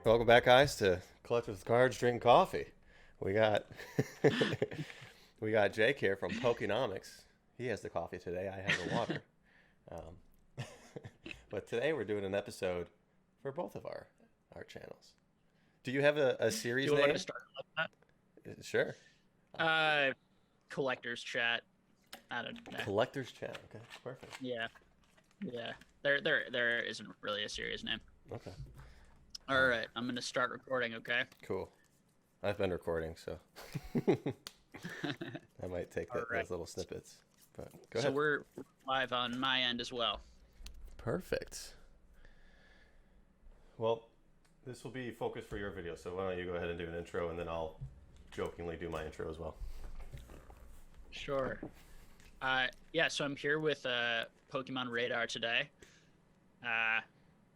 Welcome back, guys, to Collectors with Cards, Drinking Coffee. We got we got Jake here from Pokenomics. He has the coffee today. I have the water. Um, but today we're doing an episode for both of our channels. Do you have a Do series you want to name? start like Sure. that? Collectors chat. I don't know. Collectors Channel. Okay, perfect. Yeah, yeah. There isn't really a serious name. Okay. All right, I'm gonna start recording. Okay. Cool. I've been recording, so I might take All right. those little snippets. But go So ahead. we're live on my end as well. Perfect. Well, this will be focused for your video, so why don't you go ahead and do an intro, and then I'll jokingly do my intro as well. Sure. Yeah. So I'm here with PokemonRadar today, uh,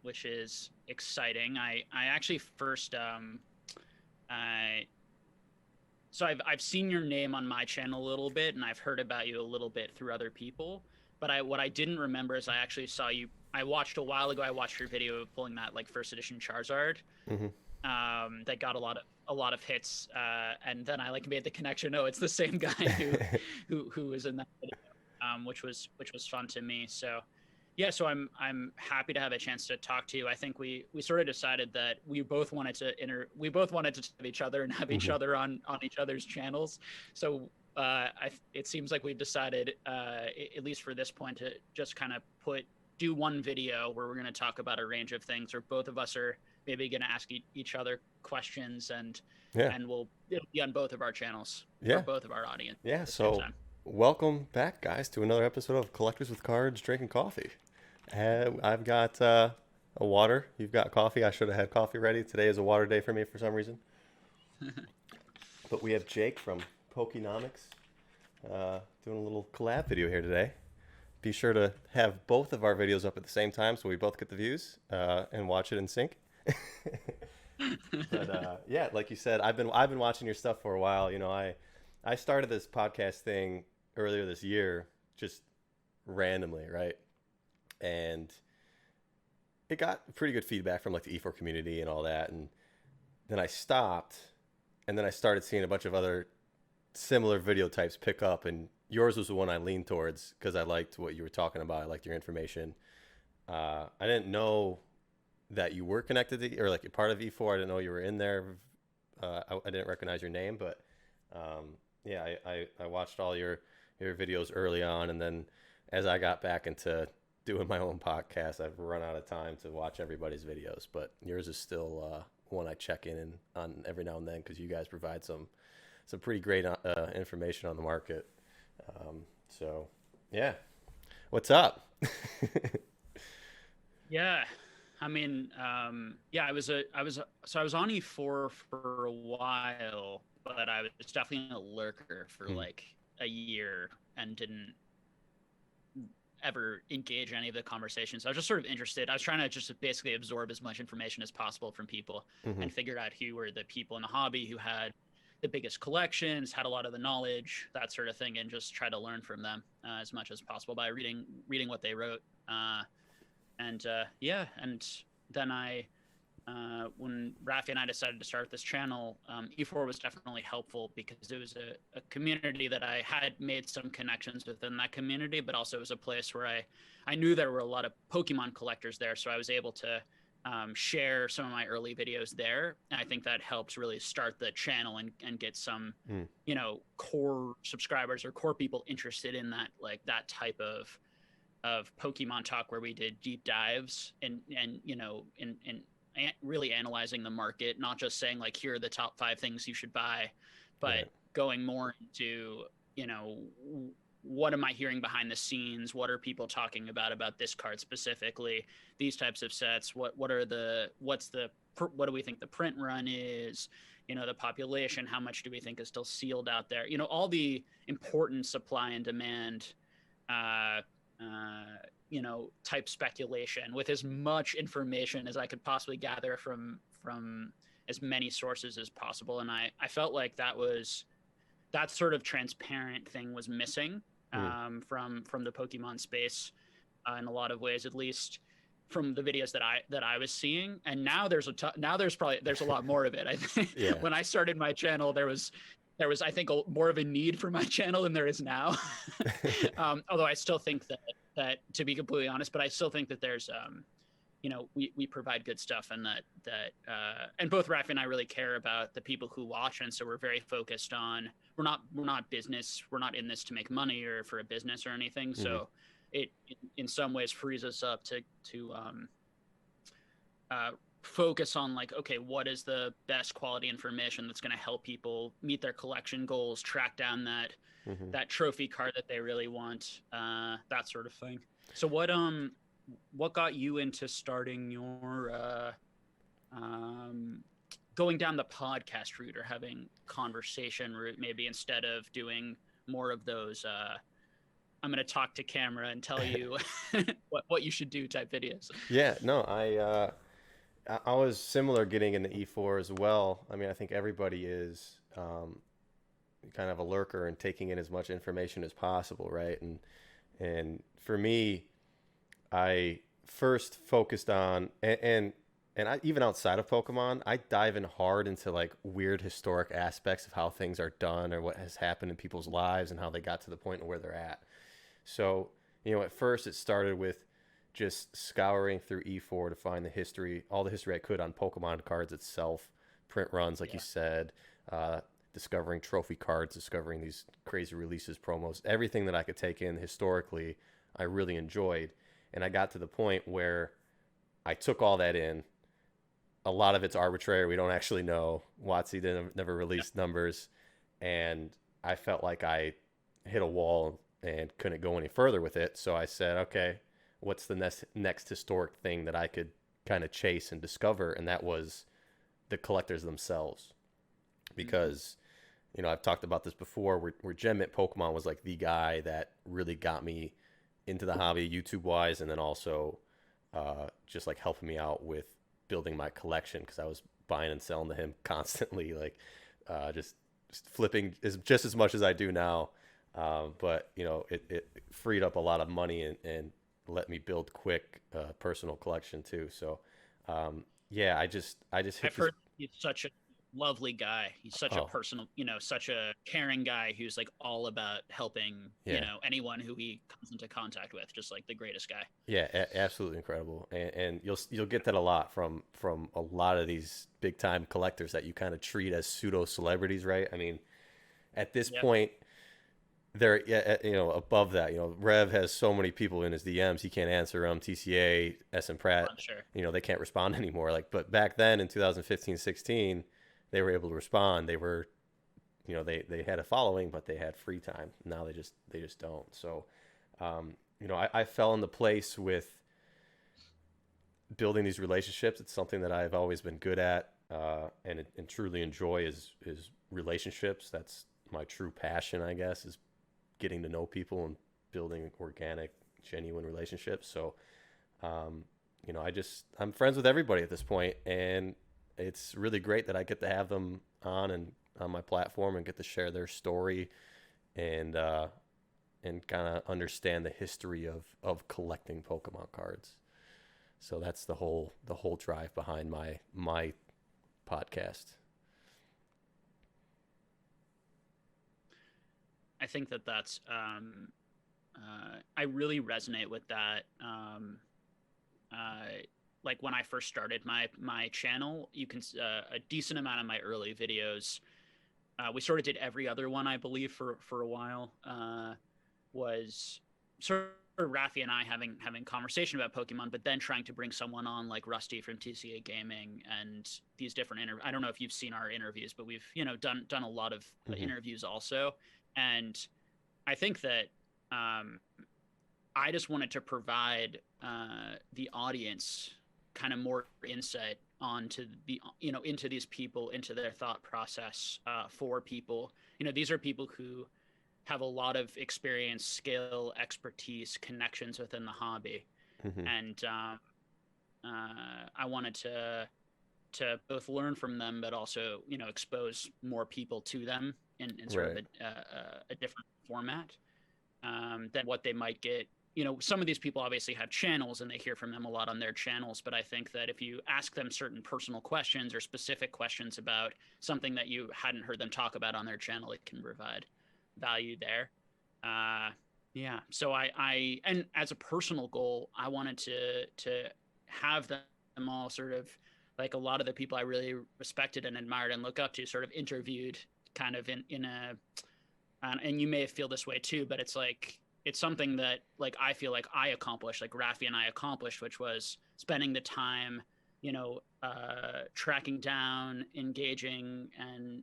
which is exciting. I actually first I so I've seen your name on my channel a little bit, and I've heard about you a little bit through other people. But what I didn't remember is I actually saw you. I watched a while ago. I watched your video of pulling that like first edition Charizard. Mm-hmm. That got a lot of hits, and then I like made the connection. Oh, it's the same guy who was in that video, which was fun to me. So yeah, so I'm happy to have a chance to talk to you. I think we sort of decided that we both wanted to have each other and have each Mm-hmm. other on each other's channels. So it seems like we've decided, at least for this point, to just kind of do one video where we're going to talk about a range of things, or both of us are maybe going to ask each other questions, and Yeah. it'll be on both of our channels for Yeah. both of our audience Yeah. at the same So, time. welcome back, guys, to another episode of Collectors with Cards, Drinking Coffee. I've got a water. You've got coffee. I should have had coffee ready. Today is a water day for me for some reason. But we have Jake from Pokenomics doing a little collab video here today. Be sure to have both of our videos up at the same time so we both get the views and watch it in sync. But yeah, like you said, I've been watching your stuff for a while. I started this podcast thing earlier this year, just randomly, right? And it got pretty good feedback from like the E4 community and all that. And then I stopped, and then I started seeing a bunch of other similar video types pick up, and yours was the one I leaned towards because I liked what you were talking about. I liked your information. I didn't know that you were connected to, or like you're part of E4. I didn't know you were in there. I didn't recognize your name, but yeah, I watched all your videos early on, and then as I got back into doing my own podcast, I've run out of time to watch everybody's videos. But yours is still one I check in on every now and then because you guys provide some pretty great information on the market. So yeah, what's up? Yeah, I mean, yeah, so I was on E4 for a while, but I was definitely a lurker for Hmm. like a year and didn't ever engage in any of the conversations. I was just sort of interested. I was trying to just basically absorb as much information as possible from people Hmm. and figured out who were the people in the hobby who had the biggest collections, had a lot of the knowledge, that sort of thing, and just try to learn from them as much as possible by reading what they wrote. And yeah, and then when Raffi and I decided to start this channel, E4 was definitely helpful because it was a community that I had made some connections within that community, but also it was a place where I knew there were a lot of Pokemon collectors there, so I was able to share some of my early videos there. And I think that helps really start the channel and get some, Hmm. core subscribers or core people interested in that type of Pokemon talk where we did deep dives and in really analyzing the market, not just saying like here are the top 5 things you should buy, but Right. going more into you know what am I hearing behind the scenes? What are people talking about this card specifically? These types of sets. What do we think the print run is? The population. How much do we think is still sealed out there? All the important supply and demand uh, type speculation with as much information as I could possibly gather from as many sources as possible. And I felt like that sort of transparent thing was missing Hmm. from the Pokemon space in a lot of ways, at least. from the videos that I was seeing, and now there's there's a lot more of it. I think Yeah. when I started my channel, there was I think more of a need for my channel than there is now. Although I still think that to be completely honest, but I still think that there's we provide good stuff, and and both Raffi and I really care about the people who watch, and so we're very focused on we're not business, we're not in this to make money or for a business or anything. Mm-hmm. So it in some ways frees us up to focus on like, okay, what is the best quality information that's going to help people meet their collection goals, track down that trophy card that they really want, that sort of thing. So what got you into starting your going down the podcast route or having conversation route, maybe instead of doing more of those I'm going to talk to camera and tell you what you should do type videos? Yeah, no, I was similar getting into E4 as well. I mean, I think everybody is kind of a lurker and taking in as much information as possible, right? And for me, I first focused on and I, even outside of Pokemon, I dive in hard into like weird historic aspects of how things are done or what has happened in people's lives and how they got to the point where they're at. So, at first it started with just scouring through E4 to find all the history I could on Pokemon cards itself, print runs, like you said, discovering trophy cards, discovering these crazy releases, promos, everything that I could take in historically, I really enjoyed. And I got to the point where I took all that in. A lot of it's arbitrary. We don't actually know. WotC never released numbers. And I felt like I hit a wall and couldn't go any further with it. So I said, okay, what's the next historic thing that I could kind of chase and discover? And that was the collectors themselves. Because, I've talked about this before, where Gem Mint Pokemon was like the guy that really got me into the hobby YouTube-wise, and then also just like helping me out with building my collection, because I was buying and selling to him constantly, like just flipping just as much as I do now. But it freed up a lot of money and let me build quick personal collection too. So I just I've heard he's such a lovely guy. He's such a personal, such a caring guy who's like all about helping, anyone who he comes into contact with, just like the greatest guy. Yeah, absolutely incredible. And you'll get that a lot from a lot of these big time collectors that you kind of treat as pseudo celebrities, right? I mean, at this point, they're above that. Rev has so many people in his DMs he can't answer them. TCA, SM Pratt, Sure. They can't respond anymore. But back then in 2015-16, they were able to respond. They were, they had a following, but they had free time. Now they just don't. So, I fell into place with building these relationships. It's something that I've always been good at and truly enjoy is relationships. That's my true passion, I guess, is getting to know people and building organic, genuine relationships. So, I'm friends with everybody at this point, and it's really great that I get to have them on my platform and get to share their story and kind of understand the history of collecting Pokemon cards. So that's the whole drive behind my podcast. I think that's I really resonate with that. Like when I first started my channel, you can a decent amount of my early videos, we sort of did every other one, I believe, for a while, was sort of Raffi and I having conversation about Pokemon, but then trying to bring someone on like Rusty from TCA Gaming and these different I don't know if you've seen our interviews, but we've done a lot of interviews also. And I think that I just wanted to provide the audience kind of more insight onto into these people, into their thought process for people. These are people who have a lot of experience, skill, expertise, connections within the hobby. And I wanted to both learn from them, but also, expose more people to them in sort of a different format than what they might get some of these people obviously have channels and they hear from them a lot on their channels, but I think that if you ask them certain personal questions or specific questions about something that you hadn't heard them talk about on their channel, it can provide value there. Yeah. So and as a personal goal, I wanted to have them all sort of, like, a lot of the people I really respected and admired and look up to sort of interviewed kind of in a, and you may feel this way too, but it's like, it's something that, like, I feel like I accomplished, like Raffi and I accomplished, which was spending the time, tracking down, engaging, and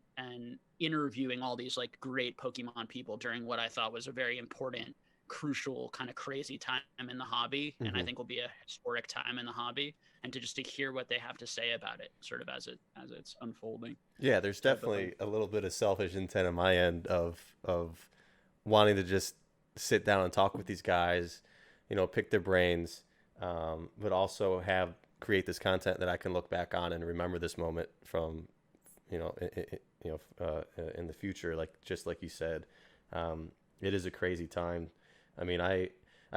interviewing all these like great Pokemon people during what I thought was a very important, crucial, kind of crazy time in the hobby, and I think will be a historic time in the hobby, and to hear what they have to say about it, sort of as it's unfolding. Yeah, there's definitely a little bit of selfish intent on my end of wanting to just sit down and talk with these guys, pick their brains, but also create this content that I can look back on and remember this moment from, in the future. Like, just like you said, it is a crazy time. I mean, I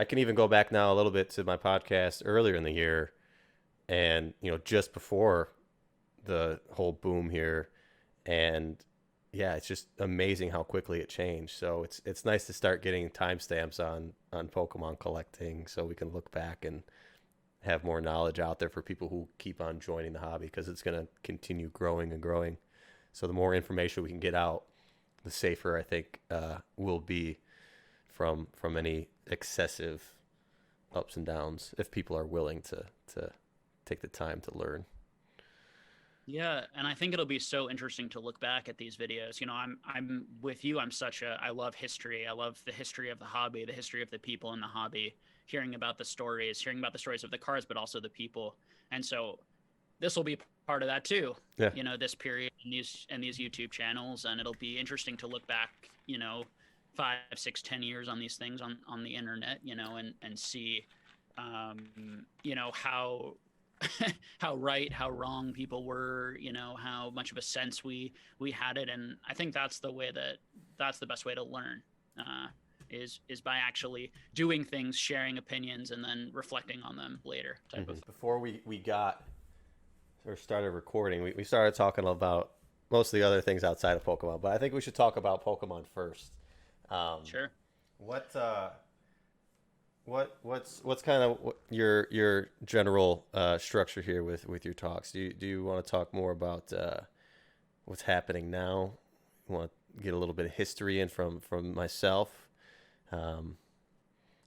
can even go back now a little bit to my podcast earlier in the year, and just before the whole boom here, and yeah, it's just amazing how quickly it changed. So it's nice to start getting timestamps on Pokemon collecting, so we can look back and have more knowledge out there for people who keep on joining the hobby, because it's going to continue growing and growing. So the more information we can get out, the safer I think we'll be from any excessive ups and downs, if people are willing to take the time to learn. Yeah, and I think it'll be so interesting to look back at these videos. I'm with you. I love history. I love the history of the hobby, the history of the people in the hobby, hearing about the stories of the cards, but also the people. And so this will be part of that too. Yeah. This period and these YouTube channels, and it'll be interesting to look back, 5, 6, 10 years on these things on the internet, and see, how right, how wrong people were, how much of a sense we had it. And I think that's the best way to learn, is by actually doing things, sharing opinions, and then reflecting on them later type of. Before we started recording, we started talking about most of the other things outside of Pokemon, but I think we should talk about Pokemon first. Sure. What's kind of your general structure here with your talks? Do you want to talk more about what's happening now? You want to get a little bit of history in from myself? I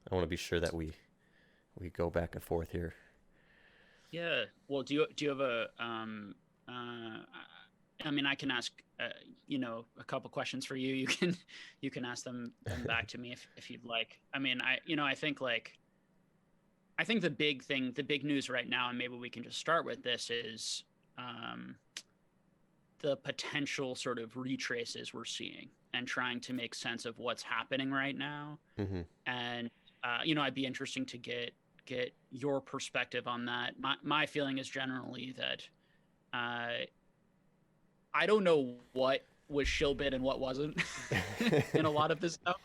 want to be sure that we go back and forth here. Yeah. Well, do you have a I mean, I can ask a couple questions for you. You can ask them back to me if you'd like. I mean, I think the big news right now, and maybe we can just start with this, is the potential sort of retraces we're seeing and trying to make sense of what's happening right now. And I'd be interesting to get your perspective on that. My feeling is generally that I don't know what was shill bid and what wasn't in a lot of this stuff.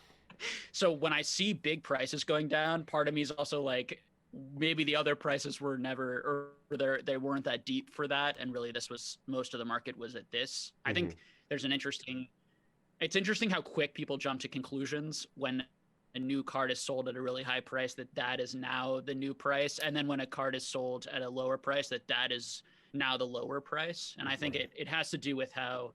So when I see big prices going down, part of me is also like, maybe the other prices were never, or they weren't that deep for that, and really this was, most of the market was at this. I think there's it's interesting how quick people jump to conclusions when a new card is sold at a really high price, that is now the new price, and then when a card is sold at a lower price, that is now the lower price. And I think it has to do with how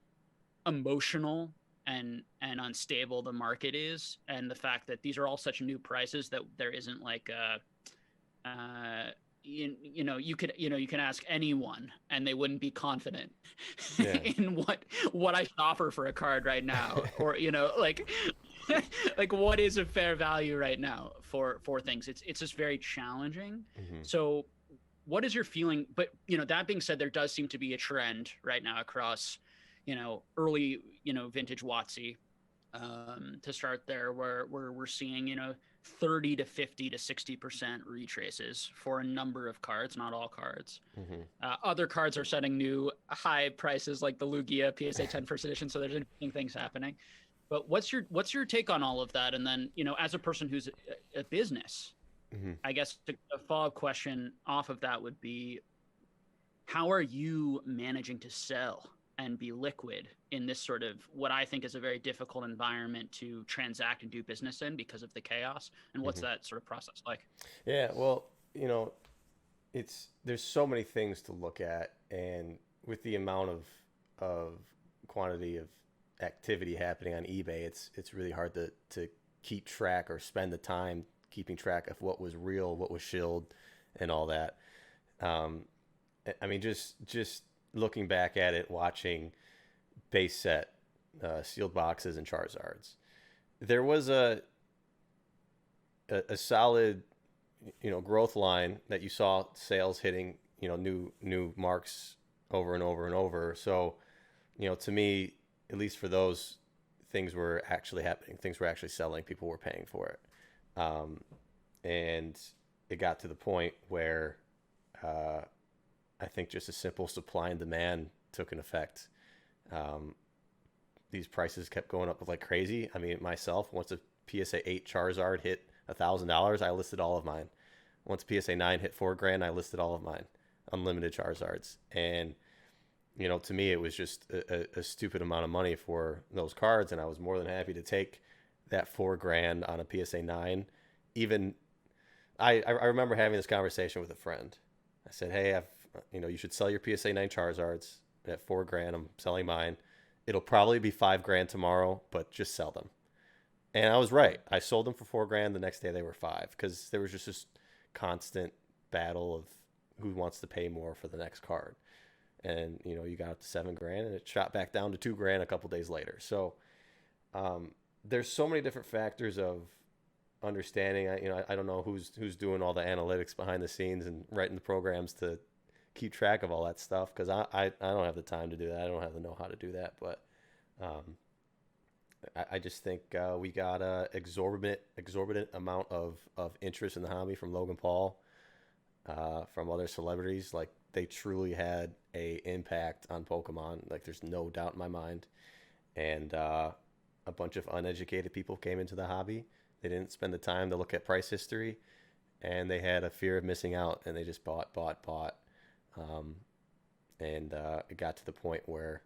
emotional and unstable the market is, and the fact that these are all such new prices that there isn't like you can ask anyone and they wouldn't be confident in what I offer for a card right now, or like like what is a fair value right now for things. It's just very challenging. So what is your feeling? But that being said, there does seem to be a trend right now across early vintage WotC, to start there, where we're seeing 30 to 50 to 60% retraces for a number of cards, not all cards. Other cards are setting new high prices, like the Lugia PSA 10 first edition. So there's interesting things happening. But what's your take on all of that? And then as a person who's a business, Hmm. I guess a follow-up question off of that would be, how are you managing to sell and be liquid in this sort of what I think is a very difficult environment to transact and do business in because of the chaos? And what's Hmm. that sort of process like? Yeah, well, there's so many things to look at, and with the amount of quantity of activity happening on eBay, it's really hard to keep track or spend the time keeping track of what was real, what was shilled, and all that. Um, I mean, just looking back at it, watching base set, sealed boxes, and Charizards, there was a solid growth line that you saw sales hitting new marks over and over and over. So to me, at least for those, things were actually happening, things were actually selling, people were paying for it. Um, and it got to the point where uh, I think just a simple supply and demand took an effect. um, these prices kept going up like crazy. I mean, myself, once a PSA 8 Charizard hit $1,000, I listed all of mine. Once PSA 9 hit 4 grand, I listed all of mine, unlimited Charizards. And to me, it was just a stupid amount of money for those cards, and I was more than happy to take that 4 grand on a PSA 9. Even I remember having this conversation with a friend. I said, "Hey, you should sell your PSA 9 Charizards at 4 grand. I'm selling mine. It'll probably be 5 grand tomorrow, but just sell them." And I was right. I sold them for 4 grand. The next day they were five, because there was just this constant battle of who wants to pay more for the next card. And you got up to 7 grand, and it shot back down to 2 grand a couple days later. So there's so many different factors of understanding. I don't know who's doing all the analytics behind the scenes and writing the programs to keep track of all that stuff, because I don't have the time to do that. I don't have the know-how to do that. But um, I just think we got a exorbitant amount of interest in the hobby from Logan Paul, from other celebrities. Like, they truly had a impact on Pokemon. Like, there's no doubt in my mind. And a bunch of uneducated people came into the hobby. They didn't spend the time to look at price history, and they had a fear of missing out, and they just bought. Um, and it got to the point where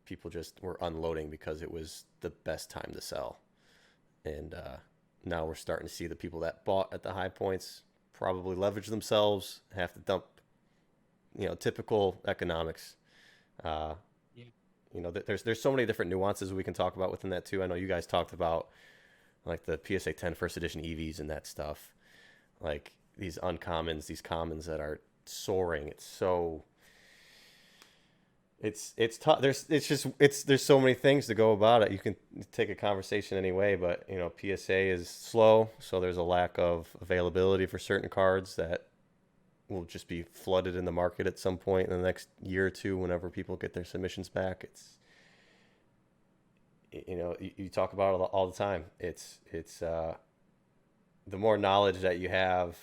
people just were unloading because it was the best time to sell. And now we're starting to see the people that bought at the high points probably leverage themselves, have to dump, typical economics. Uh, Yeah. there's so many different nuances we can talk about within that too. I know you guys talked about like the PSA 10 first edition EVs and that stuff, like these uncommons, these commons that are soaring. It's tough. There's so many things to go about it. You can take a conversation anyway, but PSA is slow, so there's a lack of availability for certain cards that will just be flooded in the market at some point in the next year or two whenever people get their submissions back. You talk about it all the time. It's the more knowledge that you have,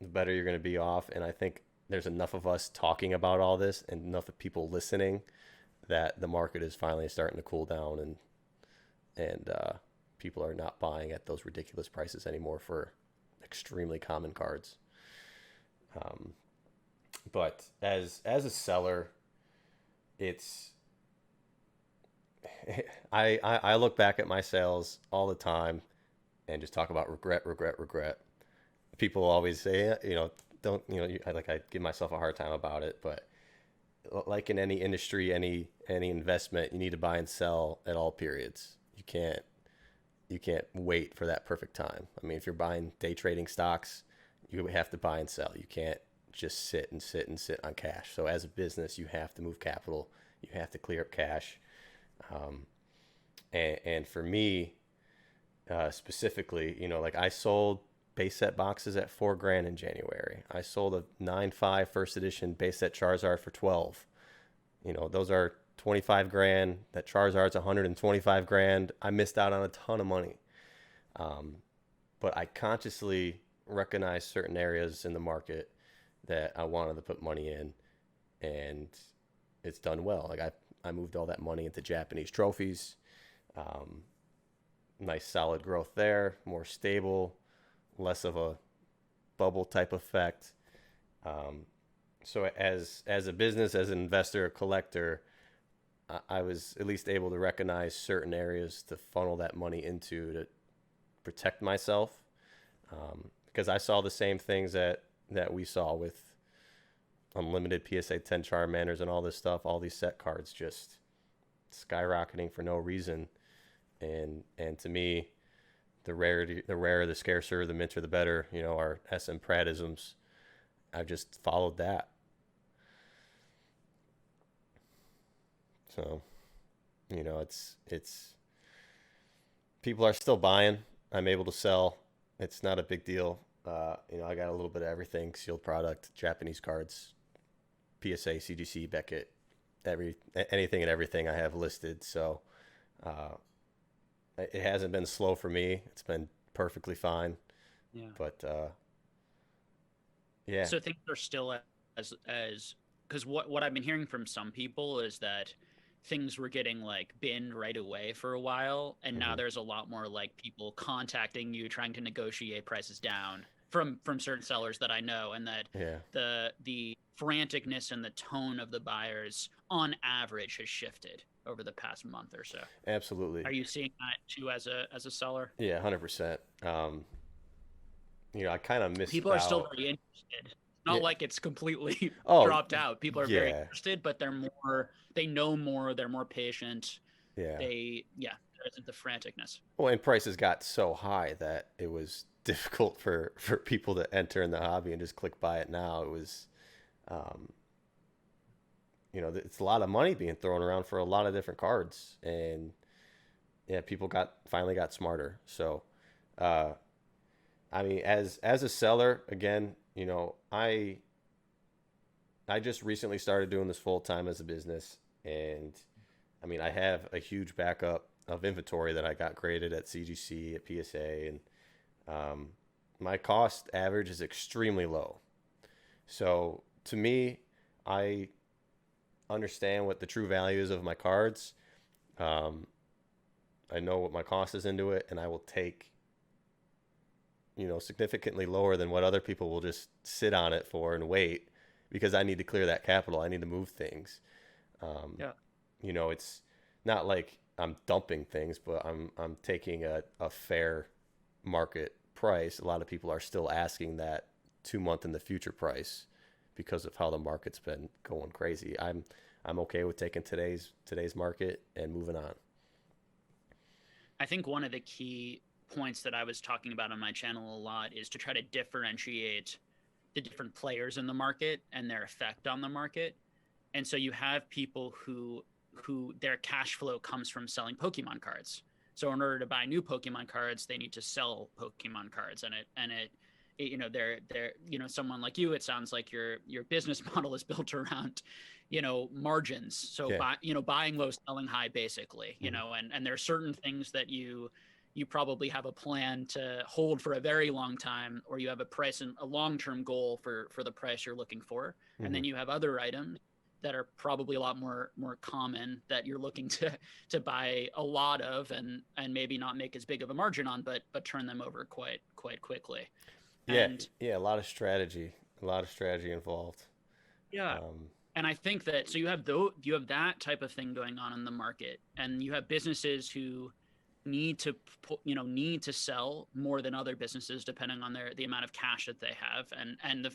the better you're going to be off. And I think there's enough of us talking about all this and enough of people listening that the market is finally starting to cool down, and people are not buying at those ridiculous prices anymore for extremely common cards. Um, but as a seller, it's I look back at my sales all the time and just talk about regret. People always say, don't I give myself a hard time about it, but like in any industry, any investment, you need to buy and sell at all periods. You can't wait for that perfect time. I mean, if you're buying day trading stocks, you have to buy and sell. You can't just sit on cash. So as a business, you have to move capital. You have to clear up cash. Um, and for me, specifically, like I sold base set boxes at 4 grand in January. I sold a 9.5 first edition base set Charizard for 12. Those are 25 grand. That Charizard's 125 grand. I missed out on a ton of money. Um, but I consciously recognized certain areas in the market that I wanted to put money in, and it's done well. Like I moved all that money into Japanese trophies. Um, Nice solid growth there, more stable, less of a bubble type effect. Um, so as a business, as an investor, a collector, I was at least able to recognize certain areas to funnel that money into to protect myself, because I saw the same things that we saw with unlimited PSA 10 Charmanders and all this stuff, all these set cards just skyrocketing for no reason. And to me, the rarer, the scarcer, the minter, the better. You know, our SM Pratisms. I've just followed that. So, you know, it's people are still buying. I'm able to sell. It's not a big deal. You know, I got a little bit of everything: sealed product, Japanese cards, PSA, CGC, Beckett, anything and everything I have listed. So uh, it hasn't been slow for me. It's been perfectly fine. Yeah. But yeah, So things are still as because what I've been hearing from some people is that things were getting like binned right away for a while, and now hmm there's a lot more like people contacting you trying to negotiate prices down from certain sellers that I know, and that yeah, the franticness and the tone of the buyers on average has shifted over the past month or so. absolutely. Are you seeing that too as a seller? Yeah, 100%. You know, I kind of missed People are still out. very interested. Yeah. Not like it's completely Oh, dropped out. People are very yeah, interested, but they know more, they're more patient. yeah. Yeah, there isn't the franticness. Well, and prices got so high that it was difficult for people to enter in the hobby and just click buy it now. It was, um, you know, it's a lot of money being thrown around for a lot of different cards, and yeah, people finally got smarter. So, uh, I mean, as a seller, again, you know, I just recently started doing this full time as a business, and I mean, I have a huge backup of inventory that I got created at CGC, at PSA, and um, my cost average is extremely low. So to me, I understand what the true value is of my cards. Um, I know what my cost is into it, and I will take, you know, significantly lower than what other people will just sit on it for and wait, because I need to clear that capital. I need to move things. Um, Yeah. you know, it's not like I'm dumping things, but I'm taking a fair market price. A lot of people are still asking that 2 month in the future price because of how the market's been going crazy. I'm okay with taking today's market and moving on. I think one of the key points that I was talking about on my channel a lot is to try to differentiate the different players in the market and their effect on the market. And so you have people who their cash flow comes from selling Pokemon cards. So in order to buy new Pokemon cards, they need to sell Pokemon cards, and you know they're you know someone like you. It sounds like your business model is built around margins. So Yeah. buying low, selling high, basically. hmm And there are certain things that you probably have a plan to hold for a very long time, or you have a price and a long-term goal for the price you're looking for. And hmm then you have other items that are probably a lot more common that you're looking to buy a lot of, and maybe not make as big of a margin on, but turn them over quite quickly. Yeah. And Yeah. A lot of strategy involved. yeah, Um, and I think that so you have that type of thing going on in the market, and you have businesses who need to sell more than other businesses depending on the amount of cash that they have, and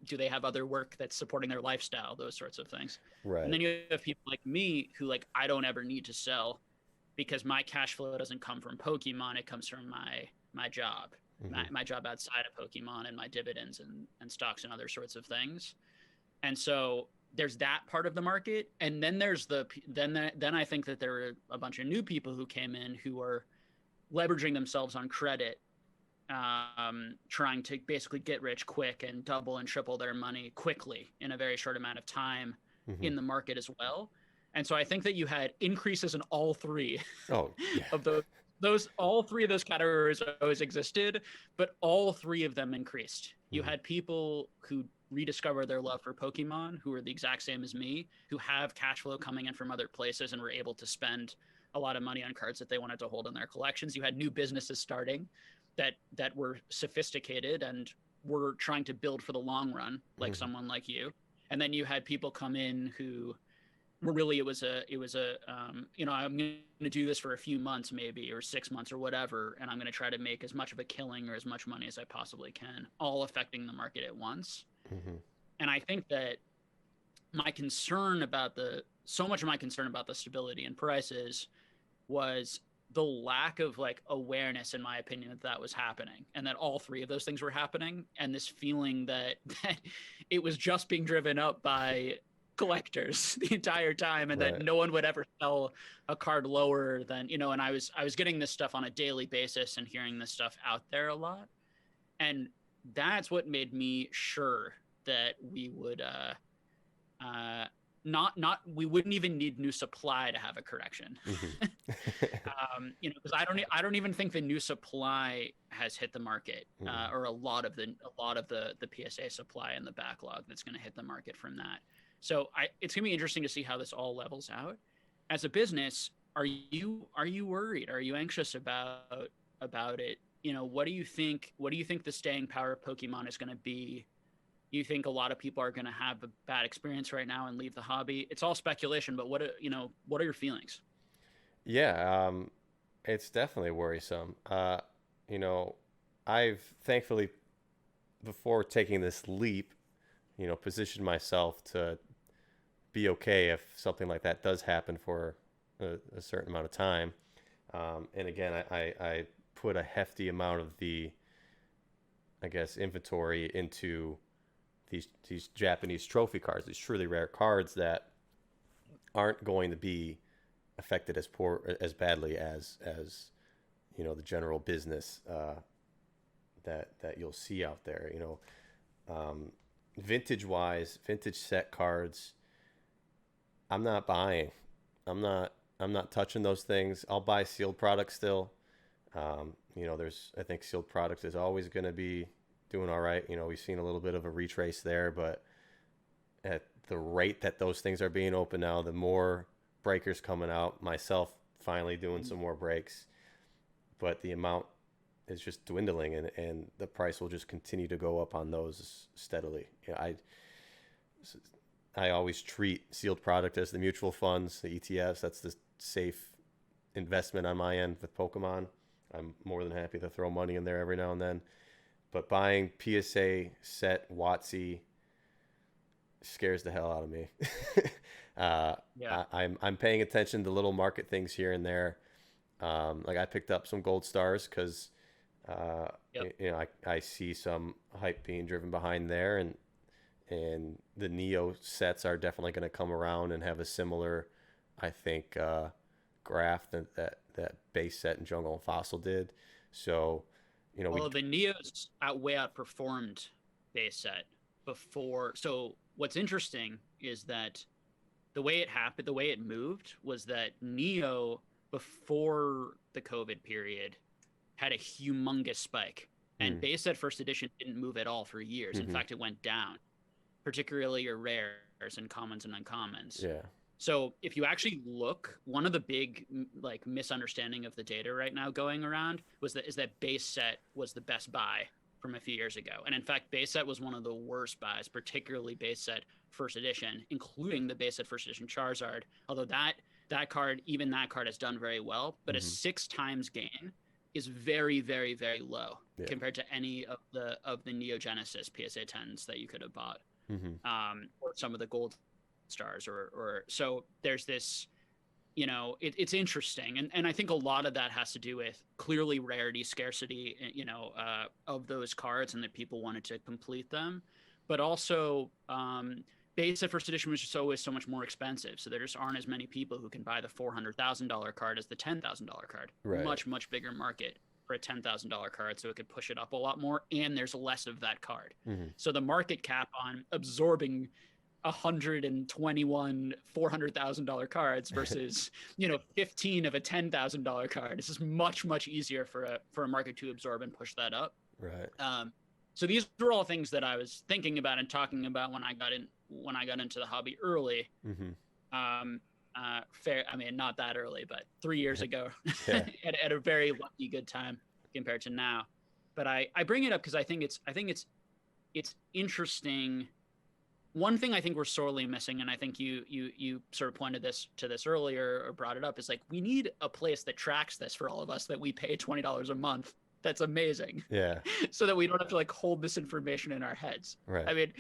do they have other work that's supporting their lifestyle, those sorts of things. And right. then you have people like me who, like, I don't ever need to sell because my cash flow doesn't come from Pokemon, it comes from my job, hmm my job outside of Pokemon, and my dividends and stocks and other sorts of things. And so there's that part of the market, and then there's then I think that there are a bunch of new people who came in who are leveraging themselves on credit, trying to basically get rich quick and double and triple their money quickly in a very short amount of time hmm in the market as well. And so I think that you had increases in all three Oh yeah. of those all three of those categories always existed, but all three of them increased. You hmm had people who rediscover their love for Pokemon, who are the exact same as me, who have cash flow coming in from other places and were able to spend a lot of money on cards that they wanted to hold in their collections. You had new businesses starting, that were sophisticated and were trying to build for the long run, like someone like you. And then you had people come in who were really, it was a I'm going to do this for a few months maybe, or 6 months or whatever, and I'm going to try to make as much of a killing or as much money as I possibly can, all affecting the market at once. And I think that so much of my concern about the stability in prices was the lack of like awareness, in my opinion, that was happening, and that all three of those things were happening, and this feeling that it was just being driven up by collectors the entire time, and that no one would ever sell a card lower than, and I was getting this stuff on a daily basis and hearing this stuff out there a lot, and that's what made me sure that we would we wouldn't even need new supply to have a correction. Because I don't even think the new supply has hit the market, or a lot of the PSA supply in the backlog that's going to hit the market from that. So it's going to be interesting to see how this all levels out. As a business, are you worried? Are you anxious about it? What do you think the staying power of Pokemon is going to be? You think a lot of people are going to have a bad experience right now and leave the hobby? It's all speculation, but what are your feelings? Yeah, it's definitely worrisome. I've thankfully, before taking this leap, positioned myself to be okay if something like that does happen for a certain amount of time. And again, I put a hefty amount of the, I guess, inventory into these Japanese trophy cards, these truly rare cards that aren't going to be affected as badly as the general business that you'll see out there. Vintage set cards, I'm not buying. I'm not touching those things. I'll buy sealed products still. I think sealed products is always going to be doing all right. We've seen a little bit of a retrace there, but at the rate that those things are being opened now, the more breakers coming out, myself finally doing some more breaks, but the amount is just dwindling, and the price will just continue to go up on those steadily. I always treat sealed product as the mutual funds, the ETFs. That's the safe investment on my end with Pokemon. I'm more than happy to throw money in there every now and then. But buying PSA set WotC scares the hell out of me. I'm paying attention to little market things here and there. Like I picked up some gold stars because I see some hype being driven behind there, and the Neo sets are definitely going to come around and have a similar, I think, graph that base set and Jungle and Fossil did. So. The Neos outperformed base set before. So what's interesting is that the way it happened, the way it moved, was that Neo, before the COVID period, had a humongous spike, and base set first edition didn't move at all for years. In fact, it went down, particularly your rares and commons and uncommons. Yeah. So if you actually look, one of the big misunderstanding of the data right now going around is that base set was the best buy from a few years ago. And in fact, base set was one of the worst buys, particularly base set first edition, including the base set first edition Charizard. Although that card has done very well, but a 6 times gain is very, very, very low compared to any of the Neo Genesis PSA 10s that you could have bought, or some of the gold stars, or so there's this, it's interesting, and I think a lot of that has to do with clearly rarity, scarcity, of those cards, and that people wanted to complete them, but also base set first edition was just always so much more expensive, so there just aren't as many people who can buy the $400,000 card as the $10,000 card. Right. Much bigger market for a $10,000 card, so it could push it up a lot more, and there's less of that card. So the market cap on absorbing 121 $400,000 cards versus 15 of a $10,000 card. It's just much easier for a market to absorb and push that up. Right. So these were all things that I was thinking about and talking about when I got into the hobby early. Not that early, but 3 years ago, at a very lucky good time compared to now. but I bring it up because it's interesting. One thing I think we're sorely missing, and I think you sort of pointed to this earlier or brought it up, is like we need a place that tracks this for all of us that we pay $20 a month. That's amazing. Yeah. So that we don't have to like hold this information in our heads. Right. I mean,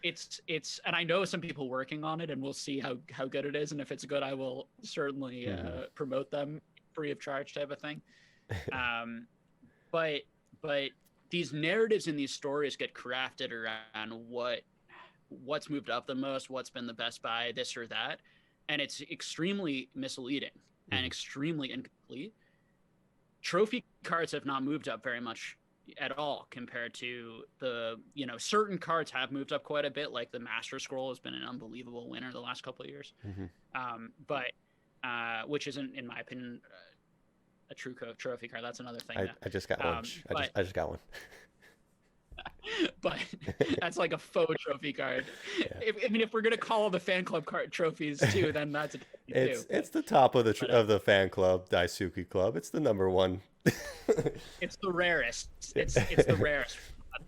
it's and I know some people working on it, and we'll see how good it is, and if it's good, I will certainly promote them free of charge type of thing. But these narratives and these stories get crafted around what's moved up the most, what's been the best buy, this or that, and it's extremely misleading and extremely incomplete. Trophy cards have not moved up very much at all compared to the, certain cards have moved up quite a bit, like the Master Scroll has been an unbelievable winner the last couple of years. But which isn't, in my opinion, a true trophy card. That's another thing. I just got one. I just got one. But that's like a faux trophy card. Yeah. If we're gonna call the fan club card trophies too, then that's a trophy too. It's the top of the fan club, Daisuke Club. It's the number one. It's the rarest. It's the rarest.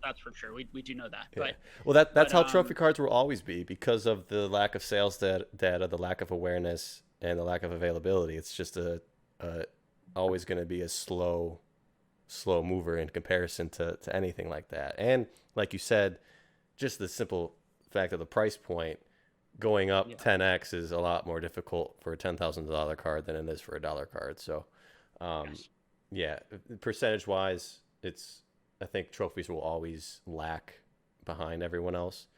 That's for sure. We do know that. Yeah. But that's how trophy cards will always be, because of the lack of sales data, the lack of awareness, and the lack of availability. It's just always going to be a slow mover in comparison to anything like that. And like you said, just the simple fact of the price point going up 10x is a lot more difficult for a $10,000 card than it is for a dollar card. So percentage wise, I think trophies will always lack behind everyone else,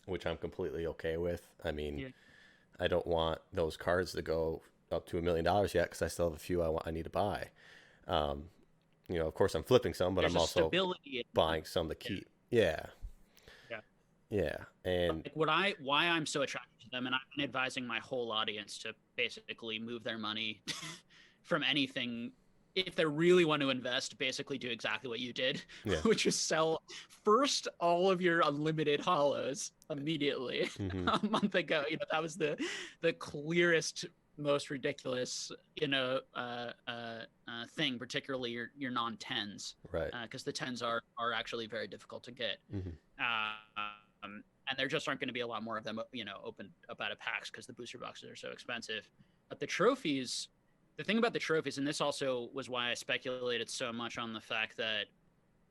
which I'm completely okay with. I mean, I don't want those cards to go up to $1 million yet, because I still have a few I need to buy. Of course I'm flipping some, but I'm also buying some to keep. Yeah. And why I'm so attracted to them, and I've been advising my whole audience to basically move their money from anything. If they really want to invest, basically do exactly what you did, which is sell first all of your unlimited hollows immediately. A month ago, that was the clearest, most ridiculous, thing, particularly your non-10s, right? Because the 10s are actually very difficult to get, and there just aren't going to be a lot more of them, open up out of packs because the booster boxes are so expensive. But the trophies, the thing about the trophies, and this also was why I speculated so much on the fact that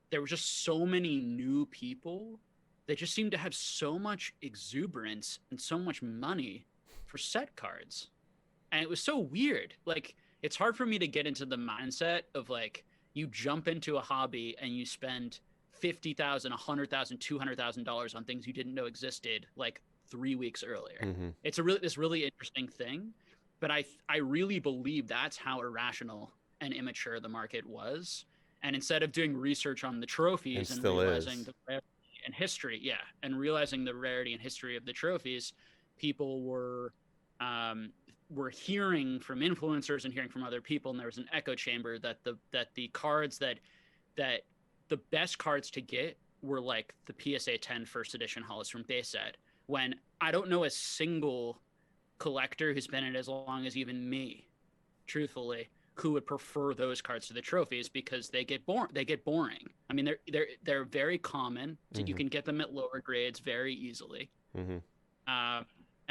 there were just so many new people that just seemed to have so much exuberance and so much money for set cards. And it was so weird. Like, it's hard for me to get into the mindset of, like, you jump into a hobby and you spend $50,000, $100,000, $200,000 on things you didn't know existed like 3 weeks earlier. It's this really interesting thing, but I really believe that's how irrational and immature the market was. And instead of doing research on the trophies and realizing the rarity and history, realizing the rarity and history of the trophies, people were hearing from influencers and hearing from other people, and there was an echo chamber that the cards that the best cards to get were like the PSA 10 first edition hollows from base set, when I don't know a single collector who's been in it as long as even me, truthfully, who would prefer those cards to the trophies, because they get boring. I mean, they're very common, so you can get them at lower grades very easily.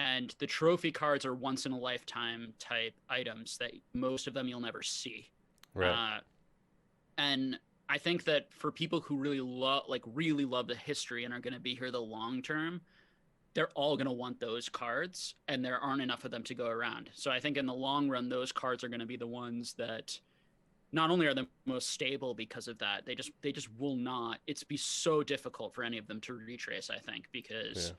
And the trophy cards are once in a lifetime type items that most of them you'll never see. Right. And I think that for people who really love the history and are going to be here the long term, they're all going to want those cards, and there aren't enough of them to go around. So I think in the long run, those cards are going to be the ones that not only are the most stable because of that, they just will not. It's be so difficult for any of them to retrace, I think, because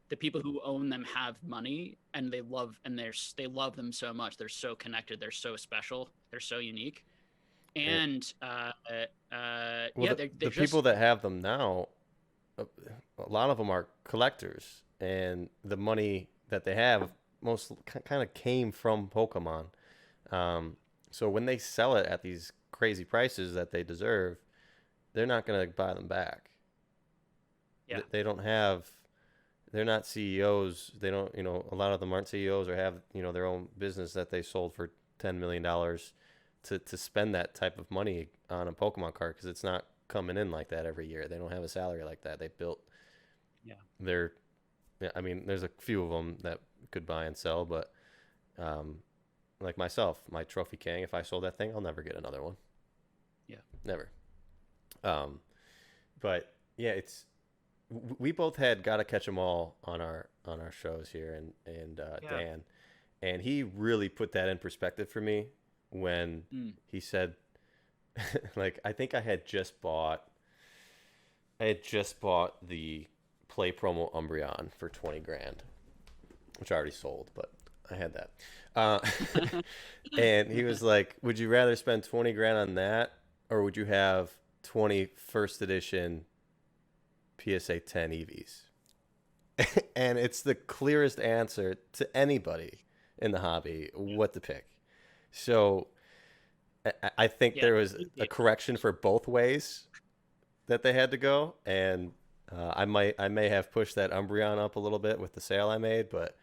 the people who own them have money, and they love them so much. They're so connected. They're so special. They're so unique. And the people that have them now, a lot of them are collectors, and the money that they have most kind of came from Pokemon. So when they sell it at these crazy prices that they deserve, they're not going to buy them back. Yeah. They're not CEOs. They don't, a lot of them aren't CEOs or have, their own business that they sold for $10 million to spend that type of money on a Pokemon card because it's not coming in like that every year. They don't have a salary like that. They built Yeah. their, I mean, there's a few of them that could buy and sell, but like myself, my Trophy King, if I sold that thing, I'll never get another one. Yeah. Never. But yeah, we both had Gotta Catch 'Em All on our shows here, and Yeah. Dan, and he really put that in perspective for me when he said, like, I think I had just bought the Play Promo Umbreon for 20 grand, which I already sold, but I had that. And he was like, would you rather spend 20 grand on that, or would you have 20 first edition PSA 10 EVs? And it's the clearest answer to anybody in the hobby what to pick. So I think there was a correction for both ways that they had to go, and I may have pushed that Umbreon up a little bit with the sale I made, but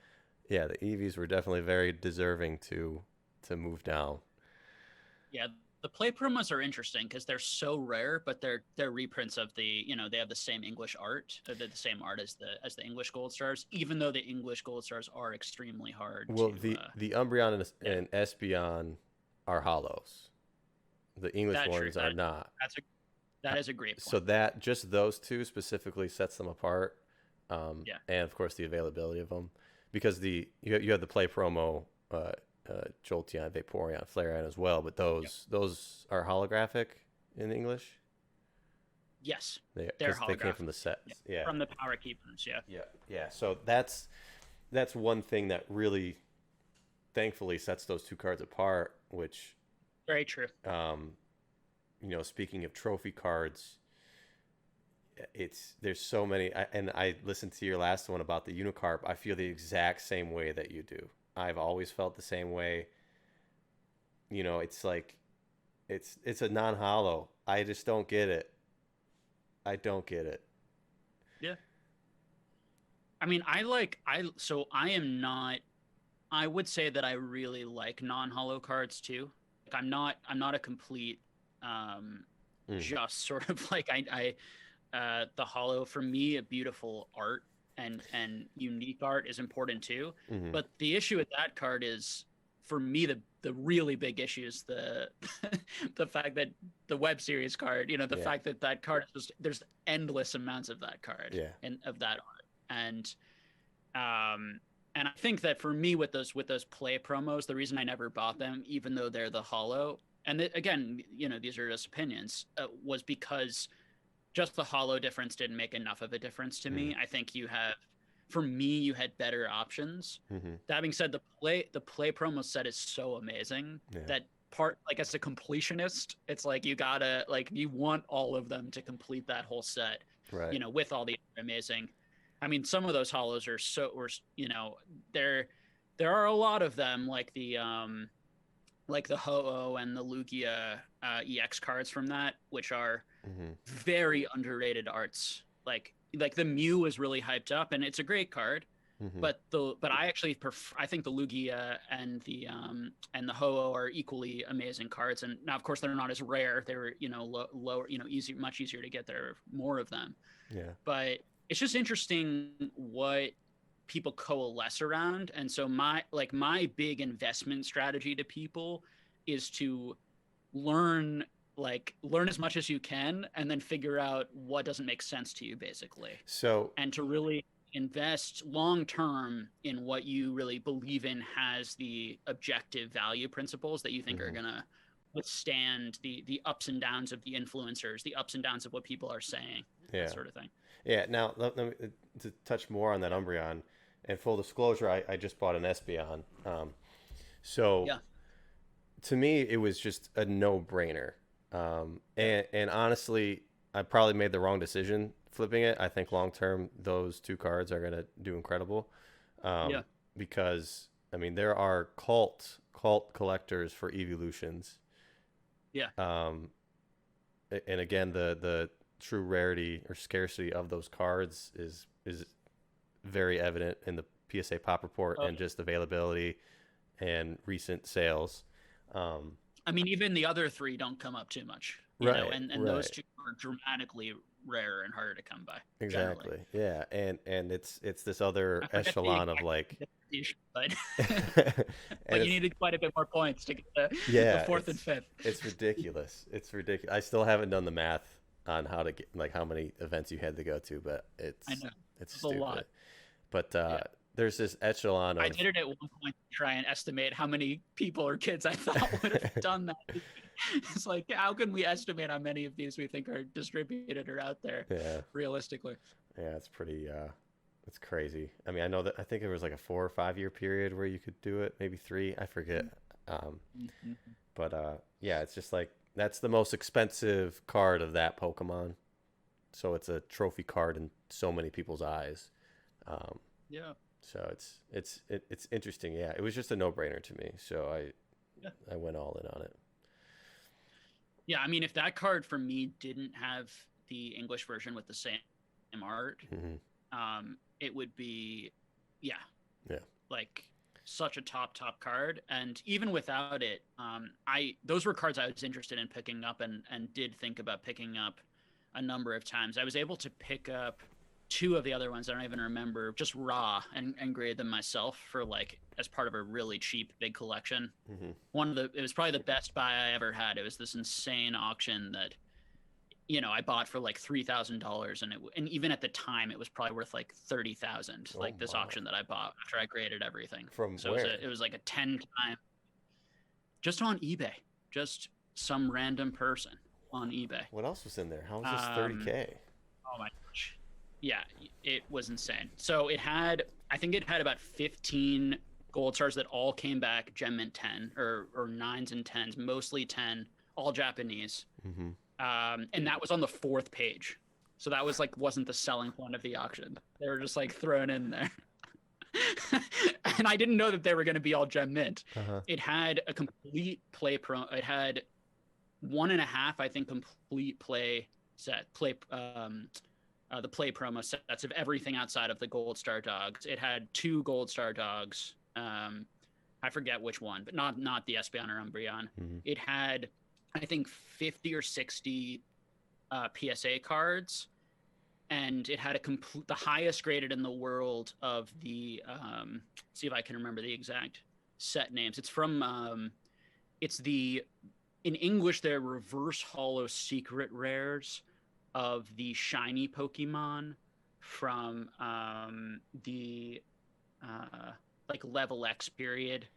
yeah, the EVs were definitely very deserving to move down. Yeah, the play promos are interesting because they're so rare, but they're reprints of the, they have the same English art, the same art as the English Gold Stars, even though the English Gold Stars are extremely hard. Well, to, the Umbreon and Espeon are hollows. The English ones are not. That is a great point. So that just those two specifically sets them apart. And of course the availability of them, because you have the Play Promo Jolteon, Vaporeon, Flareon as well, but those are holographic in English. Yes, they're holographic. They came from the sets. Yeah, from the Power Keepers. Yeah. So that's one thing that really, thankfully, sets those two cards apart. Which very true. Speaking of trophy cards, there's so many, and I listened to your last one about the Unicarp. I feel the exact same way that you do. I've always felt the same way. It's like it's a non-holo. I just don't get it. I don't get it. Yeah. I mean, I am not. I would say that I really like non-holo cards too. Like I'm not a complete just sort of like the holo, for me, a beautiful art and unique art is important too. Mm-hmm. But the issue with that card is, for me, the really big issue is the the fact that the web series card, the fact that card is just, there's endless amounts of that card and of that art. And I think that for me with those play promos, the reason I never bought them, even though they're the holo, and again, these are just opinions, was because just the holo difference didn't make enough of a difference to me. I think you had better options. That being said, the play promo set is so amazing that part, like, as a completionist, it's like you gotta, like, you want all of them to complete that whole set, right? With all the amazing. I mean, some of those holos are there are a lot of them, like the Ho-Oh and the Lugia EX cards from that, which are very underrated arts. Like the Mew is really hyped up, and it's a great card. But I actually I think the Lugia and the Ho-Oh are equally amazing cards. And now, of course, they're not as rare. They're lower, much easier to get. There are more of them. Yeah. But it's just interesting what people coalesce around. And so my big investment strategy to people is to learn as much as you can, and then figure out what doesn't make sense to you, basically. And to really invest long term in what you really believe in has the objective value principles that you think are going to withstand the ups and downs of the influencers, the ups and downs of what people are saying, that sort of thing. Yeah. Now, let me to touch more on that Umbreon. And full disclosure, I just bought an Espeon. To me, it was just a no-brainer. And honestly, I probably made the wrong decision flipping it. I think long-term, those two cards are going to do incredible. Because, I mean, there are cult collectors for Eeveelutions. Yeah. And again, the true rarity or scarcity of those cards is very evident in the PSA pop report and just availability and recent sales. I mean, even the other three don't come up too much, Right, and those right. two are dramatically rarer and harder to come by generally. Exactly. Yeah, and it's this other I forget the echelon of exact like distribution, but and you it's needed quite a bit more points to get the yeah, fourth and fifth. it's ridiculous. It's ridiculous. I still haven't done the math on how to get like how many events you had to go to, but I know it's it's a lot. stupid. But Yeah. there's this echelon I of did it at one point to try and estimate how many people or kids I thought would have done that. It's like, how can we estimate how many of these we think are distributed or out there yeah, realistically? yeah, it's pretty it's crazy. I mean, I know that I think it was like a 4 or 5 year period where you could do it, maybe three, I forget. Um, Mm-hmm. but yeah, it's just like that's the most expensive card of that Pokemon. So it's a trophy card in so many people's eyes. Um, Yeah. so it's interesting. Yeah, it was just a no brainer to me. So Yeah. I went all in on it. Yeah. I mean, if that card for me didn't have the English version with the same art, Hmm. it would be, yeah, Yeah. like such a top card. And even without it, those were cards I was interested in picking up and did think about picking up a number of times. I was able to pick up two of the other ones I don't even remember, just raw, and grade them myself for like as part of a really cheap big collection. Hmm. It was probably the best buy I ever had. It was this insane auction that I bought for like $3,000, and even at the time it was probably worth like 30,000. Oh Like this my. auction that I bought after I graded everything. From So where? it was like a 10 time just on eBay, just some random person on eBay. What else was in there? How was this Um, 30K? oh my gosh, yeah, it was insane. So I think it had about 15 gold stars that all came back Gem Mint 10 or nines and tens, mostly 10, all Japanese. Hmm. And that was on the fourth page. So that was like wasn't the selling point of the auction. They were just like thrown in there. And I didn't know that they were going to be all gem mint. Uh-huh. It had a complete play pro. It had one and a half, I think, complete play set the play promo sets of everything outside of the gold star dogs. It had two gold star dogs. I forget which one, but not the Espeon or Umbreon. Hmm. It had, I think, 50 or 60 PSA cards, and it had the highest graded in the world of the. See if I can remember the exact set names. It's from. It's the in English they're reverse holo secret rares of the shiny Pokemon from the like level X period.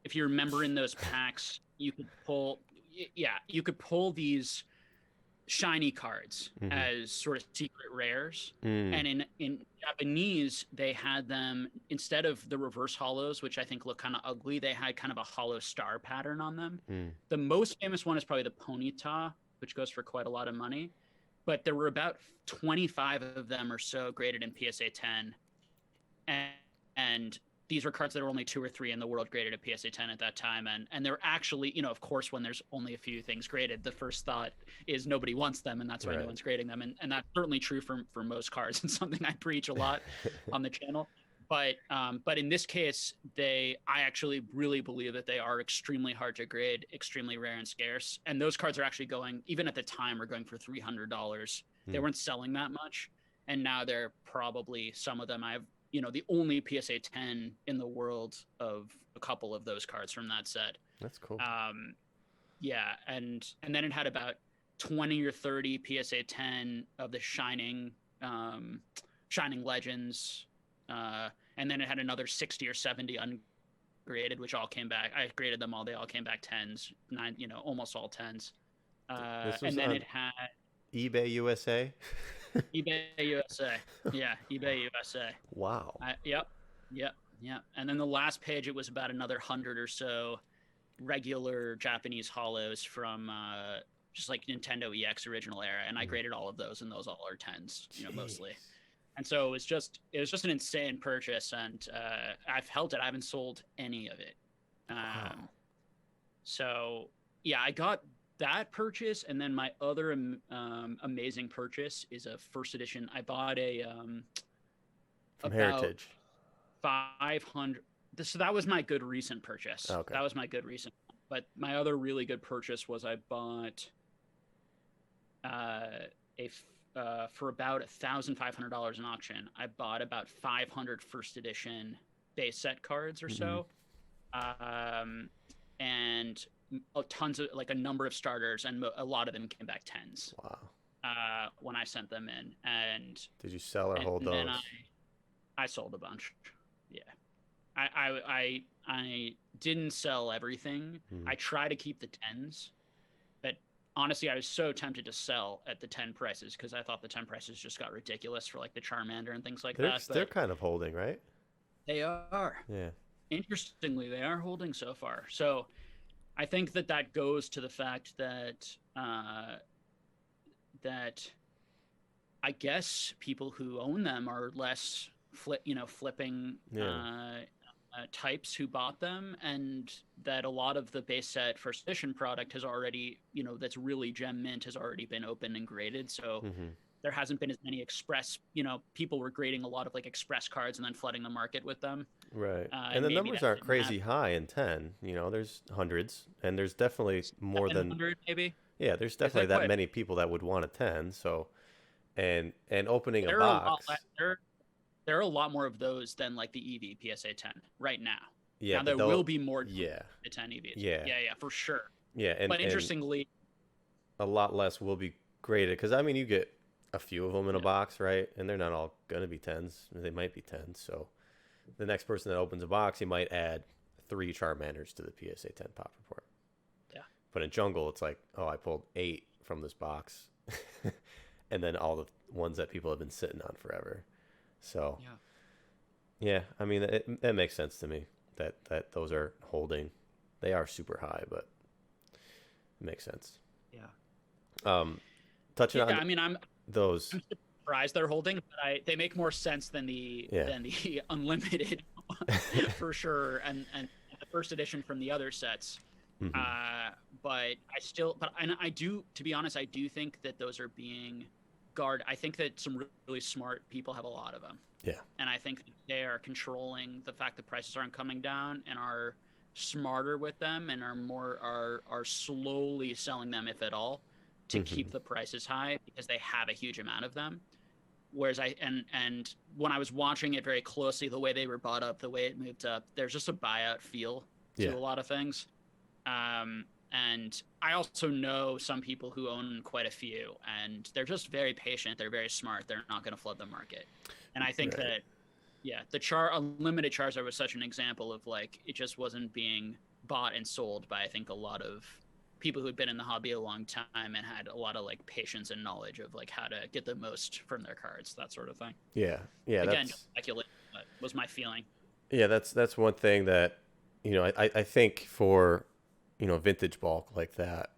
If you remember in those packs, you could pull these shiny cards Hmm. as sort of secret rares. Mm. And in Japanese, they had them instead of the reverse hollows, which I think look kind of ugly, they had kind of a hollow star pattern on them. Mm. The most famous one is probably the Ponyta, which goes for quite a lot of money. But there were about 25 of them or so graded in PSA 10. And these were cards that were only two or three in the world graded at PSA 10 at that time. And they're actually, of course, when there's only a few things graded, the first thought is nobody wants them, and that's why Right. no one's grading them. And that's certainly true for most cards, and something I preach a lot on the channel. But in this case, I actually really believe that they are extremely hard to grade, extremely rare and scarce. And those cards are actually going, even at the time, were going for $300. They weren't selling that much, and now they're probably some of them. I have the only PSA 10 in the world of a couple of those cards from that set. That's cool. Yeah, and then it had about 20 or 30 PSA 10 of the Shining Legends, and then it had another 60 or 70 ungraded, which all came back. I graded them all; they all came back tens, almost all tens. This was And then on it had eBay USA. eBay USA. Yeah, eBay USA. Wow. Yep. And then the last page, it was about another 100 or so regular Japanese hollows from just like Nintendo EX original era, and I graded all of those, and those all are tens, mostly. And so it was just an insane purchase, and I've held it. I haven't sold any of it. Wow. So yeah, I got that purchase, and then my other amazing purchase is a first edition. I bought From about Heritage. 500. So that was my good recent purchase. Okay. That was my good recent. But my other really good purchase was I bought for about $1,500 in auction. I bought about 500 first edition base set cards or so, and tons of like a number of starters, and a lot of them came back tens. Wow. When I sent them in, and did you sell or hold those? then I sold a bunch. Yeah, I didn't sell everything. I try to keep the tens, but honestly, I was so tempted to sell at the 10 prices because I thought the 10 prices just got ridiculous for like the Charmander and things like that. But they're kind of holding, right? they are. Yeah. Interestingly, they are holding so far. So I think that goes to the fact that that I guess people who own them are less flipping types who bought them, and that a lot of the base set first edition product has already, that's really gem mint, has already been opened and graded. So there hasn't been as many express, people were grading a lot of like express cards and then flooding the market with them. Right. And the numbers aren't crazy high in 10. There's hundreds, and there's definitely more than 100 maybe. Yeah, there's definitely that many people that would want a 10. So, and opening a box. There are a lot more of those than like the EV PSA 10 right now. Yeah, now there will be more. Yeah. The 10 EVs. Yeah. Yeah, for sure. Yeah, but interestingly, a lot less will be graded because I mean you get a few of them in a box, right? And they're not all gonna be 10s. They might be 10s. So the next person that opens a box, he might add 3 Charmanders to the PSA 10 pop report. Yeah. But in Jungle, it's like, oh, I pulled 8 from this box, and then all the ones that people have been sitting on forever. So, yeah, I mean, that makes sense to me that those are holding. They are super high, but it makes sense. Yeah. Touching on, I mean, I'm surprised they're holding, but they make more sense than the unlimited for sure, and the first edition from the other sets. But I do, to be honest, I do think that those are being guard. I think that some really smart people have a lot of them. Yeah. And I think they are controlling the fact that prices aren't coming down and are smarter with them and are slowly selling them, if at all, to keep the prices high because they have a huge amount of them. Whereas and when I was watching it very closely, the way they were bought up, the way it moved up, there's just a buyout feel to a lot of things. And I also know some people who own quite a few, and they're just very patient. They're very smart. They're not going to flood the market. And I think that, the unlimited Charizard was such an example of like, it just wasn't being bought and sold by, I think, a lot of people who had been in the hobby a long time and had a lot of like patience and knowledge of like how to get the most from their cards, that sort of thing. Yeah. Yeah. Again, just speculate, but was my feeling. Yeah. That's one thing that, I think for, vintage bulk like that,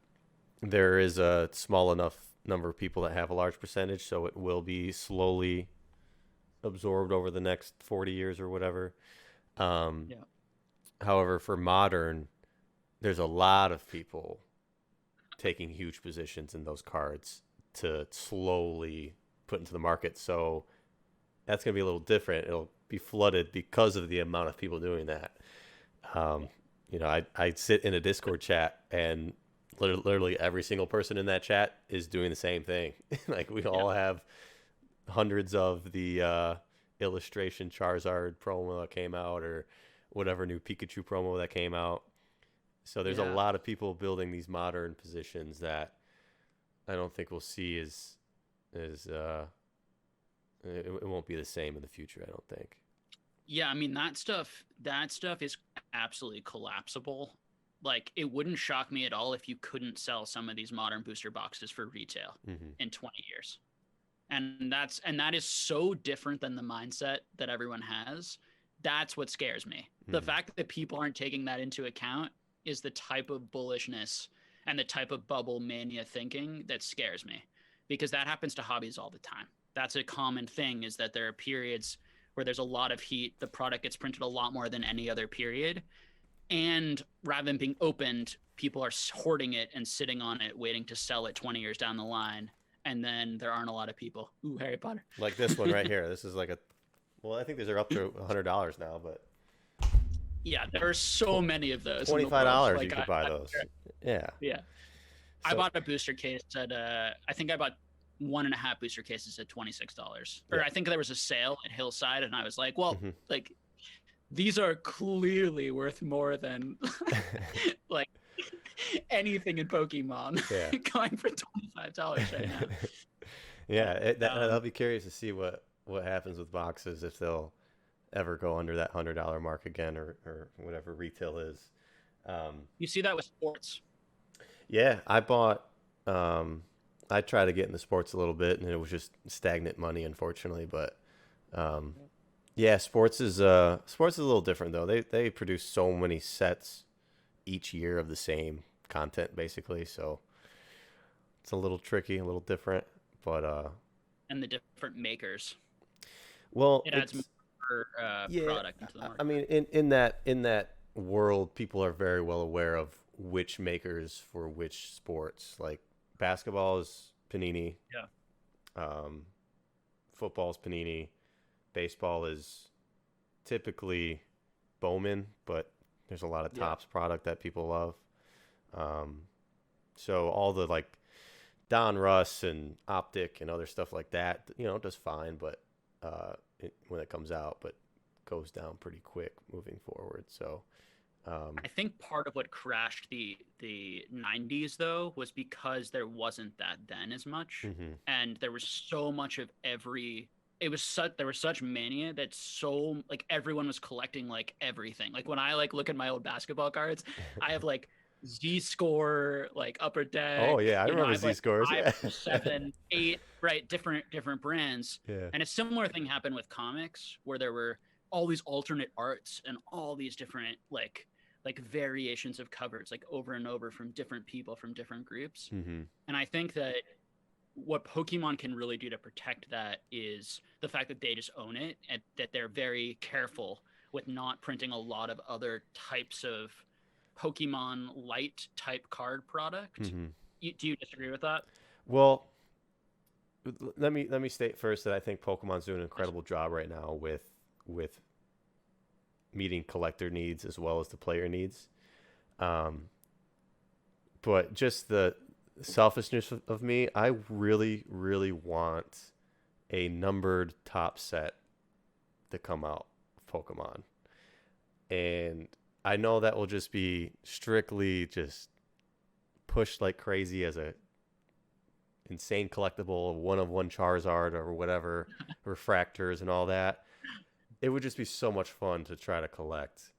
there is a small enough number of people that have a large percentage, so it will be slowly absorbed over the next 40 years or whatever. However, for modern, there's a lot of people taking huge positions in those cards to slowly put into the market. So that's going to be a little different. It'll be flooded because of the amount of people doing that. I sit in a Discord chat, and literally every single person in that chat is doing the same thing. Like we all have hundreds of the illustration Charizard promo that came out, or whatever new Pikachu promo that came out. So there's a lot of people building these modern positions that I don't think we'll see as it won't be the same in the future, I don't think. Yeah, I mean that stuff is absolutely collapsible. Like it wouldn't shock me at all if you couldn't sell some of these modern booster boxes for retail in 20 years. And that is so different than the mindset that everyone has. That's what scares me. The fact that people aren't taking that into account is the type of bullishness and the type of bubble mania thinking that scares me, because that happens to hobbies all the time. That's a common thing, is that there are periods where there's a lot of heat, the product gets printed a lot more than any other period, and rather than being opened, people are hoarding it and sitting on it waiting to sell it 20 years down the line, and then there aren't a lot of people. Ooh, Harry Potter. Like this one right here. This is like I think these are up to $100 now, but Yeah, there are so many of those in the world. $25 you Like could buy those. Yeah. yeah, I So bought a booster case at I think I bought one and a half booster cases at $26. Or yeah. I think there was a sale at Hillside, and I was like, well, Hmm. like these are clearly worth more than like anything in Pokemon Yeah. going for $25 right now. Yeah, I'll Um, be curious to see what happens with boxes if they'll ever go under that $100 mark again, or whatever retail is. you see that with sports. Yeah, I bought. I tried to get into sports a little bit, and it was just stagnant money, unfortunately. But um, yeah, sports is a little different though. They produce so many sets each year of the same content, basically. So it's a little tricky, a little different. But And the different makers. well, It adds it's more yeah. product into the I market. mean, in that world, people are very well aware of which makers for which sports. Like basketball is Panini, Yeah. um, football is Panini, baseball is typically Bowman, but there's a lot of Yeah. Topps product that people love. Um, so all the like Don Russ and Optic and other stuff like that, does fine, but when it comes out, but goes down pretty quick moving forward. So I think part of what crashed the 90s though was because there wasn't that then as much, mhm. and there was so much of every. It was such there was such mania that so like everyone was collecting like everything. Like when I like look at my old basketball cards, I have like Z score, like Upper Oh Deck. yeah, I I remember have Z like scores. five, Yeah, 7, 8, right? Different brands. yeah. And a similar thing happened with comics, where there were all these alternate arts and all these different like variations of covers like over and over from different people from different groups. Hmm. And I think that what Pokemon can really do to protect that is the fact that they just own it and that they're very careful with not printing a lot of other types of Pokemon light type card product. Hmm. Do you disagree with that? Well, let me state first that I think Pokemon's doing an incredible job right now with meeting collector needs as well as the player needs. Um, but just the selfishness of me, I really, really want a numbered top set to come out of Pokemon. And I know that will just be strictly just pushed like crazy as a insane collectible, one of one Charizard or whatever, refractors and all that. It would just be so much fun to try to collect.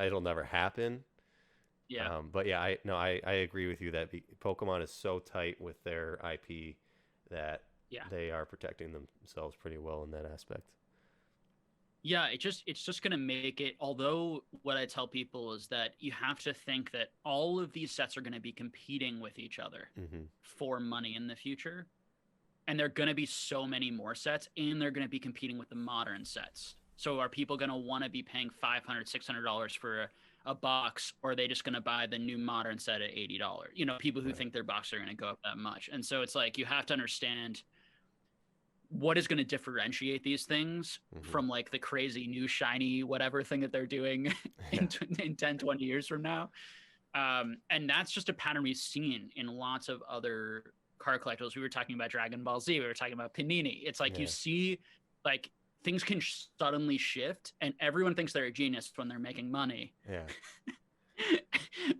It'll never happen. Yeah. But yeah, I agree with you that Pokemon is so tight with their IP that Yeah. they are protecting themselves pretty well in that aspect. Yeah, it's just gonna make it. Although what I tell people is that you have to think that all of these sets are gonna be competing with each other Hmm. for money in the future, and there are gonna be so many more sets, and they're gonna be competing with the modern sets. So are people gonna want to be paying $500, $600 for a box, or are they just gonna buy the new modern set at $80? People who Right. think their boxes are gonna go up that much, and so it's like you have to understand what is going to differentiate these things Hmm. from like the crazy new shiny whatever thing that they're doing Yeah. in 10 20 years from now. And that's just a pattern we've seen in lots of other card collectibles. We were talking about Dragon Ball Z, we were talking about Panini. It's like you Yeah. see like things can suddenly shift and everyone thinks they're a genius when they're making money. Yeah.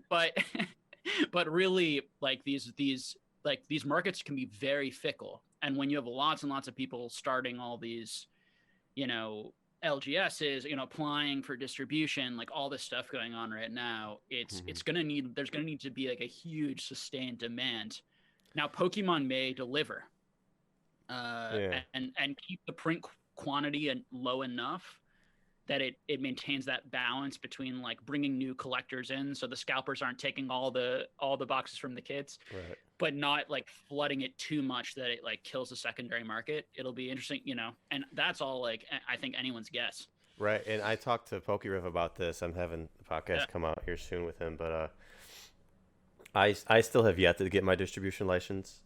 but but really like these markets can be very fickle, and when you have lots and lots of people starting all these LGSs, applying for distribution, like all this stuff going on right now, Hmm. there's gonna need to be like a huge sustained demand. Now Pokemon may deliver Yeah. and keep the print quantity low enough that it maintains that balance between like bringing new collectors in, so the scalpers aren't taking all the boxes from the kids, Right. but not like flooding it too much that it like kills the secondary market. It'll be interesting, and that's all like I think anyone's guess. Right. And I talked to PokeRiff about this. I'm having the Yeah. podcast come out here soon with him, but I still have yet to get my distribution license.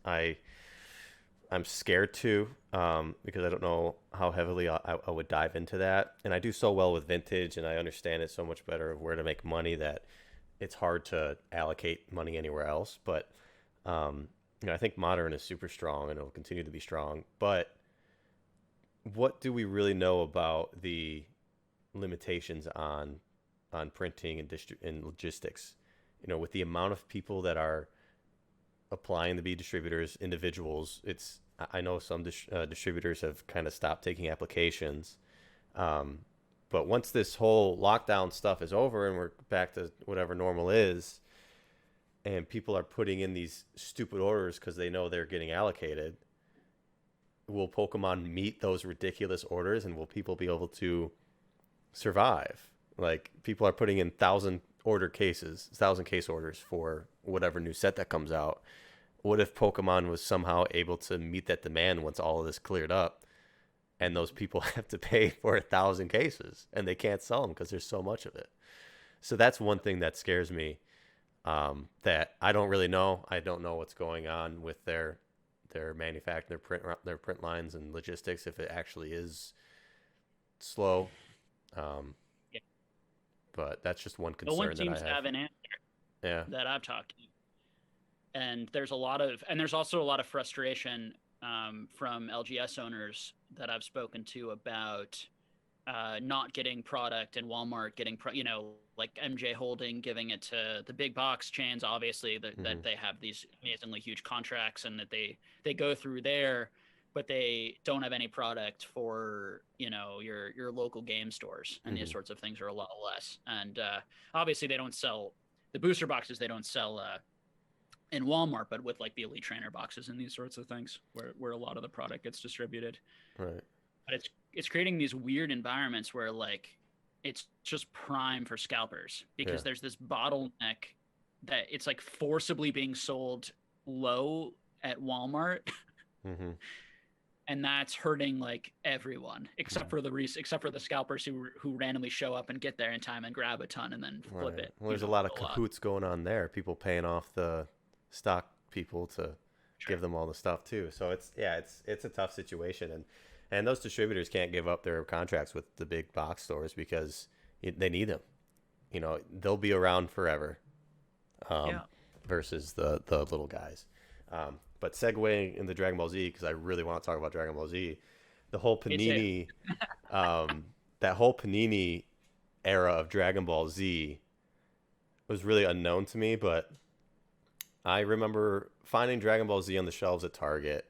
I'm scared to, because I don't know how heavily I would dive into that. And I do so well with vintage, and I understand it so much better of where to make money that it's hard to allocate money anywhere else. But I think modern is super strong, and it'll continue to be strong. But what do we really know about the limitations on printing and logistics? With the amount of people that are applying to be distributors, individuals. I know some distributors have kind of stopped taking applications, um, but once this whole lockdown stuff is over and we're back to whatever normal is, and people are putting in these stupid orders because they know they're getting allocated, will Pokemon meet those ridiculous orders, and will people be able to survive? Like, people are putting in thousand case orders for whatever new set that comes out. What if Pokemon was somehow able to meet that demand once all of this cleared up, and those people have to pay for 1,000 cases and they can't sell them because there's so much of it? So that's one thing that scares me. That I don't really know. I don't know what's going on with their manufacturing, their print lines and logistics, if it actually is slow. Um, Yeah. but that's just one No one concern that seems I to have. have an answer Yeah. that I've talked to. And there's also a lot of frustration from LGS owners that I've spoken to about not getting product, and Walmart getting like MJ Holding giving it to the big box chains, obviously Hmm. that they have these amazingly huge contracts, and that they go through there, but they don't have any product for your local game stores, and these Hmm. sorts of things are a lot less. And obviously they don't sell the booster boxes, they don't sell in Walmart, but with like the Elite Trainer boxes and these sorts of things, where a lot of the product gets distributed. Right. But it's creating these weird environments where like it's just prime for scalpers, Yeah. because there's this bottleneck that it's like forcibly being sold low at Walmart, Hmm. and that's hurting like everyone except Hmm. for the scalpers who randomly show up and get there in time and grab a ton and then flip Right. it, Well, there's a lot of a lot. cahoots going on there. People paying off the stock people to Sure. give them all the stuff too. So it's a tough situation, and those distributors can't give up their contracts with the big box stores because they need them. They'll be around forever, um, Yeah. versus the little guys. But segueing into Dragon Ball Z, because I really want to talk about Dragon Ball Z, the whole Me too. Panini, that whole Panini era of Dragon Ball Z was really unknown to me, but I remember finding Dragon Ball Z on the shelves at Target,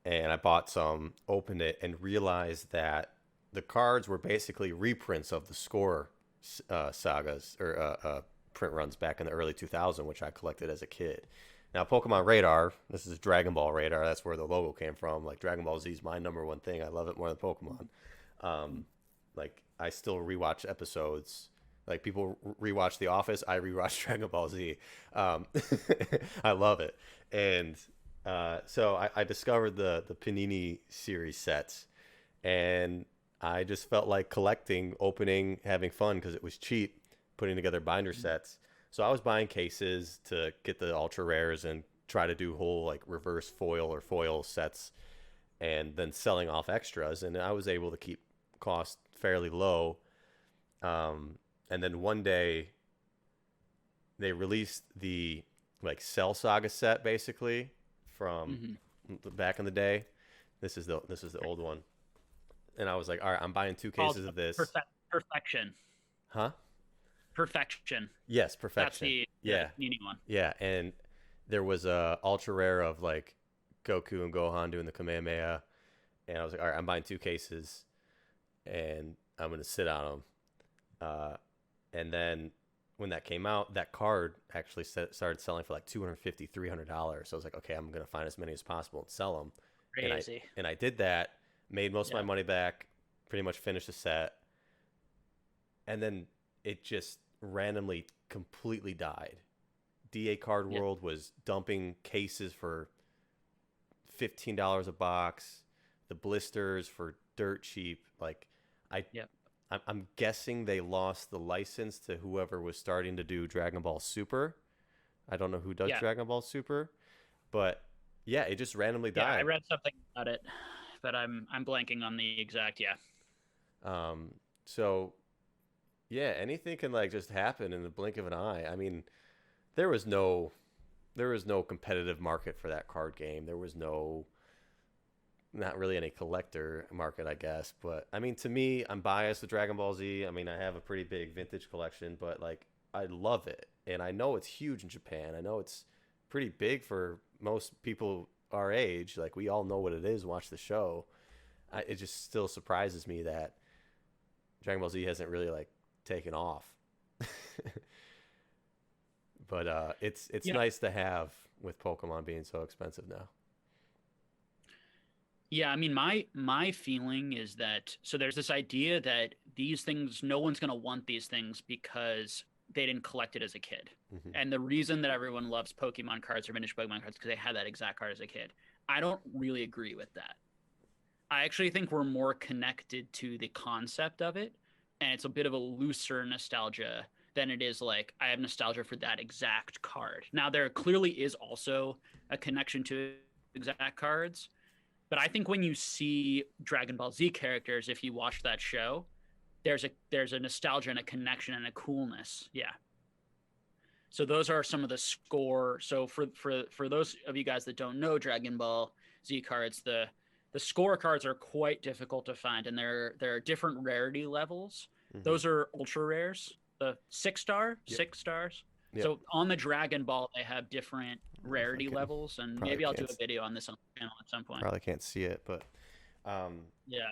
and I bought some, opened it, and realized that the cards were basically reprints of the Score sagas, or print runs back in the early 2000s, which I collected as a kid. Now, Pokemon Radar, this is Dragon Ball Radar. That's where the logo came from. Like, Dragon Ball Z is my number one thing. I love it more than Pokemon. Um, like, I still rewatch episodes. Like, people rewatch The Office. I rewatch Dragon Ball Z. Um, I love it. And so I discovered the Panini series sets, and I just felt like collecting, opening, having fun because it was cheap, putting together binder sets. So I was buying cases to get the ultra rares and try to do whole like reverse foil or foil sets, and then selling off extras. And I was able to keep cost fairly low. And then one day they released the like Cell Saga set basically from Hmm. back in the day. This is the old one, and I was like, all right, I'm buying two Called cases of this. Perfection. Huh? Perfection. Yes, That's perfection. the Yeah, Nini one. yeah, and there was a ultra rare of like Goku and Gohan doing the Kamehameha, and I was like, all right, I'm buying two cases, and I'm gonna sit on them. And then when that came out, that card actually started selling for like $250, $300. So I was like, okay, I'm gonna find as many as possible and sell them. And I Crazy. and I did that, made most of my Yeah. money back, pretty much finished the set, and then it just randomly completely died. DA Card Yep. World was dumping cases for $15 a box, the blisters for dirt cheap. Like, I Yep. I'm guessing they lost the license to whoever was starting to do Dragon Ball Super. I don't know who does Yeah. Dragon Ball Super, but Yeah, it just randomly Yeah, I died. read something about it, but I'm blanking on the exact. Yeah, Um, so yeah, anything can like just happen in the blink of an eye. I mean, there was no there was no competitive market for that card game. There was no not really any collector market, I guess. But I mean, to me, I'm biased with Dragon Ball Z. I mean, I have a pretty big vintage collection, but like I love it, and I know it's huge in Japan. I know it's pretty big for most people our age. Like we all know what it is. Watch the show. It just still surprises me that Dragon Ball Z hasn't really like taken off. But it's yeah, nice to have with Pokemon being so expensive now. yeah. I mean, my feeling is that so there's this idea that these things, no one's gonna want these things because they didn't collect it as a kid. Hmm. And the reason that everyone loves Pokemon cards or vintage Pokemon cards is because they had that exact card as a kid. I don't really agree with that. I actually think we're more connected to the concept of it, and it's a bit of a looser nostalgia than it is like I have nostalgia for that exact card. Now there clearly is also a connection to exact cards, but I think when you see Dragon Ball Z characters, if you watch that show, there's a nostalgia and a connection and a coolness. Yeah. So those are some of the score. So for those of you guys that don't know Dragon Ball Z cards, the score cards are quite difficult to find, and there are different rarity levels. Hmm. Those are ultra rares. The Yep. 6 stars. Yep. So on the Dragon Ball, they have different I don't know if I rarity can levels, and probably maybe I'll do can't a video on this on the channel at some point. probably can't see it, but um, Yeah.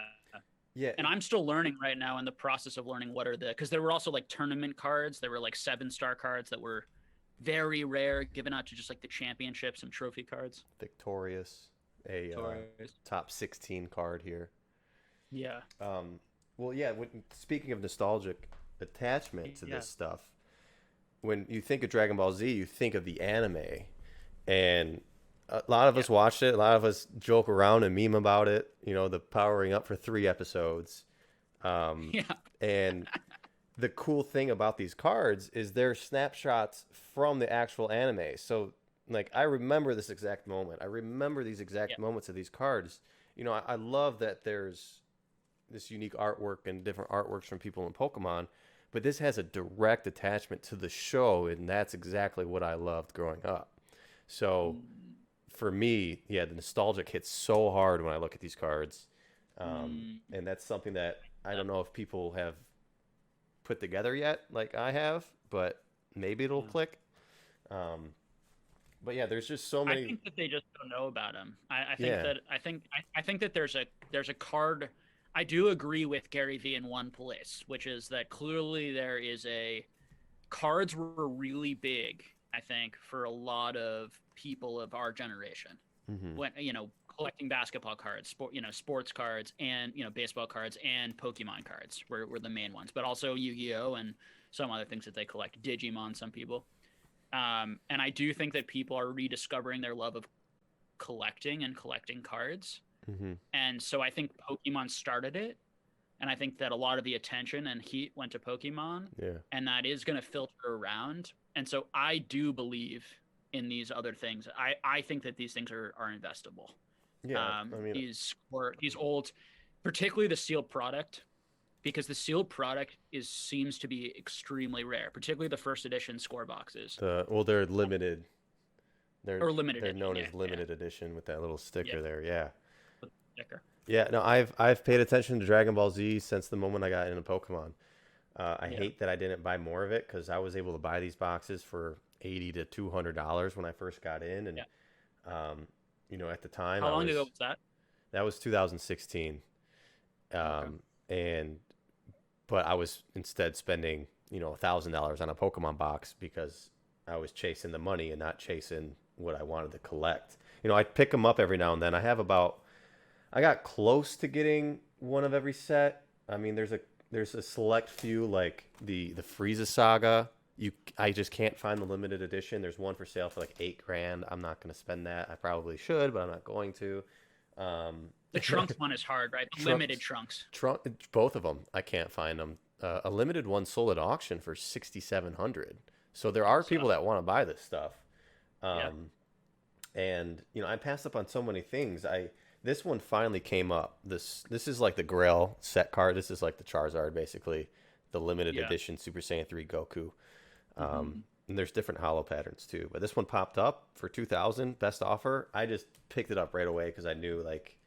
yeah, And I'm still learning right now in the process of learning what are the because there were also like tournament cards. There were like 7 star cards that were very rare, given out to just like the championships and trophy cards. Victorious, a Toys. top 16 card here. Yeah. Um, well, yeah. Speaking of nostalgic attachment to Yeah. this stuff, when you think of Dragon Ball Z, you think of the anime, and a lot of Yeah. us watched it. A lot of us joke around and meme about it. You know, the powering up for 3 episodes. Um, Yeah. and the cool thing about these cards is they're snapshots from the actual anime. So, like, I remember this exact moment. I remember these Yeah. exact moments of these cards. You know, I love that there's this unique artwork and different artworks from people in Pokemon, but this has a direct attachment to the show, and that's exactly what I loved growing up. So, Mm, for me, yeah, the nostalgic hits so hard when I look at these cards. mm, And that's something that I yeah. don't know if people have put together yet, like I have, but maybe it'll Yeah. click. Um, but yeah, there's just so I many. think that they just don't know about him. I think Yeah. that I think that there's a card. I do agree with Gary V in one place, which is that clearly there is a cards were really big. I think for a lot of people of our generation, Hmm. when collecting basketball cards, sports cards, and baseball cards and Pokemon cards were the main ones, but also Yu-Gi-Oh and some other things that they collect, Digimon, some people. And I do think that people are rediscovering their love of collecting and collecting cards. Hmm. And so I think Pokemon started it. And I think that a lot of the attention and heat went to Pokemon. Yeah. And that is going to filter around. And so I do believe in these other things. I think that these things are investable. Yeah. I mean, These old, particularly the sealed product, because the sealed product seems to be extremely rare, particularly the first edition score boxes they're limited. They're or limited they're edition. known Yeah, as yeah, limited edition with that little yeah. sticker there. Yeah. Sticker. Yeah. No, I've paid attention to Dragon Ball Z since the moment I got into Pokemon. I Yeah, hate that I didn't buy more of it because I was able to buy these boxes for $80 to $200 when I first got in, and yeah. at the time How long ago was that? that was 2016, Okay. um, and but I was instead spending $1,000 on a Pokemon box because I was chasing the money and not chasing what I wanted to collect. I pick them up every now and then. I got close to getting one of every set. I mean, there's a select few like the Frieza Saga. I just can't find the limited edition. There's one for sale for like 8 grand. I'm not gonna spend that. I probably should, but I'm not going to. Um, The trunks one is hard, right? The limited Trunks, trunks. trunk, both of them. I can't find them. A limited one sold at auction for 6,700. So there are So people that want to buy this stuff. yeah, Um, And I passed up on so many things. This one finally came up. This is like the Grail set card. This is like the Charizard, basically, the limited Yeah. edition Super Saiyan 3 Goku. Hmm. And there's different holo patterns too. But this one popped up for 2,000, best offer. I just picked it up right away because I knew like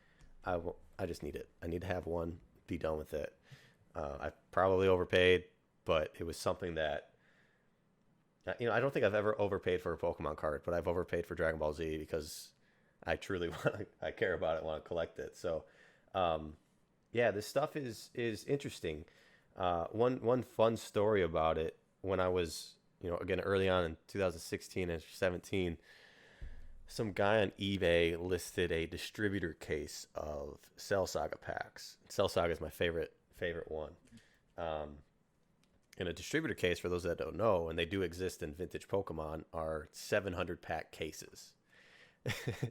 I just need it. I need to have one, be done with it. I probably overpaid, but it was something that I don't think I've ever overpaid for a Pokemon card, but I've overpaid for Dragon Ball Z because I truly I care about it, want to collect it. So, yeah, this stuff is interesting. One fun story about it when I was, again early on in 2016 and 17, some guy on eBay listed a distributor case of Cell Saga packs. Cell Saga is my favorite one. Um, and a distributor case, for those that don't know, and they do exist in vintage Pokemon, are 700 pack cases.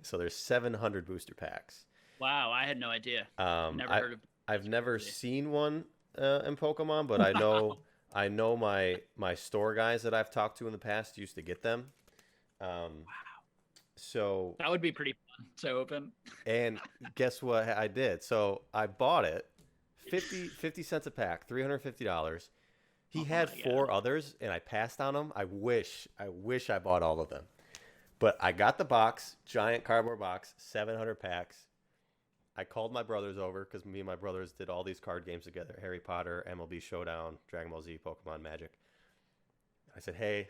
So there's 700 booster packs. Wow, I had no idea. Never I heard of. I've never Really. seen one in Pokemon, but Wow, I know my store guys that I've talked to in the past used to get them. Um, so that would be pretty fun to open. and guess what I did? So I bought it, 50 cents a pack, $350. He Oh had my four god. others, and I passed on them. I wish I bought all of them. But I got the box, giant cardboard box, 700 packs. I called my brothers over because me and my brothers did all these card games together: Harry Potter, MLB Showdown, Dragon Ball Z, Pokemon Magic. I said, "Hey,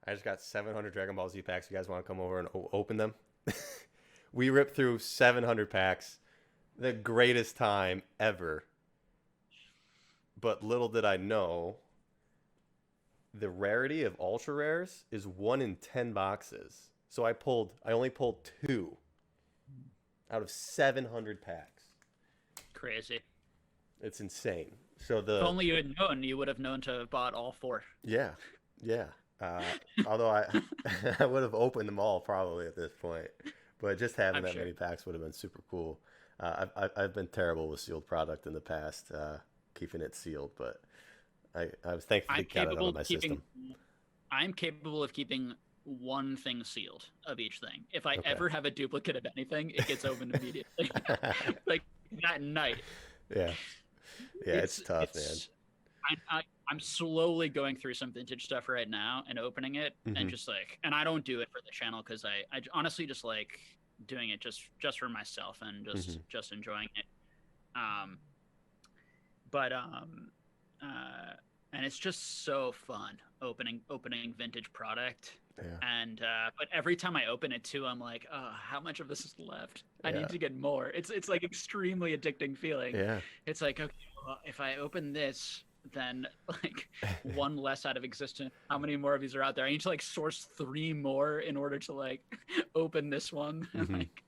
I just got 700 Dragon Ball Z packs. You guys want to come over and open them?" We ripped through 700 packs. The greatest time ever. But little did I know, the rarity of ultra rares is 1 in 10 boxes. So I only pulled 2 out of 700 packs. Crazy. It's insane. So If only you had known, you would have known to have bought all four. yeah, yeah. Uh, Although I would have opened them all probably at this point, but just having I'm that sure. many packs would have been super cool. I've been terrible with sealed product in the past, keeping it sealed, but I was thankful to I'm get it out capable of my of keeping. system. I'm capable of keeping one thing sealed of each thing. If I Okay. ever have a duplicate of anything, it gets opened immediately. Like that night. Yeah, yeah. It's tough, It's I'm slowly going through some vintage stuff right now and opening it man. and just like, and I don't do it for the channel because I honestly just like doing it just for myself and just enjoying it. Um, but and it's just so fun opening vintage product. Yeah, And but every time I open it too, I'm like, oh, how much of this is left? I yeah, need to get more. It's like extremely addicting feeling. yeah. It's like, okay, well, if I open this, then like one less out of existence. How many more of these are out there? I need to like source 3 more in order to like open this one. And Hmm. like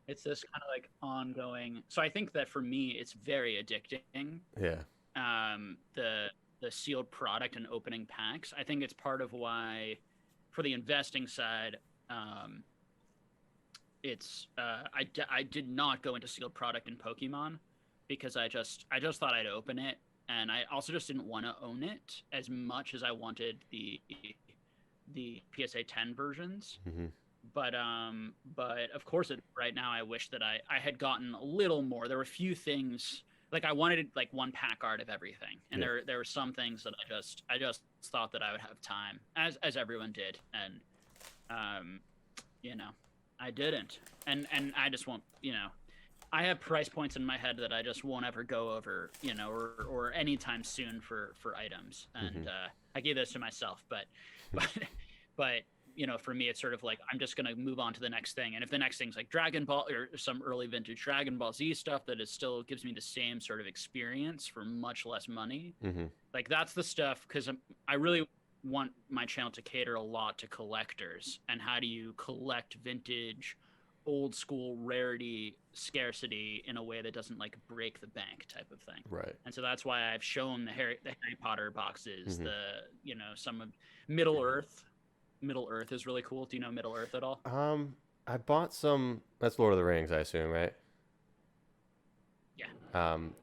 it's this kind of like ongoing. So I think that for me, it's very addicting. Yeah, The sealed product and opening packs. I think it's part of why, for the investing side, it's I did not go into sealed product in Pokemon because I just thought I'd open it, and I also just didn't want to own it as much as I wanted the PSA 10 versions. hmm But of course, right now I wish that I had gotten a little more. There were a few things like I wanted like one pack art of everything, and yeah, there were some things that I just thought that I would have time, as everyone did, and um, you know, I didn't, and I just won't, I have price points in my head that I just won't ever go over, or anytime soon for items, hmm and I gave this to myself, but but for me, it's sort of like I'm just gonna move on to the next thing, and if the next thing's like Dragon Ball or some early vintage Dragon Ball Z stuff that is still gives me the same sort of experience for much less money, hmm like that's the stuff because I really want my channel to cater a lot to collectors and how do you collect vintage old school rarity scarcity in a way that doesn't like break the bank type of thing. right. And so that's why I've shown the Harry Potter boxes, hmm some of Middle Earth. Middle Earth is really cool. Do you know Middle Earth at all? I bought some. That's Lord of the Rings, I assume, right? Yeah. Um,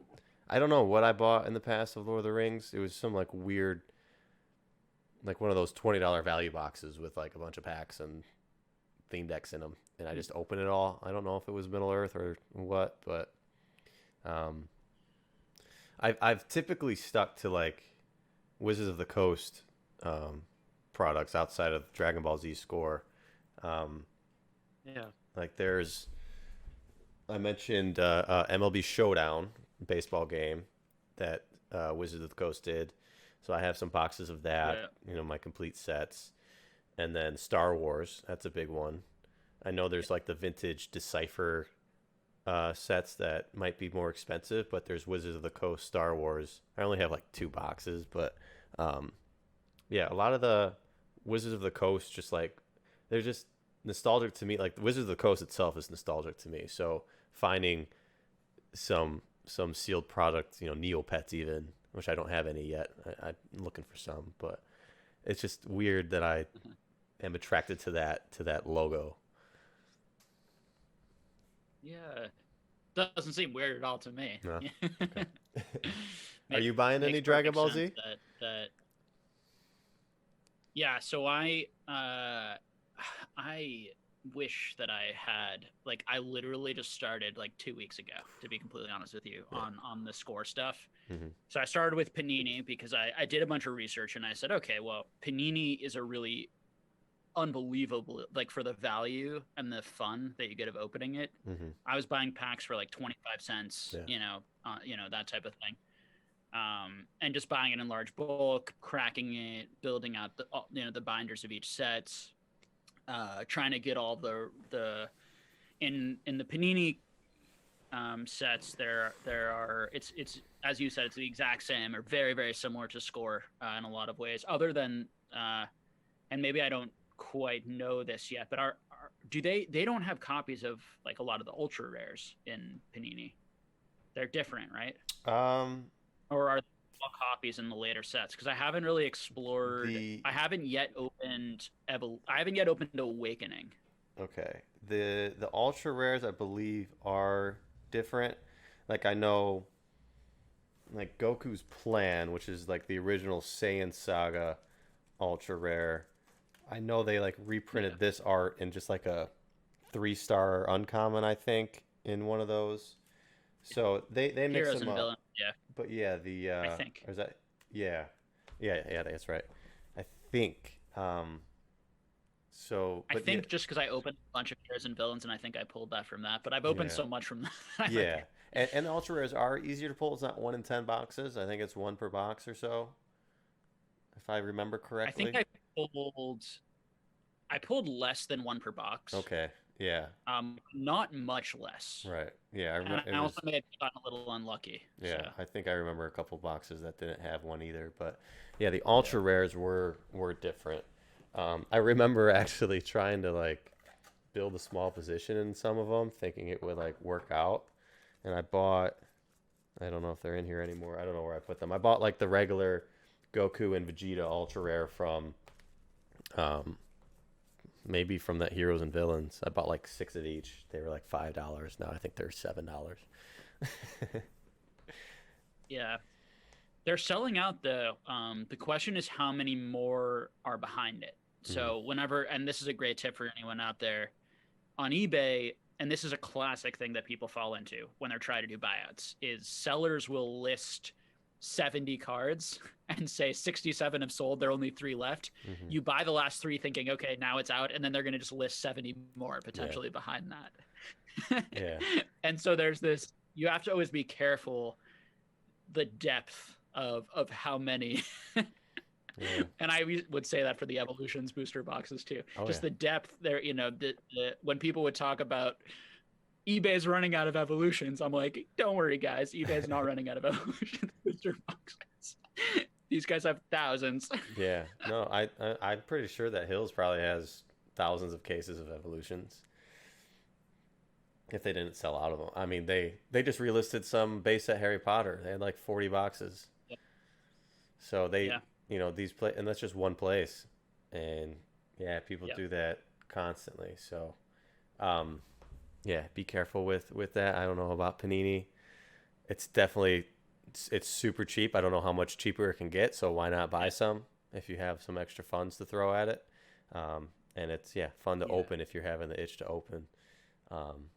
I don't know what I bought in the past of Lord of the Rings. It was some like weird, like one of those $20 value boxes with like a bunch of packs and the index in them, and I just open it all. I don't know if it was Middle Earth or what, but um, I've typically stuck to like Wizards of the Coast products outside of Dragon Ball Z Score. Um, Yeah. like I mentioned MLB Showdown baseball game that Wizards of the Coast did, so I have some boxes of that. Yeah. My complete sets, and then Star Wars. That's a big one. I know there's like the vintage Decipher sets that might be more expensive, but there's Wizards of the Coast Star Wars. I only have like 2 boxes, but um, yeah, a lot of the Wizards of the Coast just like they're just nostalgic to me. Like the Wizards of the Coast itself is nostalgic to me. So finding some sealed product, Neopets even, which I don't have any yet. I'm looking for some, but it's just weird that I am attracted to that logo. Yeah. Doesn't seem weird at all to me. No. Okay. Are Makes you buying any makes Dragon perfect Ball sense Z? that yeah, so I wish that I had like I literally just started like 2 weeks ago, to be completely honest with you, Yeah. on the score stuff. Mm-hmm. So I started with Panini because I did a bunch of research and I said, okay, well, Panini is a really unbelievable, like for the value and the fun that you get of opening it. Mm-hmm. I was buying packs for like 25 cents, Yeah. that type of thing. And just buying it in large bulk, cracking it, building out the binders of each set, trying to get all the in the Panini sets. There are it's as you said, it's the exact same or very very similar to Score in a lot of ways. Other than and maybe I don't quite know this yet, but do they don't have copies of like a lot of the ultra rares in Panini? They're different, right? Um, Or are there all copies in the later sets? Because I haven't really explored. the I haven't yet opened I haven't yet opened Awakening. Okay. The ultra rares I believe are different. Like I know like Goku's plan, which is like the original Saiyan Saga ultra rare. I know they like reprinted Yeah. this art in just like a 3-star uncommon, I think, in one of those. So they mix Heroes them and up. Villains. Yeah, But yeah, the I think. or is that yeah. Yeah, that's right. I think so I but yeah, think just because I opened a bunch of Heroes and Villains, and I think I pulled that from that. But I've opened yeah. so much from that. I Yeah, forget. and the ultra rares are easier to pull. It's not 1 in 10 boxes. I think it's one per box or so, if I remember I think correctly. pulled. I pulled less than one per box. Okay. Yeah. Not much less. Right. Yeah. I And remember I it also was. may have gotten a little unlucky. So Yeah. I think I remember a couple boxes that didn't have one either. But yeah, the yeah. ultra rares were different. I remember actually trying to like build a small position in some of them, thinking it would like work out, and I bought. I don't know if they're in here anymore. I don't know where I put them. I bought like the regular Goku and Vegeta ultra rare from um, maybe from that Heroes and Villains. I bought like 6 of each. They were like $5. Now I think they're $7. Yeah. They're selling out the question is how many more are behind it. Mhm. So whenever, and this is a great tip for anyone out there on eBay, and this is a classic thing that people fall into when they're trying to do buyouts, is sellers will list 70 cards and say 67 have sold, there are only 3 left. Mhm. You buy the last 3 thinking, okay, now it's out, and then they're going to just list 70 more Yeah. potentially behind that. Yeah. And so there's this, you have to always be careful the depth of how many. Yeah. And I would say that for the Eeveelutions booster boxes too. Oh Just yeah. the depth there, when people would talk about eBay's running out of Eeveelutions, I'm like, don't worry, guys, eBay's not running out of Eeveelutions booster boxes. These guys have thousands. Yeah. No, I'm pretty sure that Hills probably has thousands of cases of Evolutions. If they didn't sell out of them, I mean, they just relisted some base set Harry Potter. They had like 40 boxes. Yeah. So they, Yeah. these play, and that's just one place, and yeah, people Yeah. do that constantly. So, um, yeah, be careful with that. I don't know about Panini. It's definitely it's super cheap. I don't know how much cheaper it can get. So why not buy some if you have some extra funds to throw at it? and it's fun to Yeah. open if you're having the itch to open. Um,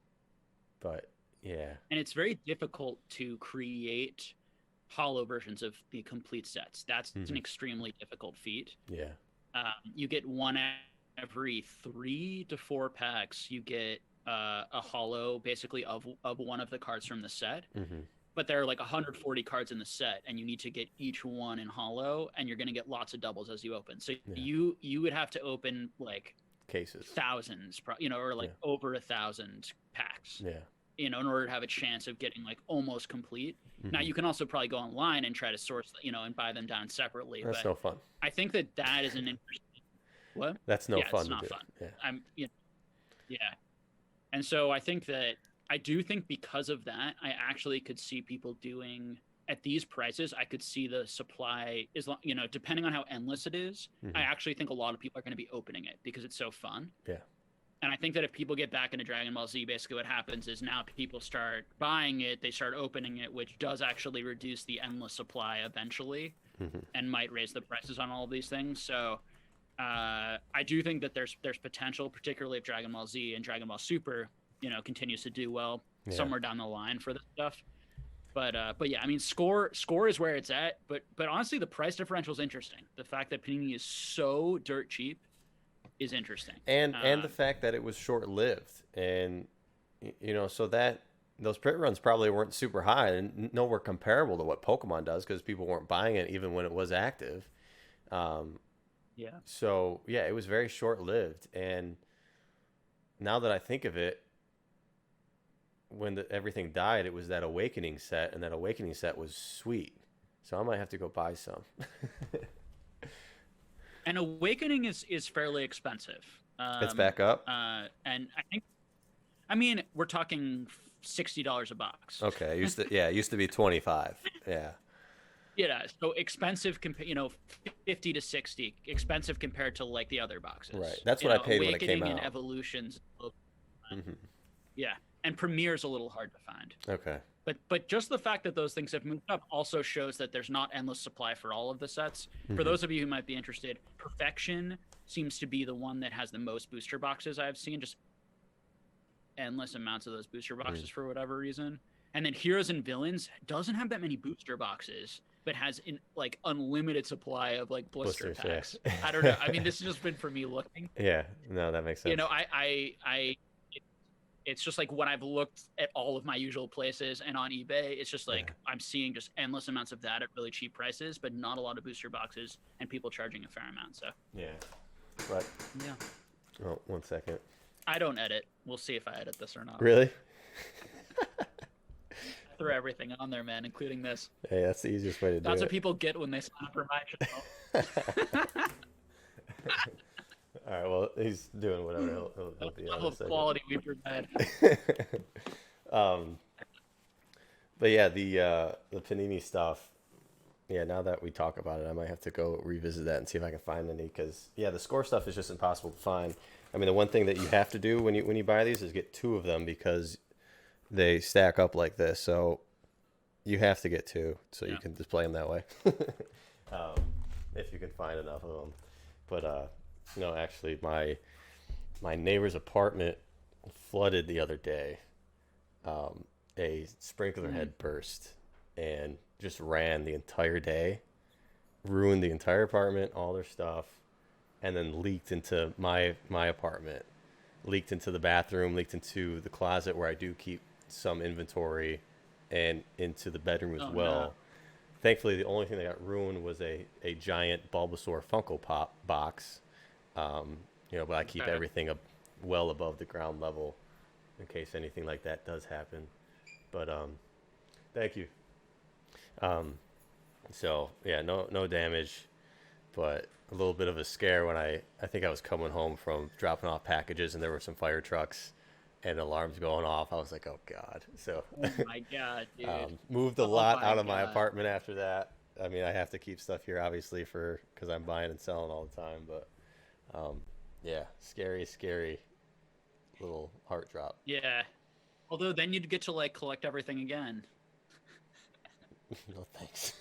but yeah. And it's very difficult to create hollow versions of the complete sets. That's an Hmm. extremely difficult feat. Yeah. You get one every 3 to 4 packs. You get a hollow, basically of one of the cards from the set. Hmm. But there are like 140 cards in the set, and you need to get each one in hollow, and you're going to get lots of doubles as you open. So Yeah. you would have to open like Cases. thousands, or like over 1,000 packs, Yeah. in order to have a chance of getting like almost complete. Now Hmm. you can also probably go online and try to source, and buy them down separately. That's But no fun. I think that is an interesting. What? That's no Yeah, fun it's to not do. fun. Yeah. Yeah. And so I do think because of that, I actually could see people doing at these prices. I could see the supply is, depending on how endless it is. I Hmm. actually think a lot of people are going to be opening it because it's so fun. Yeah. And I think that if people get back into Dragon Ball Z, basically what happens is now people start buying it, they start opening it, which does actually reduce the endless supply eventually, Hmm. and might raise the prices on all of these things. So I do think that there's potential, particularly if Dragon Ball Z and Dragon Ball Super, continues to do well somewhere down the line for this stuff. But yeah, I mean, score is where it's at. But honestly, the price differential is interesting. The fact that Panini is so dirt cheap is interesting. And the fact that it was short lived, and so that those print runs probably weren't super high and nowhere comparable to what Pokemon does because people weren't buying it even when it was active. Um, Yeah. so yeah, it was very short lived, and now that I think of it, when everything died, it was that Awakening set, and that Awakening set was sweet. So I might have to go buy some. And Awakening is fairly expensive. It's back up. And I mean, we're talking $60 a box. Okay, it used to be 25. Yeah. Yeah, so expensive, 50 to 60, expensive compared to like the other boxes. Right. That's what I paid when it came Awakening and out. Evolutions. Hmm. Yeah, and Premiere's a little hard to find. Okay. But just the fact that those things have moved up also shows that there's not endless supply for all of the sets. For Hmm. those of you who might be interested, Perfection seems to be the one that has the most booster boxes I've seen. Just endless amounts of those booster boxes for whatever reason. And then Heroes and Villains doesn't have that many booster boxes, but has like unlimited supply of like blister Blisters, packs. yeah. I don't know. I mean, this has just been for me looking. Yeah. No, that makes sense. It's just like when I've looked at all of my usual places and on eBay, it's just like I'm seeing just endless amounts of that at really cheap prices, but not a lot of booster boxes and people charging a fair amount. So Yeah. But yeah, oh, 1 second. I don't edit. We'll see if I edit this or not. Really? I throw everything on there, man, including this. Hey, that's the easiest way to do That's it. what people get when they sign up for my channel. All right. Well, he's doing whatever. He'll That's be the on level in of a quality we provide. second. But yeah, the Panini stuff. Yeah, now that we talk about it, I might have to go revisit that and see if I can find any. Because yeah, the score stuff is just impossible to find. I mean, the one thing that you have to do when you buy these is get 2 of them because they stack up like this. So you have to get 2 so you can display them that way. If you can find enough of them. But no, actually, my neighbor's apartment flooded the other day. A sprinkler had burst and just ran the entire day, ruined the entire apartment, all their stuff, and then leaked into my apartment, leaked into the bathroom, leaked into the closet where I do keep some inventory, and into the bedroom as well. No. Thankfully, the only thing that got ruined was a giant Bulbasaur Funko Pop box. But I keep everything up well above the ground level in case anything like that does happen. But thank you. So yeah, no damage, but a little bit of a scare when I think I was coming home from dropping off packages and there were some fire trucks and alarms going off. I was like, oh God. So Oh my God, dude. moved a Oh lot my out of my God. apartment after that. I mean, I have to keep stuff here obviously because I'm buying and selling all the time, but yeah, scary little heart drop. Yeah. Although then you'd get to like collect everything again. No thanks.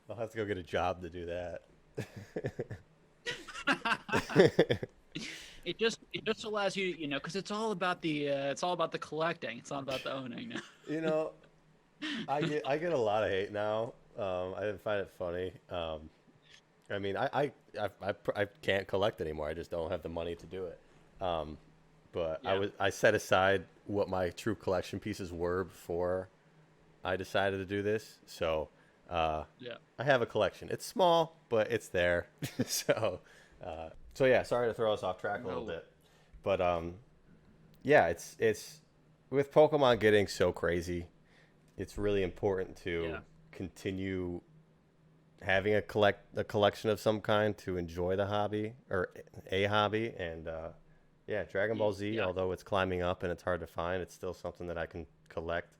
I'll have to go get a job to do that. It just allows you, because it's all about the collecting. It's not about the owning. You know, I get a lot of hate now. I didn't find it funny. I mean, I can't collect anymore. I just don't have the money to do it. Um, but Yeah, I set aside what my true collection pieces were before I decided to do this. So yeah. I have a collection. It's small, but it's there. so so yeah. Sorry to throw us off track a little No. bit, but yeah, it's with Pokemon getting so crazy, it's really important to Yeah, continue having a collection of some kind to enjoy the hobby or a hobby. And yeah, Dragon Ball Z, yeah. although it's climbing up and it's hard to find, it's still something that I can collect.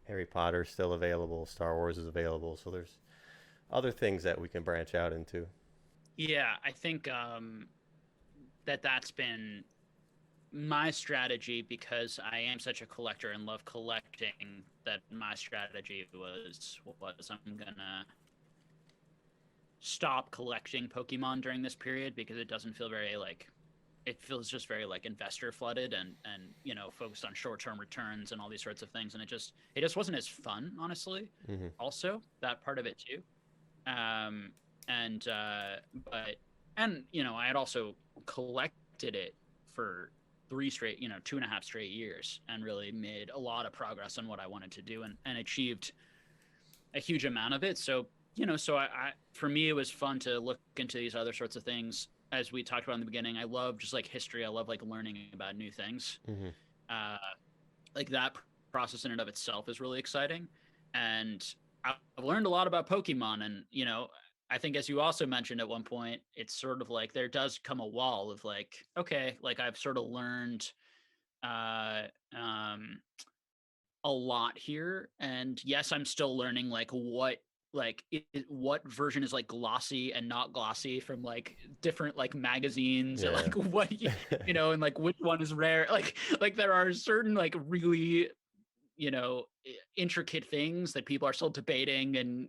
Harry Potter is still available, Star Wars is available, so there's other things that we can branch out into. Yeah, I think that's been my strategy because I am such a collector and love collecting. That my strategy was I'm gonna stop collecting Pokemon during this period because it doesn't feel very like it feels just very like investor flooded and focused on short-term returns and all these sorts of things, and it just wasn't as fun, honestly. Hmm. Also, that part of it too. um and but and I had also collected it for 3 straight, 2.5 straight years, and really made a lot of progress on what I wanted to do, and achieved a huge amount of it. So I for me it was fun to look into these other sorts of things. As we talked about in the beginning, I love just like history. I love like learning about new things. Hmm. uh like that process in and of itself is really exciting. And I've learned a lot about Pokemon, and I think, as you also mentioned at one point, it's sort of like there does come a wall of like, okay, like I've sort of learned uh um a lot here, and yes, I'm still learning like what version is like glossy and not glossy from like different like magazines, and Yeah. like and like which one is rare, like there are certain like really intricate things that people are still debating, and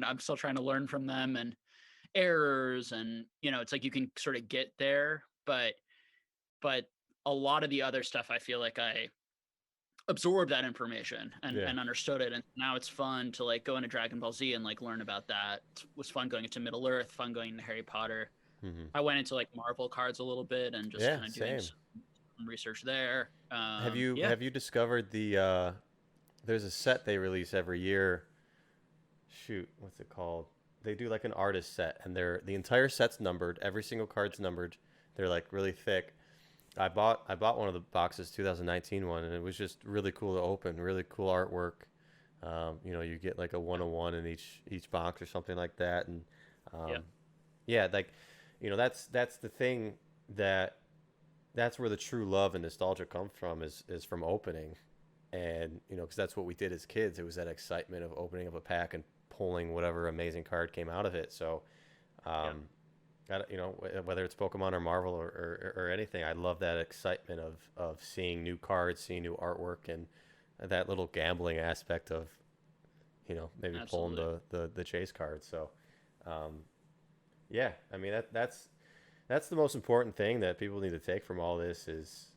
I'm still trying to learn from them, and errors, and it's like you can sort of get there, but a lot of the other stuff I feel like I absorbed that information and Yeah. and understood it, and now it's fun to like go into Dragon Ball Z and like learn about that. It was fun going into Middle Earth, fun going into Harry Potter. Hmm. I went into like Marvel cards a little bit and just Yeah, kind of doing same. some research there. Have you Yeah. have you discovered there's a set they release every year. Shoot, what's it called? They do like an artist set, and the entire set's numbered. Every single card's numbered. They're like really thick. I bought one of the boxes, 2019 one, and it was just really cool to open. Really cool artwork. You get like a 101 in each box or something like that, and Yeah. um, yeah, like that's the thing that that's where the true love and nostalgia comes from is from opening. And because that's what we did as kids. It was that excitement of opening up a pack and pulling whatever amazing card came out of it. So Yeah. um, whether it's Pokemon or Marvel or anything, I love that excitement of seeing new cards, seeing new artwork, and that little gambling aspect of maybe pulling Absolutely. the chase card. So um, yeah, I mean that's the most important thing that people need to take from all this is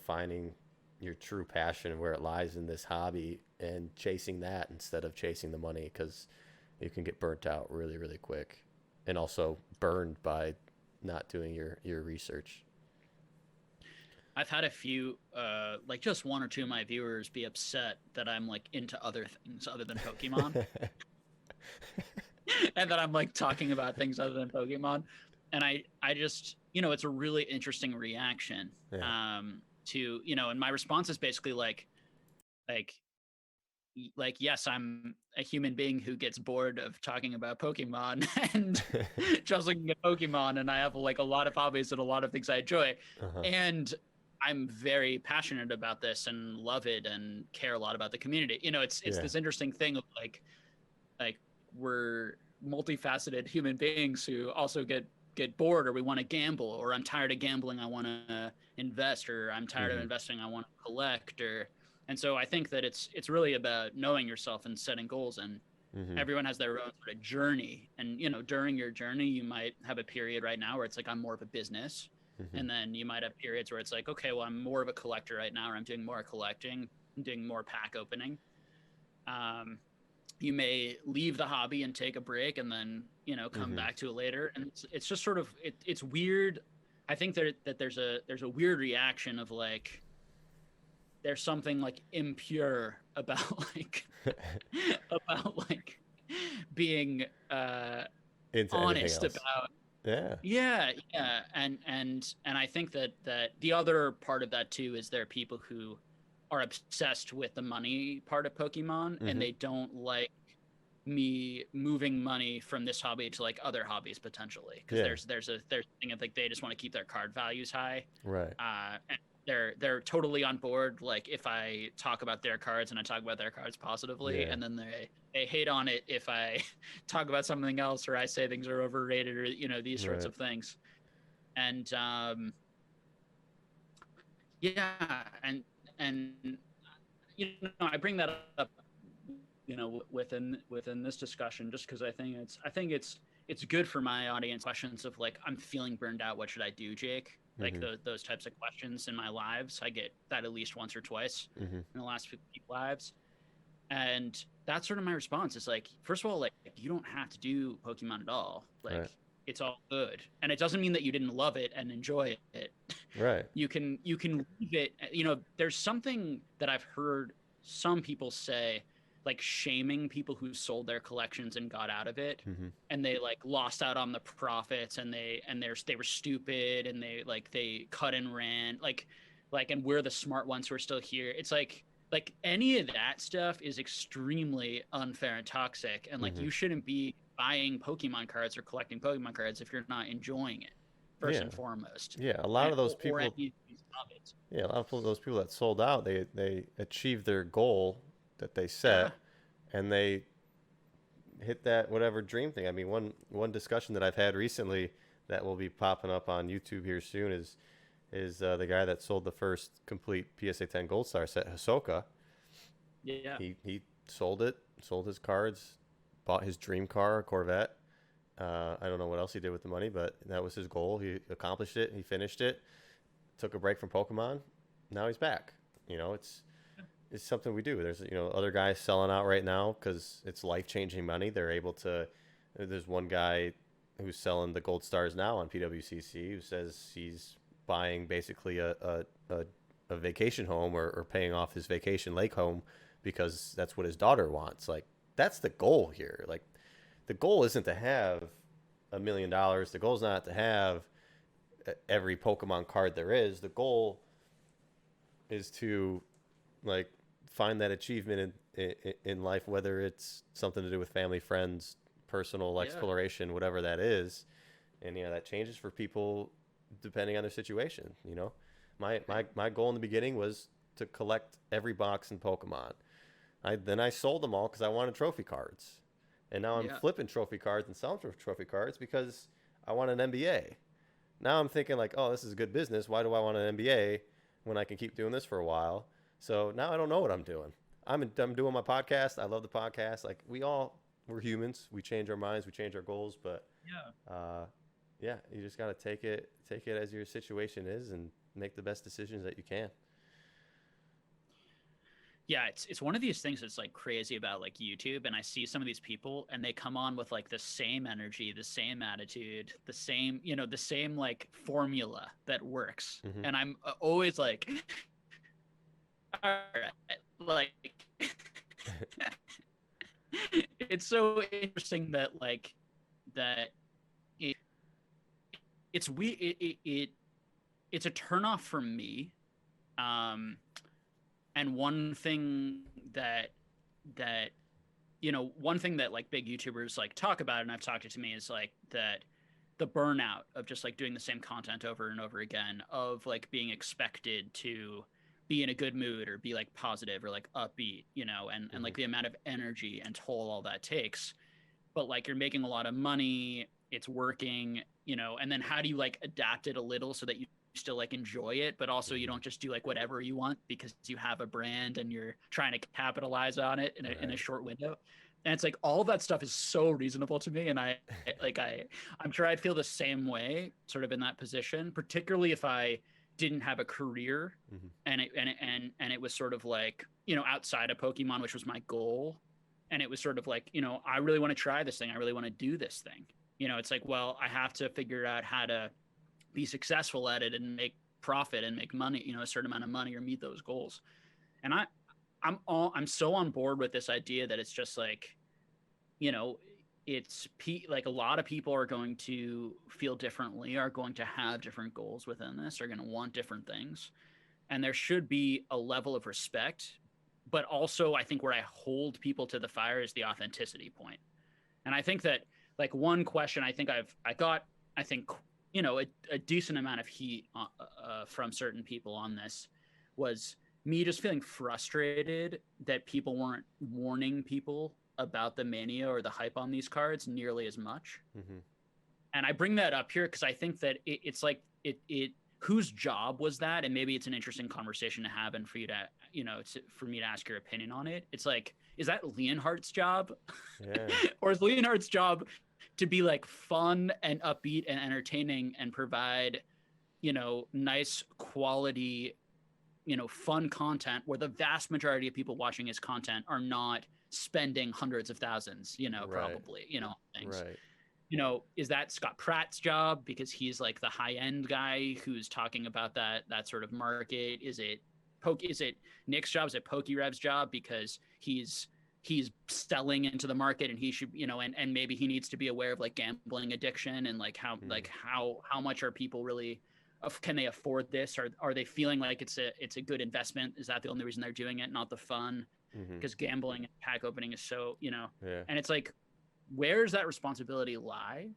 finding your true passion and where it lies in this hobby and chasing that instead of chasing the money, because you can get burnt out really really quick and also burned by not doing your research. I've had a few, like just one or two of my viewers be upset that I'm like into other things other than Pokemon, and that I'm like talking about things other than Pokemon. And I just, it's a really interesting reaction. Yeah. To, and my response is basically like, yes, I'm a human being who gets bored of talking about Pokemon and just looking at Pokemon, and I have like a lot of hobbies and a lot of things I enjoy, Uh-huh. and I'm very passionate about this and love it and care a lot about the community. It's Yeah. this interesting thing of like we're multifaceted human beings who also get bored, or we want to gamble, or I'm tired of gambling, I want to invest, or I'm tired of Hmm. investing, I want to collect, or and so I think that it's really about knowing yourself and setting goals, and Mm-hmm. Everyone has their own sort of journey. And, you know, during your journey, you might have a period right now where it's like, I'm more of a business. Mm-hmm. And then you might have periods where it's like, okay, well, I'm more of a collector right now, or I'm doing more collecting, I'm doing more pack opening. You may leave the hobby and take a break and then, you know, come Mm-hmm. back to it later. And it's just sort of, it's weird. I think that there's a weird reaction of like, there's something like impure about like about like being Into anything honest else. about. Yeah. Yeah, and I think that the other part of that too is there are people who are obsessed with the money part of Pokemon, and Mm-hmm. they don't like me moving money from this hobby to like other hobbies potentially, because Yeah. there's a thing of like they just want to keep their card values high. Right. And they're totally on board like if I talk about their cards and I talk about their cards positively, Yeah. and then they hate on it if I talk about something else, or I say things are overrated, or you know, these sorts Right. of things. And yeah, and you know, I bring that up, you know, within this discussion, just because I think it's good for my audience questions of like, I'm feeling burned out, what should I do, Jake? Like Mm-hmm. those types of questions in my lives. I get that at least once or twice Mm-hmm. in the last few lives. And that's sort of my response. Is like, first of all, like, you don't have to do Pokemon at all. Like, Right. it's all good. And it doesn't mean that you didn't love it and enjoy it. Right. You can leave it. You know, there's something that I've heard some people say, like shaming people who sold their collections and got out of it, Mm-hmm. and they like lost out on the profits, and they were stupid, and they cut and ran, like, and we're the smart ones who are still here. It's like any of that stuff is extremely unfair and toxic, and like Mm-hmm. you shouldn't be buying Pokemon cards or collecting Pokemon cards if you're not enjoying it first Yeah. and foremost. Yeah. A lot of those Or people. any of these hobbies. Yeah. A lot of those people that sold out, they achieved their goal that they Yeah. set, and they hit that whatever dream thing. I mean, one discussion that I've had recently that will be popping up on YouTube here soon is the guy that sold the first complete PSA 10 Gold Star set, Hisoka. Yeah. He sold it, sold his cards, bought his dream car, a Corvette. I don't know what else he did with the money, but that was his goal. He accomplished it. He finished it. Took a break from Pokemon. Now he's back. You know, it's something we do. There's other guys selling out right now because it's life changing money. They're able to. There's one guy who's selling the gold stars now on PWCC who says he's buying basically a vacation home or paying off his vacation lake home because that's what his daughter wants. Like that's the goal here. Like the goal isn't to have $1 million. The goal is not to have every Pokemon card there is. The goal is to like find that achievement in life, whether it's something to do with family, friends, personal Yeah. exploration, whatever that is. And that changes for people depending on their situation. My goal in the beginning was to collect every box in Pokemon. Then I sold them all because I wanted trophy cards, and now I'm Yeah. flipping trophy cards and selling trophy cards because I want an NBA. Now I'm thinking like, oh, this is a good business. Why do I want an NBA when I can keep doing this for a while? So now I don't know what I'm doing. I'm doing my podcast. I love the podcast. Like we're humans. We change our minds. We change our goals. But Yeah. yeah, you just got to take it as your situation is and make the best decisions that you can. Yeah, it's one of these things that's like crazy about like YouTube, and I see some of these people and they come on with like the same energy, the same attitude, the same, you know, the same like formula that works. Mm-hmm. And I'm always like, all right, like it's so interesting that like that it, it's we it's a turnoff for me. Um and that one thing that like big YouTubers like talk about, and I've talked it to me, is like that the burnout of just like doing the same content over and over again, of like being expected to be in a good mood or be like positive or like upbeat, and Mm-hmm. like the amount of energy and toll all that takes. But like you're making a lot of money, it's working, and then how do you like adapt it a little so that you still like enjoy it, but also you Mm-hmm. don't just do like whatever you want because you have a brand and you're trying to capitalize on it in a Right. short window. And it's like all of that stuff is so reasonable to me, and I'm sure I'd feel the same way, sort of in that position, particularly if I didn't have a career, Hmm. and it was sort of like, you know, outside of Pokemon, which was my goal, and it was sort of like, you know, I really want to try this thing, I really want to do this thing. You know, it's like, well, I have to figure out how to be successful at it and make profit and make money, you know, a certain amount of money or meet those goals. And I'm so on board with this idea that it's just like, you know, like a lot of people are going to feel differently, are going to have different goals within this, are going to want different things, and there should be a level of respect. But also, I think where I hold people to the fire is the authenticity point. And I think that, like, one question I think, you know, a decent amount of heat from certain people on this was me just feeling frustrated that people weren't warning people about the mania or the hype on these cards nearly as much. Hmm. And I bring that up here because I think that it's like it whose job was that? And maybe it's an interesting conversation to have, and for you to, you know, for me to ask your opinion on it. It's like, is that Leonhardt's job? Yeah. Or is Leonhardt's job to be like fun and upbeat and entertaining and provide, you know, nice quality, you know, fun content where the vast majority of people watching his content are not spending hundreds of thousands, you know, Right. probably, you know, things. Right. You know, is that Scott Pratt's job because he's like the high end guy who's talking about that sort of market? Is it Nick's job? Is it PokeRev's job because he's selling into the market, and he should, you know, and maybe he needs to be aware of like gambling addiction and like Hmm. how much are people really, can they afford this, or are they feeling like it's a good investment? Is that the only reason they're doing it, not the fun? Hmm. Because gambling and pack opening is so, you know, Yeah. and it's like, where does that responsibility lie?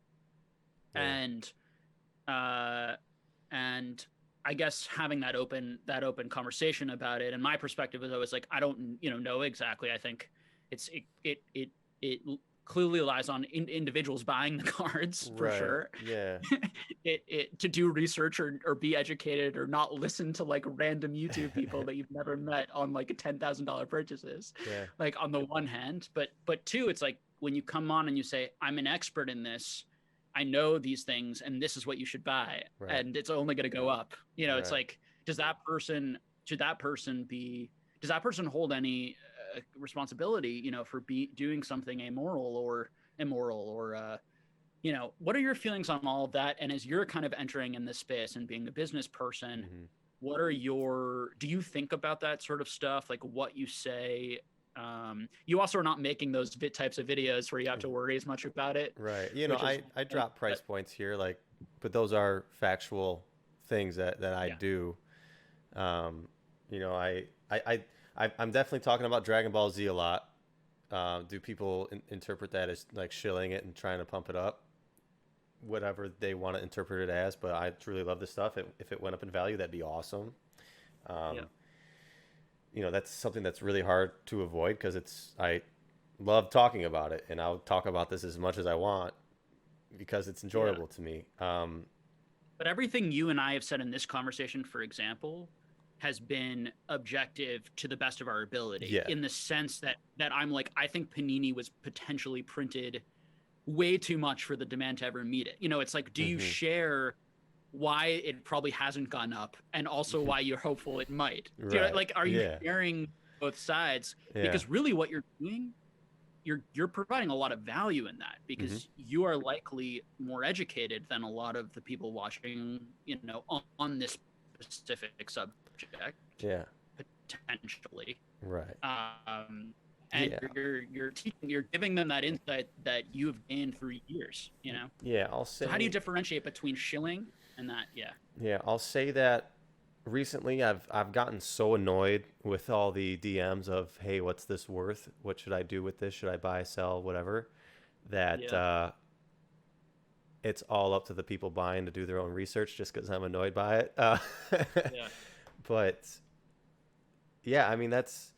Yeah. And uh and I guess having that open conversation about it, and my perspective is always like, I don't, you know exactly. I think it clearly relies on individuals buying the cards for Right. sure. Yeah. It to do research, or be educated, or not listen to like random YouTube people that you've never met on like a $10,000 purchases, Yeah. like on the one hand. But two, it's like when you come on and you say, I'm an expert in this, I know these things, and this is what you should buy, Right. and it's only going to go up. You know, it's Right. like, should that person be does that person hold any responsibility, you know, for doing something amoral or immoral, or you know, what are your feelings on all of that? And as you're kind of entering in this space and being a business person, Hmm. do you think about that sort of stuff, like what you say? You also are not making those types of videos where you have to worry as much about it, Right. You know, which is I one thing, drop price but points here, like, but those are factual things that I yeah, do. Um, you know, I'm definitely talking about Dragon Ball Z a lot. Do people interpret that as like shilling it and trying to pump it up? Whatever they want to interpret it as, but I truly love this stuff. If it went up in value, that'd be awesome. yeah, Um, you know, that's something that's really hard to avoid because I love talking about it, and I'll talk about this as much as I want because it's yeah. enjoyable to me. But everything you and I have said in this conversation, for example, has been objective to the best of our ability, Yeah. in the sense that I'm like, I think Panini was potentially printed way too much for the demand to ever meet it. You know, it's like, do you Hmm. share why it probably hasn't gone up, and also why you're hopeful it might? Do you know, Right. like, are you Yeah. sharing both sides? Yeah. Because really what you're doing, you're providing a lot of value in that, Hmm. because you are likely more educated than a lot of the people watching, you know, on this specific subject, Yeah. potentially. Right. um, and Yeah. you're giving them that insight that you've gained through years, you know. Yeah. I'll So how do you say. differentiate between shilling and that? Yeah, Yeah. I'll say that recently I've gotten so annoyed with all the DMs of, hey, what's this worth? What should I do with this? Should I buy, sell, whatever? That yeah, it's all up to the people buying to do their own research just because I'm annoyed by it. yeah, But yeah, I mean, it's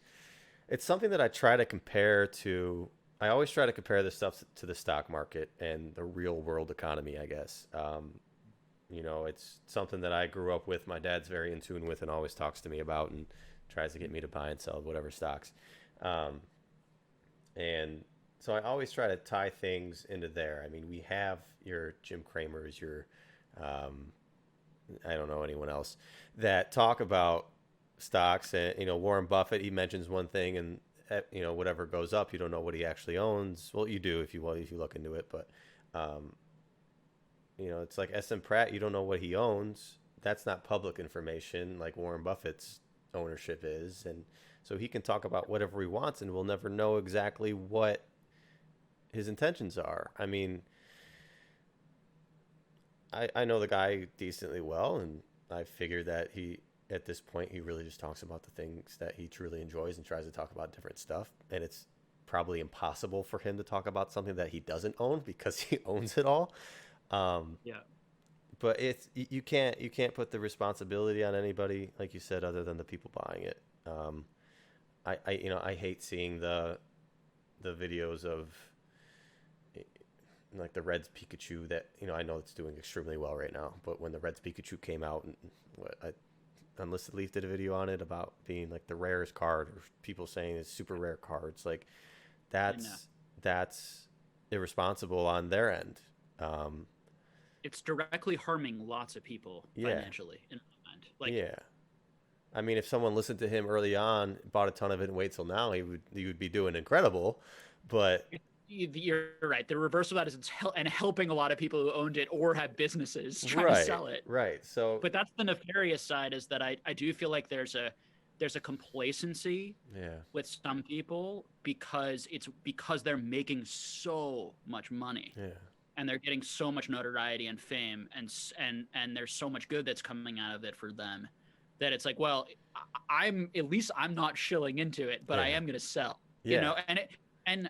something that I try to compare to. I always try to compare this stuff to the stock market and the real world economy, I guess. You know, it's something that I grew up with. My dad's very in tune with and always talks to me about and tries to get me to buy and sell whatever stocks. Um, and so I always try to tie things into there. I mean, we have your Jim Cramers, your um, I don't know anyone else that talk about stocks, and Warren Buffett. He mentions one thing, and whatever goes up, you don't know what he actually owns. Well, you do if you look into it, but um, it's like SM Pratt. You don't know what he owns. That's not public information like Warren Buffett's ownership is, and so he can talk about whatever he wants, and we'll never know exactly what his intentions are. I mean, I know the guy decently well, and I figure that at this point, he really just talks about the things that he truly enjoys and tries to talk about different stuff. And it's probably impossible for him to talk about something that he doesn't own because he owns it all. Um, Yeah. but you can't put the responsibility on anybody, like you said, other than the people buying it. I hate seeing the videos of like the Reds Pikachu that I know it's doing extremely well right now. But when the Reds Pikachu came out, and Unlisted Leaf did a video on it about being like the rarest card, or people saying it's super rare cards. Like that's irresponsible on their end. Um, It's directly harming lots of people yeah, financially in my mind. Like, yeah. I mean, if someone listened to him early on, bought a ton of it, and wait till now, he would be doing incredible. But you're right. The reverse of that is and helping a lot of people who owned it or have businesses trying to right, sell it. right. So But that's the nefarious side, is that I do feel like there's a complacency yeah, with some people because they're making so much money yeah, and they're getting so much notoriety and fame, and there's so much good that's coming out of it for them, that it's like, well, I'm at least I'm not shilling into it, but I yeah, am going to sell, yeah, and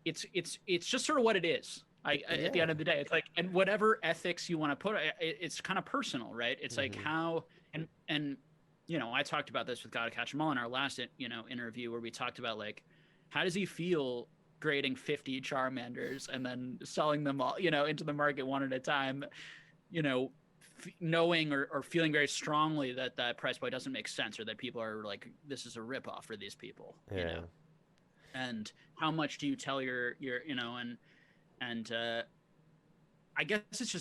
it's just sort of what it is. At the yeah. end of the day, it's like, and whatever ethics you want to put, it's kind of personal, right? It's like Hmm. how, and I talked about this with Gotta Catch 'Em All in our last interview, where we talked about, like, how does he feel grading 50 Charmanders and then selling them all into the market one at a time, you know knowing or feeling very strongly that that price point doesn't make sense, or that people are like, this is a ripoff for these people, Yeah. and how much do you tell your and I guess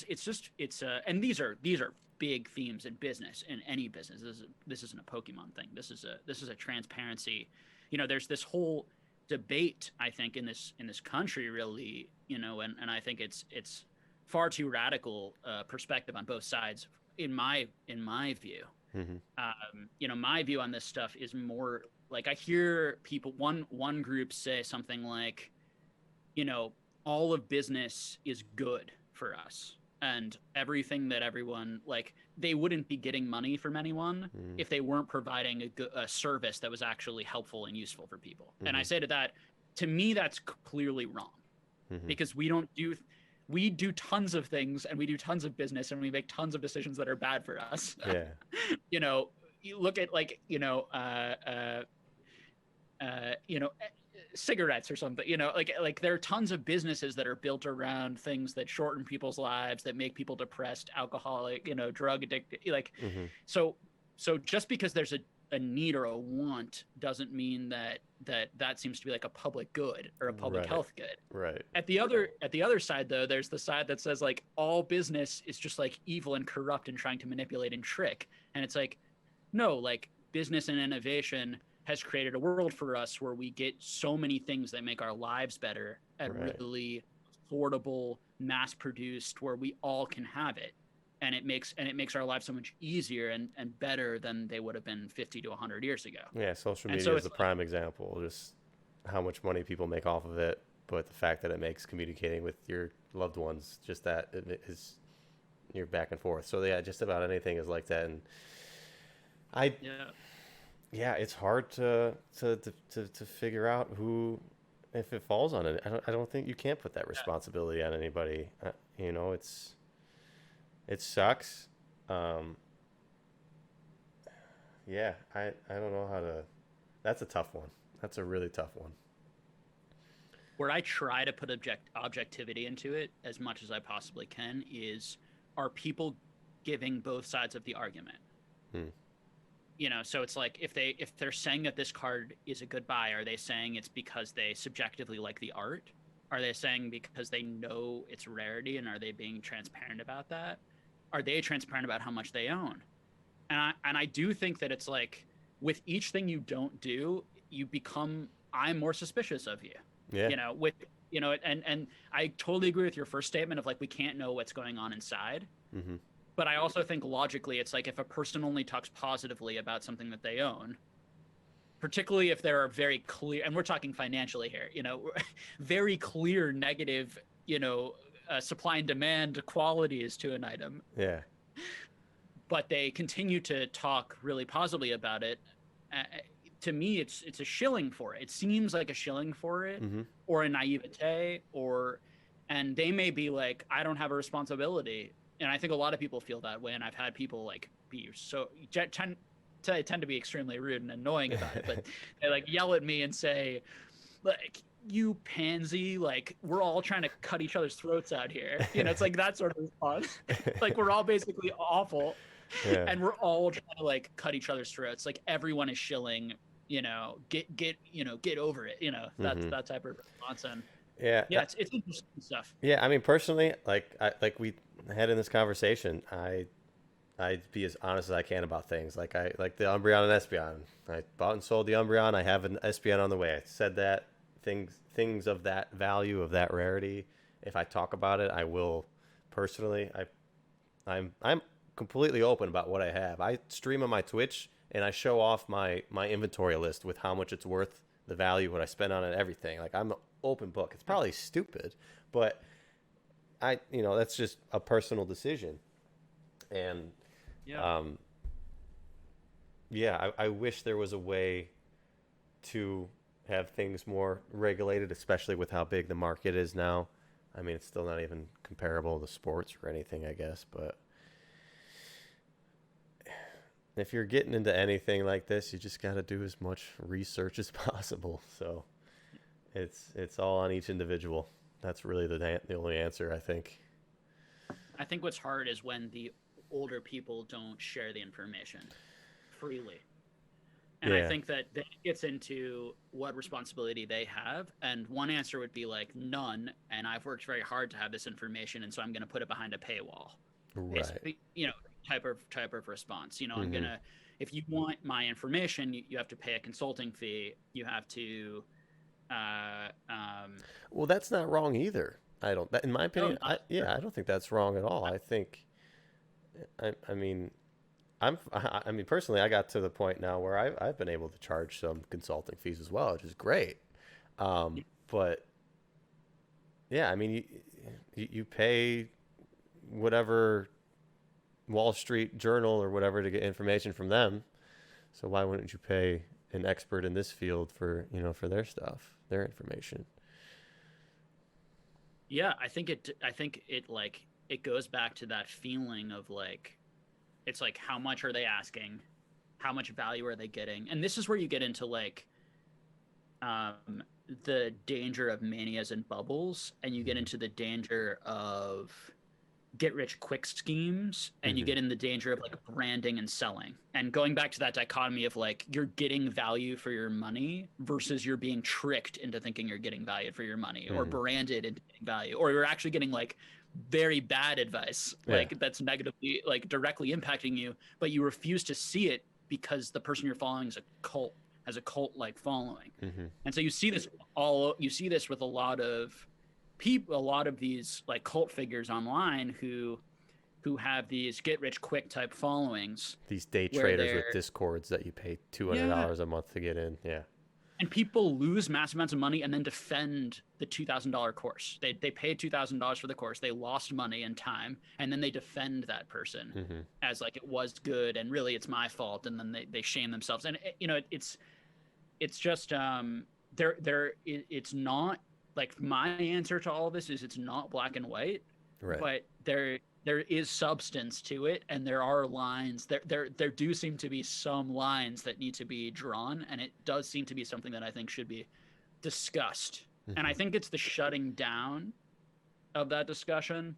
and these are big themes in business, in any business. This isn't a Pokemon thing. This is a transparency. There's this whole debate, I think, in this country, really, and I think it's far too radical perspective on both sides, in my view. Hmm. My view on this stuff is more like, I hear people, one group say something like, you know, all of business is good for us, and everything that everyone, like, they wouldn't be getting money from anyone Hmm. if they weren't providing a service that was actually helpful and useful for people. And I Hmm. say to that, to me, that's clearly wrong, Hmm. because we do tons of things, and we do tons of business, and we make tons of decisions that are bad for us. Yeah. You look at, like, cigarettes or something, like there are tons of businesses that are built around things that shorten people's lives, that make people depressed, alcoholic, drug addicted, like, Hmm. so just because there's a need or a want doesn't mean that seems to be like a public good or a public Right. health good. Right. At the other side, though, there's the side that says, like, all business is just, like, evil and corrupt and trying to manipulate and trick, and it's like, no, like, business and innovation has created a world for us where we get so many things that make our lives better at Right. really affordable, mass produced, where we all can have it. And it makes our lives so much easier and better than they would have been 50 to 100 years ago. Yeah. Social And media so is it's the like, prime example. Just how much money people make off of it, but the fact that it makes communicating with your loved ones, just that it is, you're back and forth. So yeah, just about anything is like that. And I yeah, yeah, it's hard to figure out who, if it falls on it. I don't think you can't put that responsibility on anybody. It sucks. Um, yeah, I don't know how to. That's a tough one. That's a really tough one. where I try to put objectivity into it as much as I possibly can is, are people giving both sides of the argument? Hmm. so it's like if they're saying that this card is a good buy, are they saying it's because they subjectively like the art? Are they saying because they know its rarity, and are they being transparent about that? Are they transparent about how much they own? And I do think that it's like with each thing you don't do, I'm more suspicious of you. Yeah. And I totally agree with your first statement of like we can't know what's going on inside. Mm-hmm. But I also think logically it's like if a person only talks positively about something that they own, particularly if there are very clear, and we're talking financially here, very clear negative, supply and demand qualities to an item. Yeah. But they continue to talk really positively about it. To me, it's a shilling for it. It seems like a shilling for it, Mm-hmm. or a naivete, and they may be like, I don't have a responsibility. And I think a lot of people feel that way. And I've had people like be so tend to be extremely rude and annoying about it, but they like yell at me and say, like, you pansy, like we're all trying to cut each other's throats out here. It's like that sort of response. Like we're all basically awful. Yeah. And we're all trying to like cut each other's throats. Like everyone is shilling, get over it. That type of response. And Yeah. it's interesting stuff. Yeah. I mean, personally, like we had in this conversation, I'd be as honest as I can about things. Like I like the Umbreon and Espeon. I bought and sold the Umbreon. I have an Espeon on the way. I said that things of that value, of that rarity. If I talk about it, I will personally. I'm completely open about what I have. I stream on my Twitch and I show off my inventory list with how much it's worth, the value, what I spend on it, everything. Like I'm an open book. It's probably stupid, but that's just a personal decision. And I wish there was a way to have things more regulated, especially with how big the market is now. I mean, it's still not even comparable to sports or anything, I guess, but if you're getting into anything like this, you just got to do as much research as possible. So it's all on each individual. That's really the only answer, I think. I think what's hard is when the older people don't share the information freely. And I think that gets into what responsibility they have. And one answer would be like none. And I've worked very hard to have this information, and so I'm going to put it behind a paywall. Right. Type of response. Mm-hmm. I'm gonna, if you want my information, you have to pay a consulting fee. You have to. Well, that's not wrong either. In my opinion, I don't think that's wrong at all. I think, I mean, personally, I got to the point now where I've been able to charge some consulting fees as well, which is great. But yeah, I mean, you pay whatever Wall Street Journal or whatever to get information from them. So why wouldn't you pay an expert in this field for their stuff, their information? Yeah, I think it like it goes back to that feeling of like, it's like, how much are they asking? How much value are they getting? And this is where you get into like the danger of manias and bubbles, and you get into the danger of get rich quick schemes, and you get in the danger of like branding and selling, and going back to that dichotomy of like you're getting value for your money versus you're being tricked into thinking you're getting value for your money, or branded into getting value, or you're actually getting like very bad advice, like that's negatively, like directly impacting you, but you refuse to see it because the person you're following is has a cult like following. And so you see this with a lot of people, a lot of these like cult figures online who have these get rich quick type followings, these day traders with discords that you pay $200 a month to get in. And people lose massive amounts of money and then defend the $2,000 course. They paid $2,000 for the course. They lost money and time, and then they defend that person as like it was good and really it's my fault. And then they shame themselves. And it's just it's not like, my answer to all of this is it's not black and white, right? But there is substance to it, and there are lines. There do seem to be some lines that need to be drawn, and it does seem to be something that I think should be discussed. And I think it's the shutting down of that discussion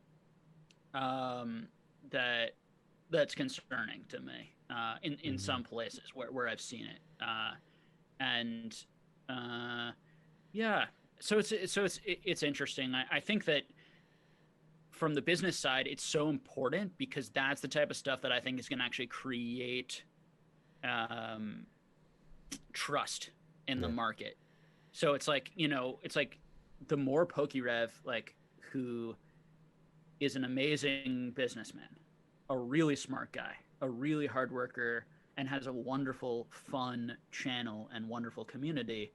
that's concerning to me. in some places where I've seen it. And yeah, so it's interesting. I think that from the business side, it's so important because that's the type of stuff that I think is going to actually create trust in the market. So it's like, it's like the more PokeRev, like, who is an amazing businessman, a really smart guy, a really hard worker, and has a wonderful, fun channel and wonderful community.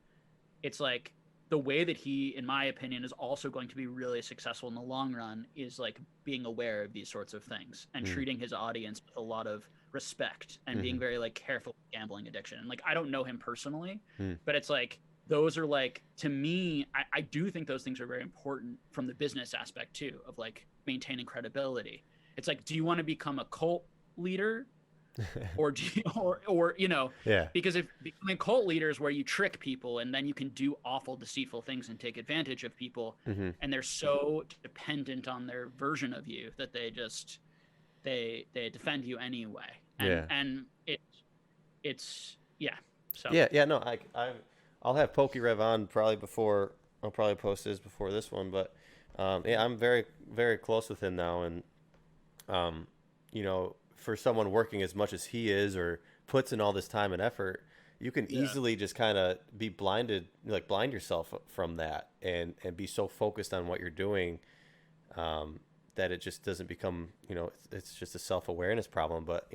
It's like the way that he, in my opinion, is also going to be really successful in the long run is like being aware of these sorts of things and treating his audience with a lot of respect and being very like careful with gambling addiction. And like, I don't know him personally, but it's like, those are like, to me, I do think those things are very important from the business aspect too, of like maintaining credibility. It's like, do you want to become a cult leader? Or do you, or because if becoming cult leaders where you trick people and then you can do awful, deceitful things and take advantage of people, and they're so dependent on their version of you that they just they defend you anyway. And it's so no, I'll have PokeRev on probably before. I'll probably post this before this one, but I'm very, very close with him now, and for someone working as much as he is or puts in all this time and effort, you can easily just kind of be blind yourself from that and be so focused on what you're doing that it just doesn't become, it's just a self-awareness problem. But,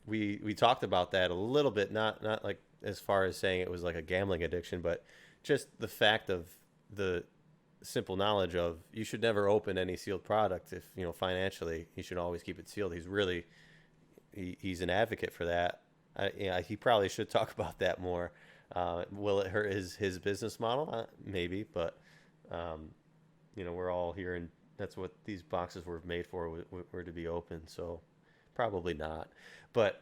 we talked about that a little bit, not like as far as saying it was like a gambling addiction, but just the fact of the simple knowledge of you should never open any sealed product if financially you should always keep it sealed. He's an advocate for that. He probably should talk about that more. Will it hurt his business model? Maybe, but we're all here, and that's what these boxes were made for, were to be open, so probably not. But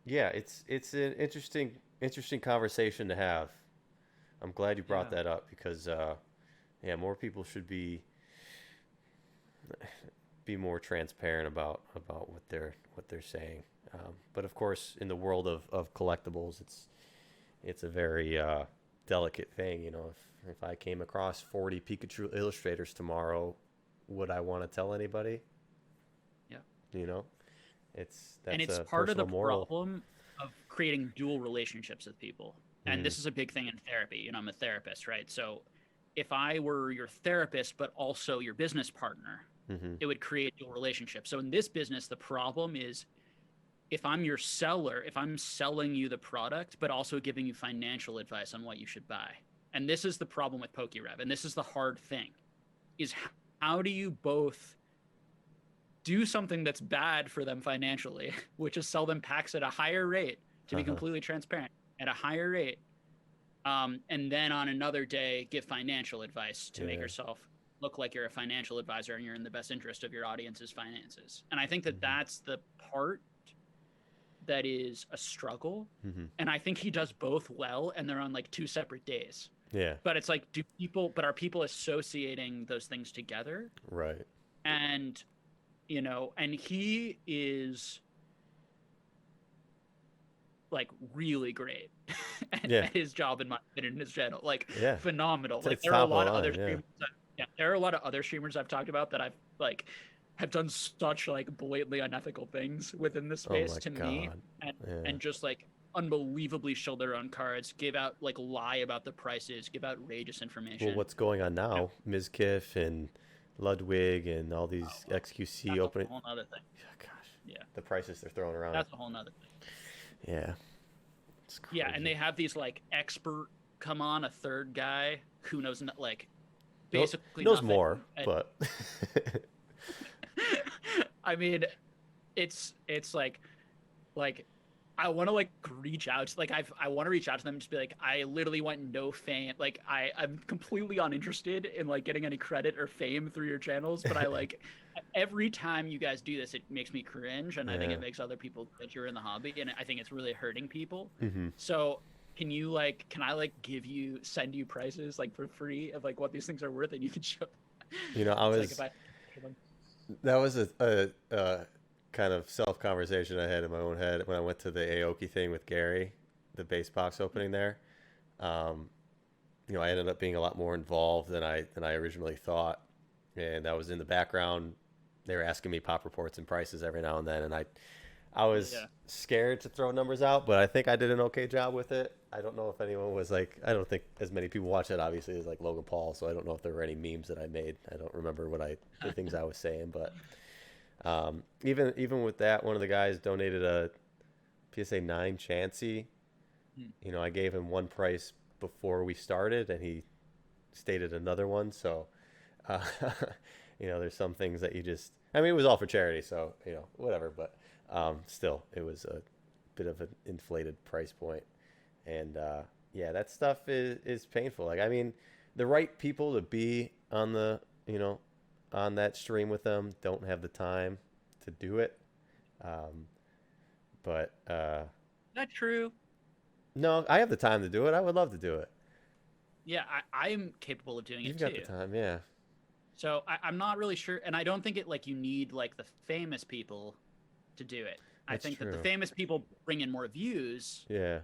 it's an interesting conversation to have. I'm glad you brought that up because more people should be more transparent about what they're saying. But of course, in the world of collectibles, it's a very delicate thing. If I came across 40 Pikachu illustrators tomorrow, would I want to tell anybody? Yeah. It's part of the problem of creating dual relationships with people. And this is a big thing in therapy. I'm a therapist, right? So if I were your therapist, but also your business partner, it would create dual relationships. So in this business, the problem is if I'm your seller, if I'm selling you the product, but also giving you financial advice on what you should buy. And this is the problem with PokeRev. And this is the hard thing, is how do you both do something that's bad for them financially, which is sell them packs at a higher rate, to be completely transparent, at a higher rate, and then on another day give financial advice to make yourself look like you're a financial advisor and you're in the best interest of your audience's finances. And I think that that's the part that is a struggle. And I think he does both well, and they're on like two separate days. But it's like, are people associating those things together? Right. And and he is like really great at his job, in my opinion, in his channel, like phenomenal. Like there are a lot of other streamers there are a lot of other streamers I've talked about that I've like have done such like blatantly unethical things within this space me, and just like unbelievably shill their own cards, give out like lie about the prices, give outrageous information. Well, what's going on now? Mizkif and Ludwig and all these XQC opening. That's a whole other thing. Gosh. The prices they're throwing around. That's a whole nother thing. Yeah. It's crazy. Yeah, and they have these like expert come on, a third guy who knows like basically knows nothing. More, but I mean, it's like I want to like reach out, like I want to reach out to them and just be like, I literally want no fame, like I'm completely uninterested in like getting any credit or fame through your channels, but I like every time you guys do this, it makes me cringe, and I think it makes other people that you're in the hobby, and I think it's really hurting people. So can I send you prices like for free of like what these things are worth, and you can show I was like, that was kind of self conversation I had in my own head when I went to the Aoki thing with Gary, the base box opening there. Um, I ended up being a lot more involved than I originally thought, and I was in the background. They were asking me pop reports and prices every now and then, and I was Yeah. scared to throw numbers out, but I think I did an okay job with it. I don't know if anyone was like, I don't think as many people watch it obviously as like Logan Paul, so I don't know if there were any memes that I made. I don't remember the things I was saying, but even with that, one of the guys donated a PSA 9 Chansey. Hmm. I gave him one price before we started, and he stated another one. So, uh, there's some things that you just. I mean, it was all for charity, so whatever. But still, it was a bit of an inflated price point, and yeah, that stuff is painful. Like, I mean, the right people to be on on that stream with them don't have the time to do it. Um, but Is that true? no, I have the time to do it. I would love to do it. Yeah, I'm capable of doing it You've got the too. time, yeah. So I'm not really sure, and I don't think it like you need like the famous people to do it. I That's think that the true. famous people bring in more views. Yeah,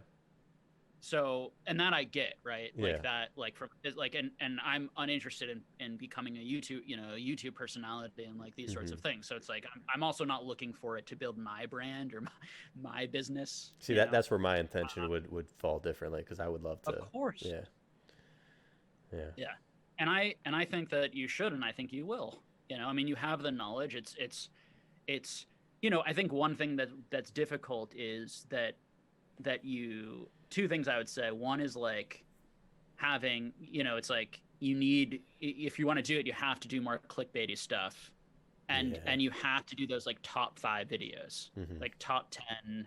So, and that I get, right? yeah. Like that, like from like, and I'm uninterested in becoming a YouTube, a YouTube personality and like these sorts Hmm. of things. So it's like I'm also not looking for it to build my brand or my business. See, that's where my intention would fall differently because I would love Of to. course, Yeah, yeah. yeah. And I think that you should, and I think you will. I mean, you have the knowledge. It's I think one thing that's difficult is that you two things I would say. One is like having, it's like you need, if you want to do it, you have to do more clickbaity stuff, and Yeah. and you have to do those like top 5 videos, Hmm. like top 10,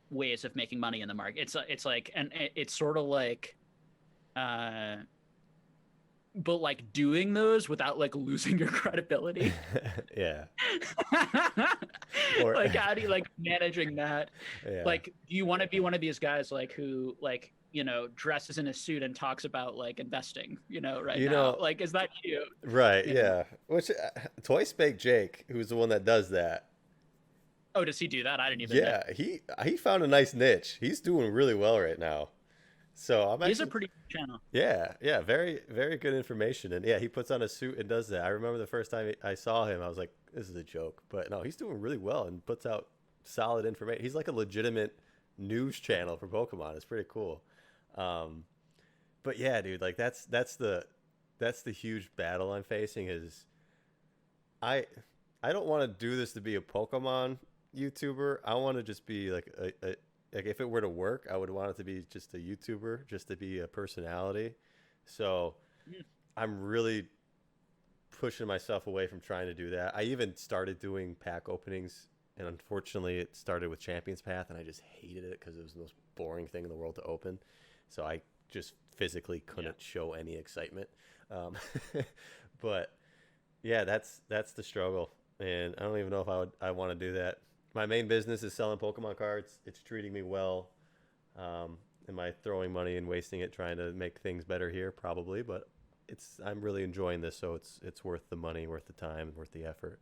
ways of making money in the market. It's like, and it's sort of like uh but like doing those without like losing your credibility. Yeah. Or Like how do you like managing that? yeah. Like do you want to be one of these guys like who like dresses in a suit and talks about like investing right You now? know, Like is that you? right, you know yeah. Which Toy Spake Jake, who's the one that does that. oh, does he do that? I didn't even know. Yeah, he found a nice niche. He's doing really well right now. So I'm He has a actually pretty good channel. yeah, yeah, very, very good information. And yeah, he puts on a suit and does that. I remember the first time I saw him, I was like, this is a joke. But no, he's doing really well and puts out solid information. He's like a legitimate news channel for Pokemon. It's pretty cool. Um, but yeah, dude, like that's the huge battle I'm facing is I I don't want to do this to be a Pokemon YouTuber. I want to just be like like if it were to work, I would want it to be just a YouTuber, just to be a personality. So Mm. I'm really pushing myself away from trying to do that. I even started doing pack openings, and unfortunately, it started with Champions Path, and I just hated it because it was the most boring thing in the world to open. So I just physically Yeah. couldn't show any excitement. Um, but yeah, that's the struggle, and I don't even know if I want to do that. My main business is selling Pokemon cards. It's treating me well. Am I throwing money and wasting it trying to make things better here? Probably, but I'm really enjoying this, so it's worth the money, worth the time, worth the effort.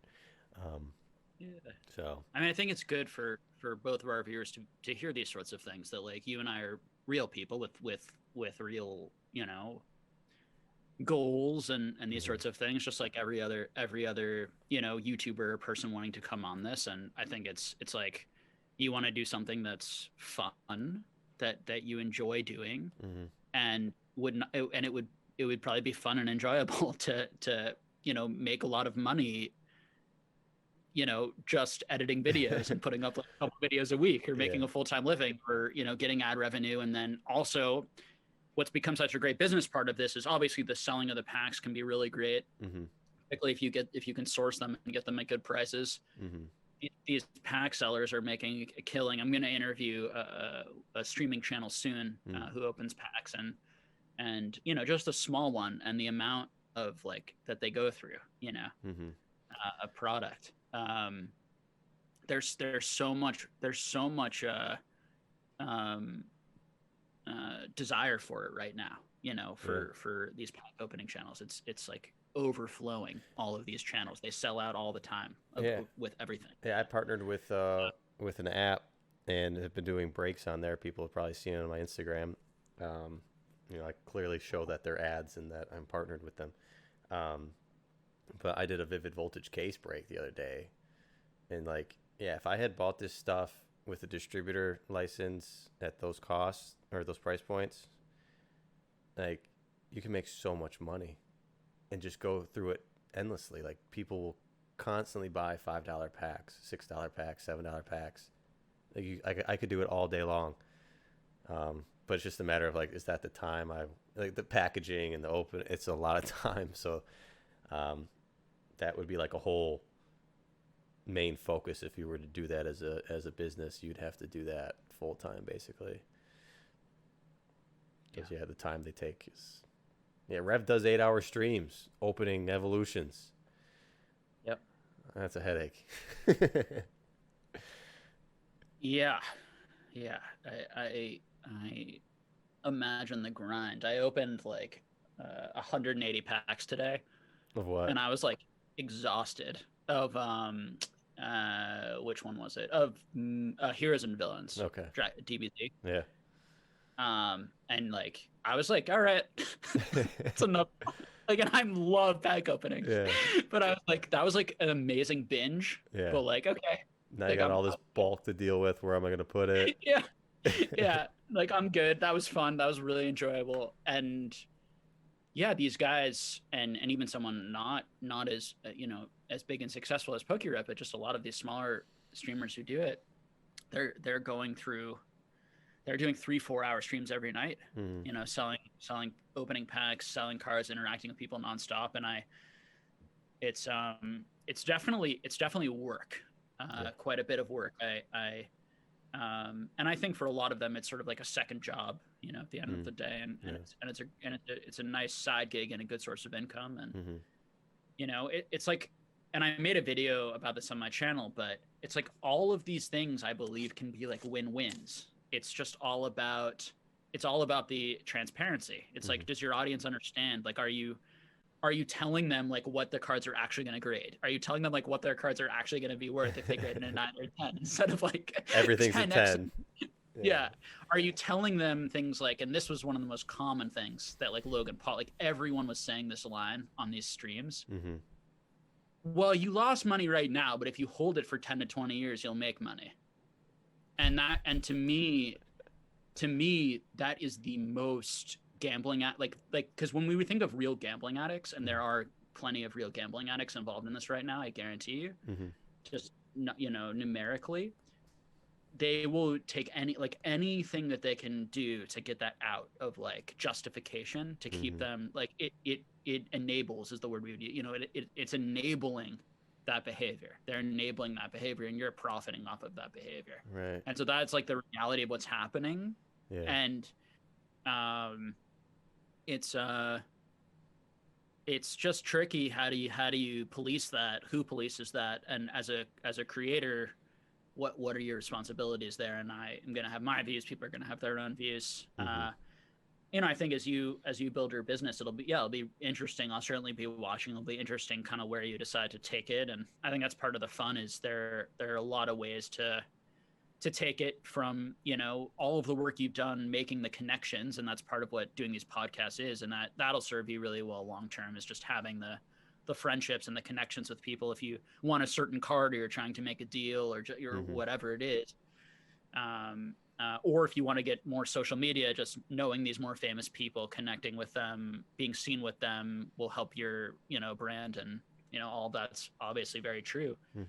Um, Yeah. so I mean, I think it's good for both of our viewers to hear these sorts of things, that like you and I are real people with real, goals and these mhm. sorts of things, just like every other YouTuber or person wanting to come on this. And I think it's like you want to do something that's fun, that you enjoy doing, Hmm. and would not, and it would probably be fun and enjoyable to make a lot of money, just editing videos and putting up like a couple videos a week, or Yeah. making a full-time living, or getting ad revenue. And then also what's become such a great business part of this is obviously the selling of the packs can be really great, Hmm. particularly if you can source them and get them at good prices. Hmm. These pack sellers are making a killing. I'm going to interview a streaming channel soon, Hmm. who opens packs, and just a small one, and the amount of like that they go through, Hmm. a product. There's so much um, desire for it right now. Yeah. For these pack opening channels, it's like overflowing all of these channels. They sell out all the time Yeah. with everything. Yeah, I partnered with an app and have been doing breaks on there. People have probably seen it on my Instagram. Um, I clearly show that they're ads and that I'm partnered with them. Um, but I did a Vivid Voltage case break the other day, and like, yeah, if I had bought this stuff with a distributor license at those costs or those price points, like, you can make so much money and just go through it endlessly. Like, people will constantly buy $5 packs, $6 packs, $7 packs. Like, I could do it all day long. But it's just a matter of like, is that the time I like the packaging and the open? It's a lot of time, so that would be like a whole main focus if you were to do that as a business. You'd have to do that full time basically, because yeah, the time they take is Rev does 8-hour streams opening Eeveelutions. Yep, that's a headache. yeah, I imagine the grind. I opened like 180 packs today. Of what? And I was like exhausted of which one was it? Of Heroes and Villains. Okay. DBZ. Yeah. And like I was like, all right, it's enough. Like, and I love pack openings. Yeah. But I was like, that was like an amazing binge. Yeah. But like, okay. Now like, you got all this bulk to deal with. Where am I going to put it? Yeah. Yeah. Like, I'm good. That was fun. That was really enjoyable. And yeah, these guys and even someone not as as big and successful as PokeRadar, but just a lot of these smaller streamers who do it, they're doing 3-4 hour streams every night, selling opening packs, selling cards, interacting with people nonstop. And it's definitely work, quite a bit of work. And I think for a lot of them, it's sort of like a second job, at the end of the day, and it's a nice side gig and a good source of income. And it's like, and I made a video about this on my channel, but it's like all of these things I believe can be like win-wins. It's just all about the transparency. It's like, does your audience understand? Like, are you telling them like what the cards are actually going to grade? Are you telling them like what their cards are actually going to be worth if they grade in a 9 or 10 instead of like everything's a 10? Yeah. Are you telling them things like, and this was one of the most common things that like Logan Paul, like everyone was saying this line on these streams. Well, you lost money right now, but if you hold it for 10 to 20 years, you'll make money. And to me, that is the most gambling at like because when we think of real gambling addicts, and there are plenty of real gambling addicts involved in this right now, I guarantee you, just numerically, they will take anything that they can do to get that out of like justification to keep them like it enables is the word we would use. It's enabling that behavior. They're enabling that behavior, and you're profiting off of that behavior. Right. And so that's like the reality of what's happening. Yeah. And it's just tricky. How do you police that? Who polices that? And as a creator, what are your responsibilities there? And I am going to have my views. People are going to have their own views. I think as you build your business, it'll be interesting. I'll certainly be watching. It'll be interesting kind of where you decide to take it. And I think that's part of the fun is there are a lot of ways to take it from, all of the work you've done, making the connections. And that's part of what doing these podcasts is. And that'll serve you really well long-term, is just having the friendships and the connections with people. If you want a certain card, or you're trying to make a deal, or whatever it is, or if you want to get more social media, just knowing these more famous people, connecting with them, being seen with them will help your, brand. And, all that's obviously very true. So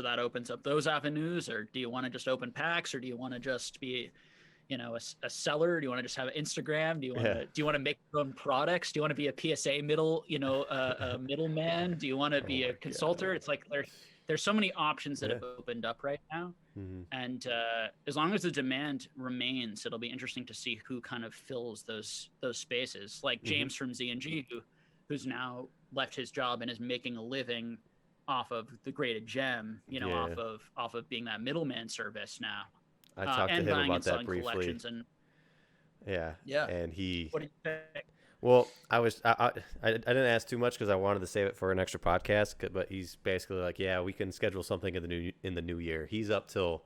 that opens up those avenues. Or do you want to just open packs, or do you want to just be, a seller? Do you want to just have an Instagram? Do you want to make your own products? Do you want to be a PSA a middleman? Do you want to be a consultant? It's like there's so many options that have opened up right now. And as long as the demand remains, it'll be interesting to see who kind of fills those spaces. Like James from Z&G, who's now left his job and is making a living off of the graded gem, off of being that middleman service now. I talked to him about that briefly. And and he, what do you think? Well, I didn't ask too much because I wanted to save it for an extra podcast. But he's basically like, yeah, we can schedule something in the new year. He's up till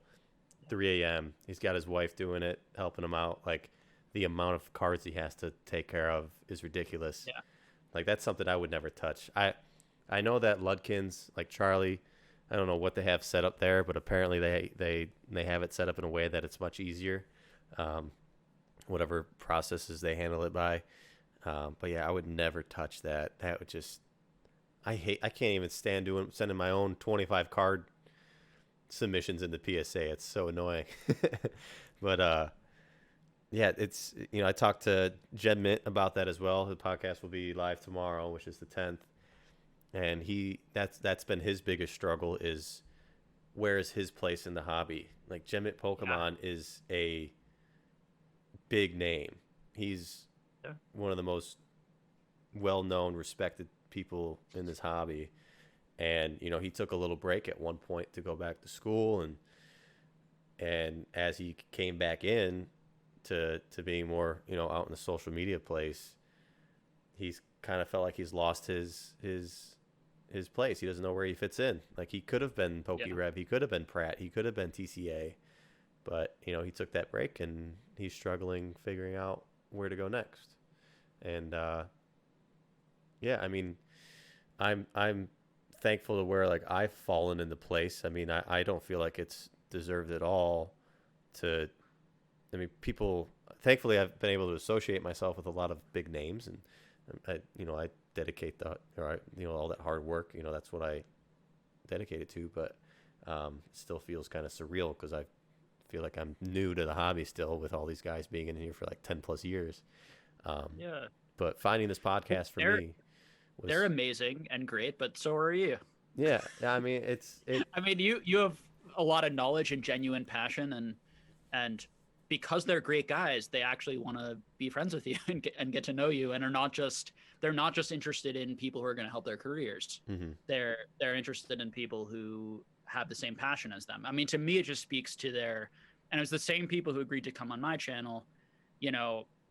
3 a.m. He's got his wife doing it, helping him out. Like the amount of cards he has to take care of is ridiculous. Yeah. Like that's something I would never touch. I know that Ludkins, like Charlie, I don't know what they have set up there, but apparently they have it set up in a way that it's much easier. Um, whatever processes they handle it by. But yeah, I would never touch that. That would just I can't even stand sending my own 25 card submissions into PSA. It's so annoying. But yeah, it's I talked to Jed Mint about that as well. The podcast will be live tomorrow, which is the 10th, and that's been his biggest struggle is where is his place in the hobby. Like Jed Mint Pokemon is a big name. He's one of the most well-known, respected people in this hobby, and he took a little break at one point to go back to school, and as he came back in to being more out in the social media place, he's kind of felt like he's lost his place. He doesn't know where he fits in. Like he could have been PokeRev, he could have been Pratt, he could have been TCA, but he took that break and he's struggling figuring out where to go next. And yeah, I mean, I'm thankful to where like I've fallen into place. I mean, I don't feel like it's deserved at all to. I mean, people. Thankfully, I've been able to associate myself with a lot of big names, and I dedicate all that hard work. That's what I dedicate it to. But it still feels kind of surreal because I feel like I'm new to the hobby still, with all these guys being in here for like 10 plus years. Yeah. But finding this podcast for me they're amazing and great, but so are you. Yeah, I mean I mean, you have a lot of knowledge and genuine passion, and because they're great guys, they actually want to be friends with you and get to know you, and they're not just interested in people who are going to help their careers. Mm-hmm. They're interested in people who have the same passion as them. I mean, to me, it just speaks to and it was the same people who agreed to come on my channel.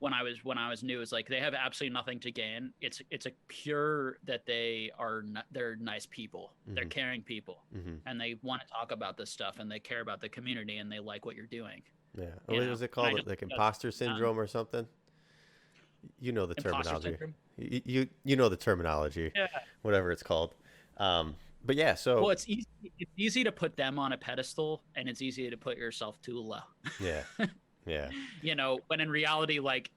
When I was new, it's like they have absolutely nothing to gain. It's a pure that they're nice people, Mm-hmm. they're caring people, Mm-hmm. and they want to talk about this stuff, and they care about the community, and they like what you're doing. Yeah. What was it called? Like imposter syndrome or something? You know the terminology. You know the terminology. Yeah. Whatever it's called. But yeah, so Well, it's easy to put them on a pedestal, and it's easy to put yourself too low. Yeah. Yeah. When in reality, like,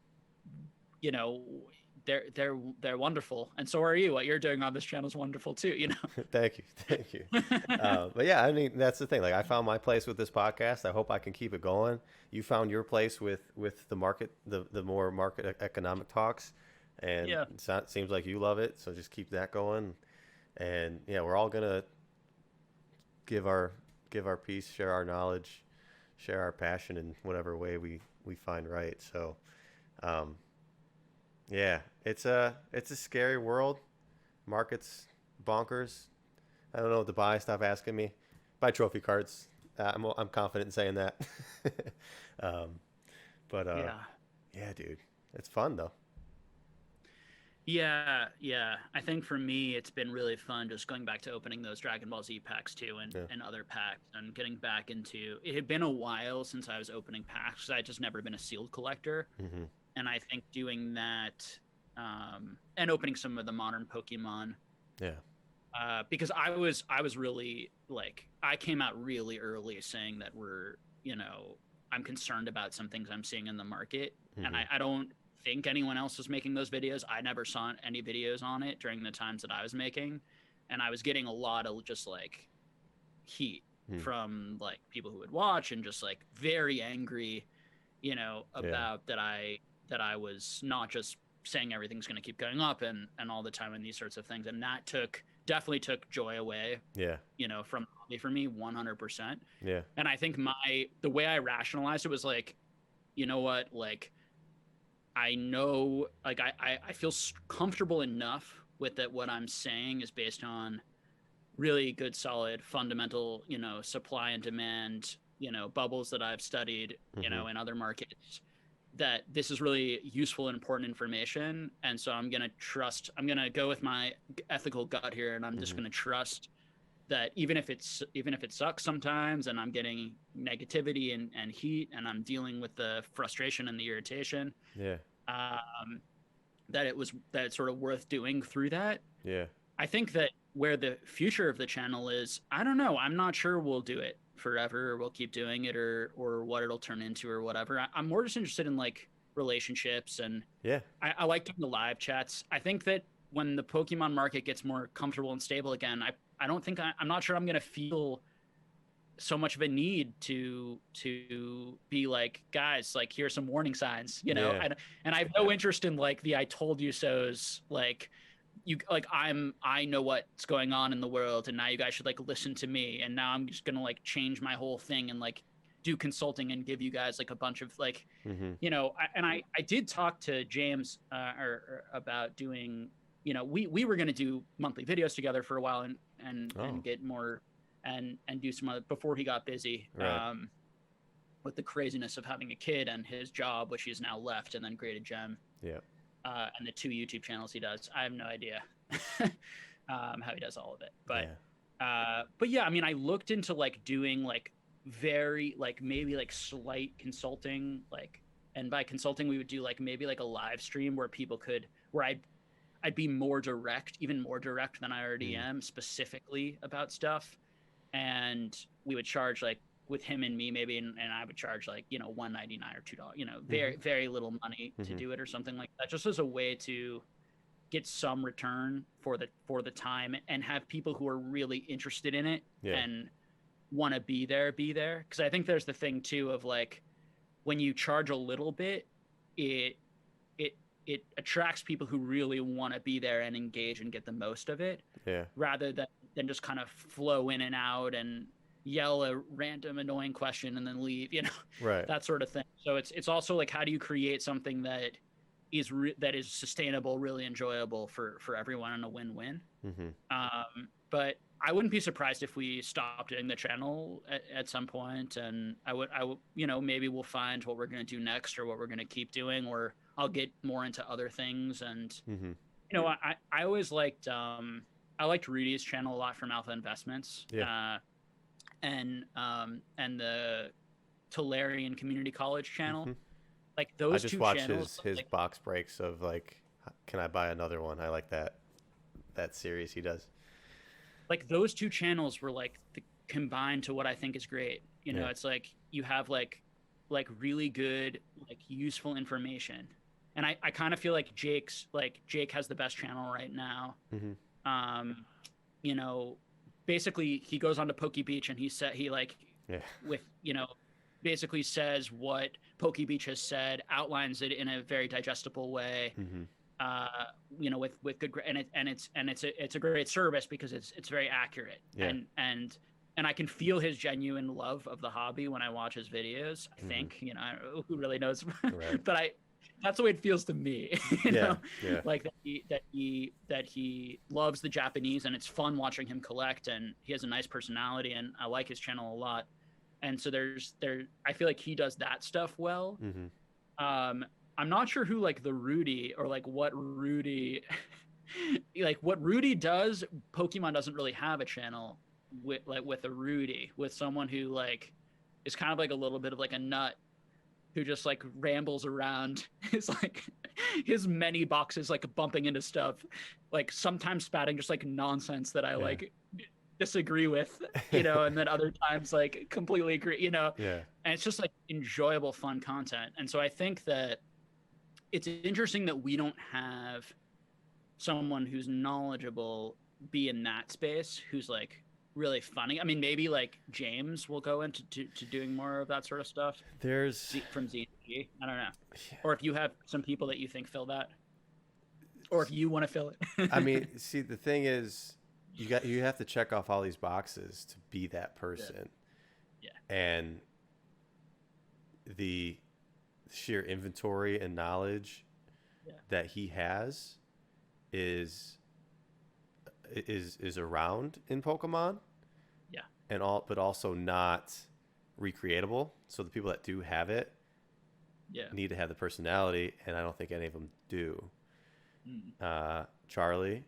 they're wonderful, and so are you. What you're doing on this channel is wonderful too. Thank you. But yeah, I mean that's the thing. Like I found my place with this podcast. I hope I can keep it going. You found your place with the market, the more market economic talks, and it seems like you love it. So just keep that going. And yeah, we're all gonna give our piece, share our knowledge, share our passion in whatever way we find right. So, yeah, it's a scary world. Market's bonkers. I don't know what to buy. Stop asking me. Buy trophy cards. I'm confident in saying that. But yeah, dude, it's fun though. Yeah. I think for me, it's been really fun just going back to opening those Dragon Ball Z packs too, and other packs, and getting back into. It had been a while since I was opening packs. I just never been a sealed collector, Mm-hmm. and I think doing that, and opening some of the modern Pokemon. Yeah. Because I was really like, I came out really early saying that I'm concerned about some things I'm seeing in the market, Mm-hmm. and I don't think anyone else was making those videos. I never saw any videos on it during the times that I was making, and I was getting a lot of just like heat from like people who would watch, and just like very angry, about that I was not just saying everything's going to keep going up and all the time, and these sorts of things, and that definitely took joy away. From hobby for me, 100%. Yeah. And I think the way I rationalized it was like, you know what, like, I know, like, I feel comfortable enough with that. What I'm saying is based on really good, solid, fundamental, supply and demand, bubbles that I've studied, in other markets. that this is really useful and important information, and so I'm gonna go with my ethical gut here, and I'm just gonna trust that even if it sucks sometimes, and I'm getting negativity and heat, and I'm dealing with the frustration and the irritation, Yeah. that it's sort of worth doing through that. Yeah. I think that where the future of the channel is, I don't know. I'm not sure we'll do it forever, or we'll keep doing it, or what it'll turn into, or whatever. I'm more just interested in like relationships, and Yeah. I like doing the live chats. I think that when the Pokemon market gets more comfortable and stable again, I don't think I'm not sure I'm gonna feel so much of a need to be like, guys, like here's some warning signs, you know. Yeah. And I have no interest in like the I told you so's, like you like I know what's going on in the world, and now you guys should like listen to me, and now I'm just gonna like change my whole thing and like do consulting and give you guys like a bunch of like, you know. I did talk to James or about doing, you know, we were gonna do monthly videos together for a while, and get more and do some other before he got busy. Right. With the craziness of having a kid and his job, which he's now left, and then created Gem. Yeah. And the 2 YouTube channels he does. I have no idea how he does all of it. But yeah, I mean, I looked into like doing like very like maybe like slight consulting, like, and by consulting we would do like maybe like a live stream where people could, where I'd be more direct, even more direct than I already am, specifically about stuff. And we would charge like with him and me maybe, and I would charge like, you know, $1.99 or $2, you know, very very little money to do it, or something like that, just as a way to get some return for the time, and have people who are really interested in it and want to be there, because I think there's the thing too of like, when you charge a little bit, it attracts people who really want to be there and engage and get the most of it, rather than just kind of flow in and out and yell a random annoying question and then leave, you know, that sort of thing. So it's also like, how do you create something that is sustainable, really enjoyable for everyone, and a win-win. But I wouldn't be surprised if we stopped doing the channel at some point, and I would, you know, maybe we'll find what we're going to do next, or what we're going to keep doing, or I'll get more into other things. And you know, I always liked I liked Rudy's channel a lot from Alpha Investments, and the Tolarian Community College channel. Like those I just two watch channels, his like, box breaks of like, can I buy another one? I like that series he does. Like those two channels were like combined to what I think is great. You know, it's like you have like really good, like useful information. And I kind of feel like Jake has the best channel right now. You know, basically he goes on to Poke Beach, and with, you know, basically says what Poke Beach has said, outlines it in a very digestible way. You know, with good, and it's a great service because it's very accurate. And I can feel his genuine love of the hobby when I watch his videos. I think, you know, who really knows, but that's the way it feels to me. You know, like that he loves the Japanese, and it's fun watching him collect, and he has a nice personality, and I like his channel a lot. And so I feel like he does that stuff well. I'm not sure who like the Rudy, or like what Rudy like what Rudy does. Pokemon doesn't really have a channel with a Rudy, with someone who like is kind of like a little bit of like a nut, who just like rambles around his many boxes, like bumping into stuff, like sometimes spouting just like nonsense that I like disagree with, you know, and then other times like completely agree, you know. And it's just like enjoyable, fun content. And so I think that it's interesting that we don't have someone who's knowledgeable be in that space, who's like really funny. I mean, maybe like James will go into to doing more of that sort of stuff. There's from ZG. I don't know. Or if you have some people that you think fill that, or if you want to fill it. I mean, see, the thing is, you have to check off all these boxes to be that person. And the sheer inventory and knowledge that he has is around in Pokemon. But also not recreatable. So the people that do have it Yeah. need to have the personality, and I don't think any of them do. Mm. Charlie,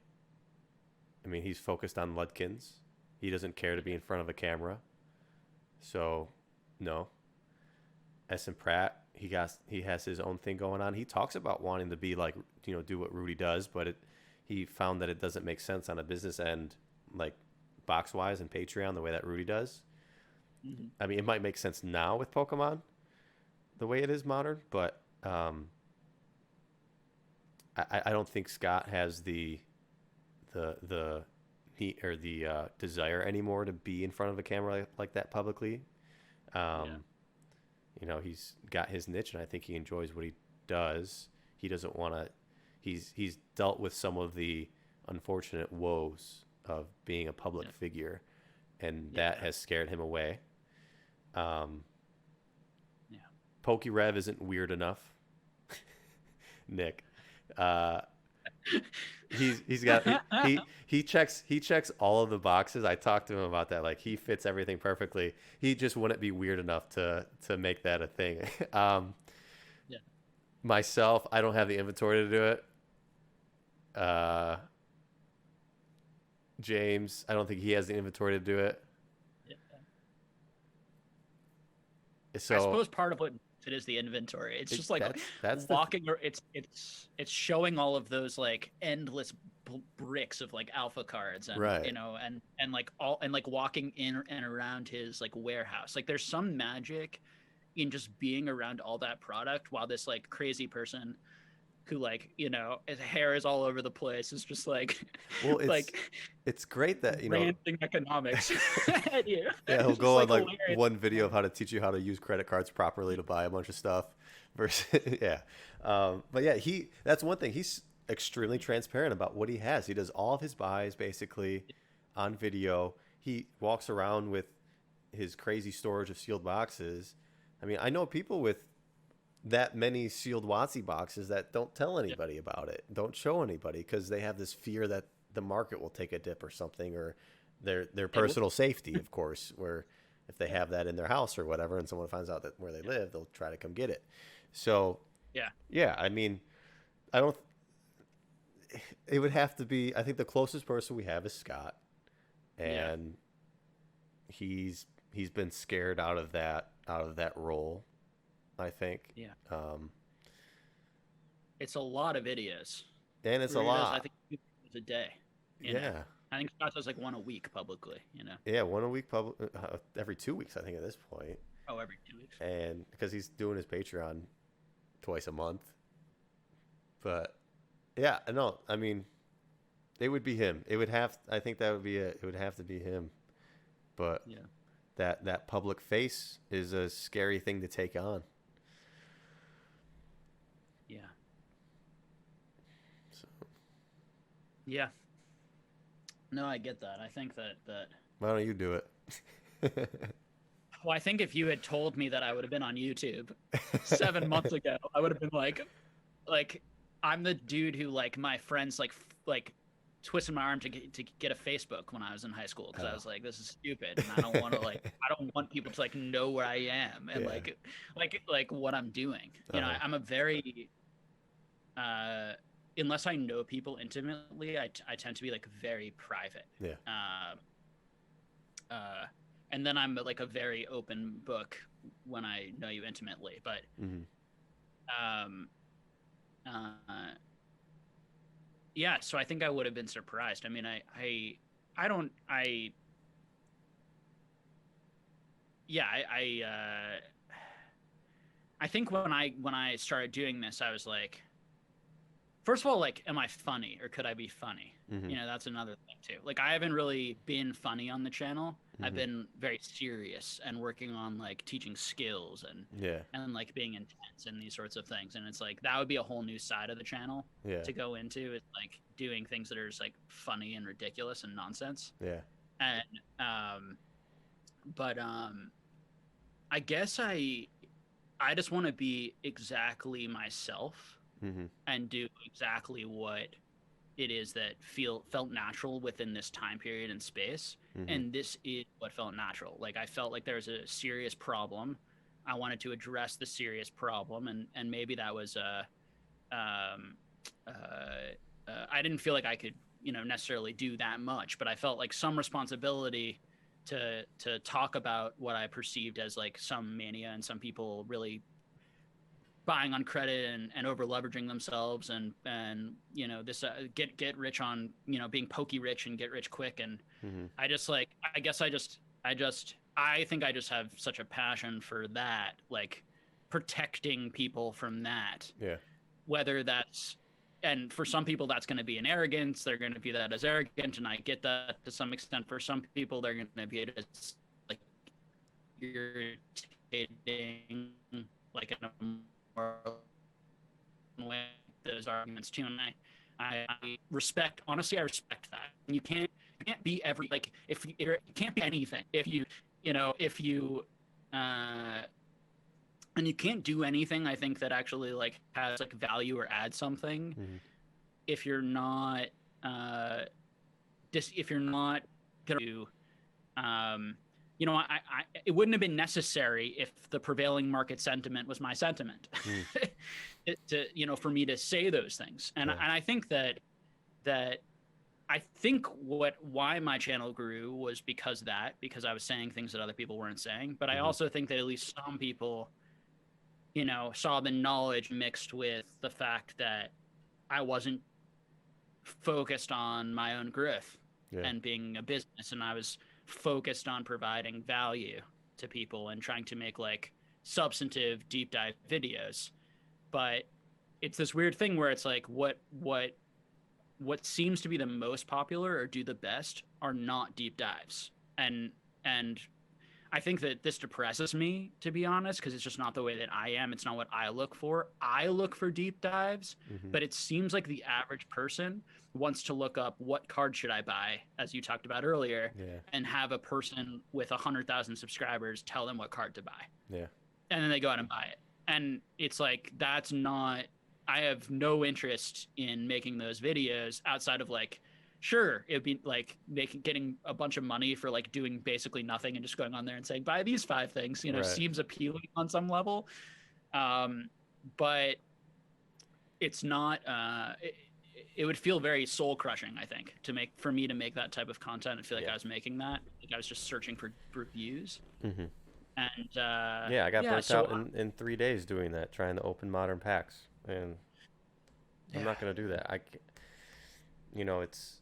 I mean, he's focused on Ludkins. He doesn't care to be in front of a camera. So, no. Essen Pratt, he has his own thing going on. He talks about wanting to be like, do what Rudy does, but he found that it doesn't make sense on a business end, like box wise and Patreon, the way that Rudy does. Mm-hmm. I mean, it might make sense now with Pokemon, the way it is modern, but I don't think Scott has the need or the desire anymore to be in front of a camera like that publicly. He's got his niche, and I think he enjoys what he does. He doesn't want to. He's dealt with some of the unfortunate woes of being a public figure, and that has scared him away. PokeRev isn't weird enough. Nick, he's got he checks all of the boxes. I talked to him about that. Like, he fits everything perfectly. He just wouldn't be weird enough to make that a thing. Myself, I don't have the inventory to do it. James, I don't think he has the inventory to do it. So I suppose part of what it is the inventory. It's just like that's walking, or it's showing all of those like endless bricks of like alpha cards, and right. and like walking in and around his like warehouse. Like, there's some magic in just being around all that product, while this like crazy person who, like, his hair is all over the place, is just like, well, it's great that ranting economics at you. Yeah, he'll go on like one video of how to teach you how to use credit cards properly to buy a bunch of stuff. Versus but yeah, that's one thing. He's extremely transparent about what he has. He does all of his buys basically on video. He walks around with his crazy storage of sealed boxes. I mean, I know people with that many sealed WotC boxes that don't tell anybody about it, don't show anybody, because they have this fear that the market will take a dip or something, or their personal safety, of course, where if they have that in their house or whatever, and someone finds out that where they live, they'll try to come get it. So I mean, it would have to be, I think the closest person we have is Scott, and he's been scared out of that role, I think. It's a lot of videos, and it's a lot. I think it's a day. I think Scott does like one a week publicly. One a week every 2 weeks, I think, at this point. Oh, every 2 weeks. And because he's doing his Patreon twice a month. But no, I mean, it would be him. I think that would be it. It would have to be him. But that public face is a scary thing to take on. Yeah. No, I get that. I think that. Why don't you do it? Well, I think if you had told me that I would have been on YouTube 7 months ago, I would have been like, I'm the dude who, like, my friends like twisted my arm to get a Facebook when I was in high school, because I was like, this is stupid, and I don't want to I don't want people to like know where I am and like what I'm doing. I'm a very unless I know people intimately, I tend to be like very private. And then I'm like a very open book when I know you intimately. But so I think I would have been surprised. I mean, I think when I started doing this, I was like, first of all, like, am I funny, or could I be funny? That's another thing too. Like, I haven't really been funny on the channel. I've been very serious and working on like teaching skills and like being intense and these sorts of things. And it's like, that would be a whole new side of the channel to go into. It's like doing things that are just like funny and ridiculous and nonsense. And I guess I just want to be exactly myself. And do exactly what it is that felt natural within this time period and space. And this is what felt natural. Like, I felt like there was a serious problem I wanted to address the serious problem, and maybe that was I didn't feel like I could, necessarily do that much, but I felt like some responsibility to talk about what I perceived as like some mania and some people really buying on credit and over leveraging themselves and this get rich on being pokey rich and get rich quick. And I just like I think I just have such a passion for that, like protecting people from that. Yeah. Whether that's, and for some people that's going to be an arrogance, they're going to view that as arrogant, and I get that to some extent. For some people they're going to view it as like irritating, like in a more way, those arguments too. And I respect, honestly, I respect that. You can't be every, like, if you can't be anything if you and you can't do anything, I think, that actually like has like value or adds something if you're not if you're not gonna do it wouldn't have been necessary if the prevailing market sentiment was my sentiment for me to say those things. And I think that why my channel grew was because I was saying things that other people weren't saying. But I also think that at least some people, saw the knowledge mixed with the fact that I wasn't focused on my own growth and being a business, and I was focused on providing value to people and trying to make like substantive deep dive videos. But it's this weird thing where it's like what seems to be the most popular or do the best are not deep dives. And I think that this depresses me, to be honest, because it's just not the way that I am. It's not what I look for. I look for deep dives, but it seems like the average person wants to look up what card should I buy, as you talked about earlier, and have a person with 100,000 subscribers tell them what card to buy. Yeah. And then they go out and buy it. And it's like, that's not, I have no interest in making those videos outside of like, sure, it'd be like getting a bunch of money for like doing basically nothing and just going on there and saying, buy these 5 things, seems appealing on some level. But it's not, it would feel very soul crushing, I think, for me to make that type of content and feel like I was making that. Like I was just searching for views. And I got burnt out in 3 days doing that, trying to open modern packs. And I'm not going to do that. It's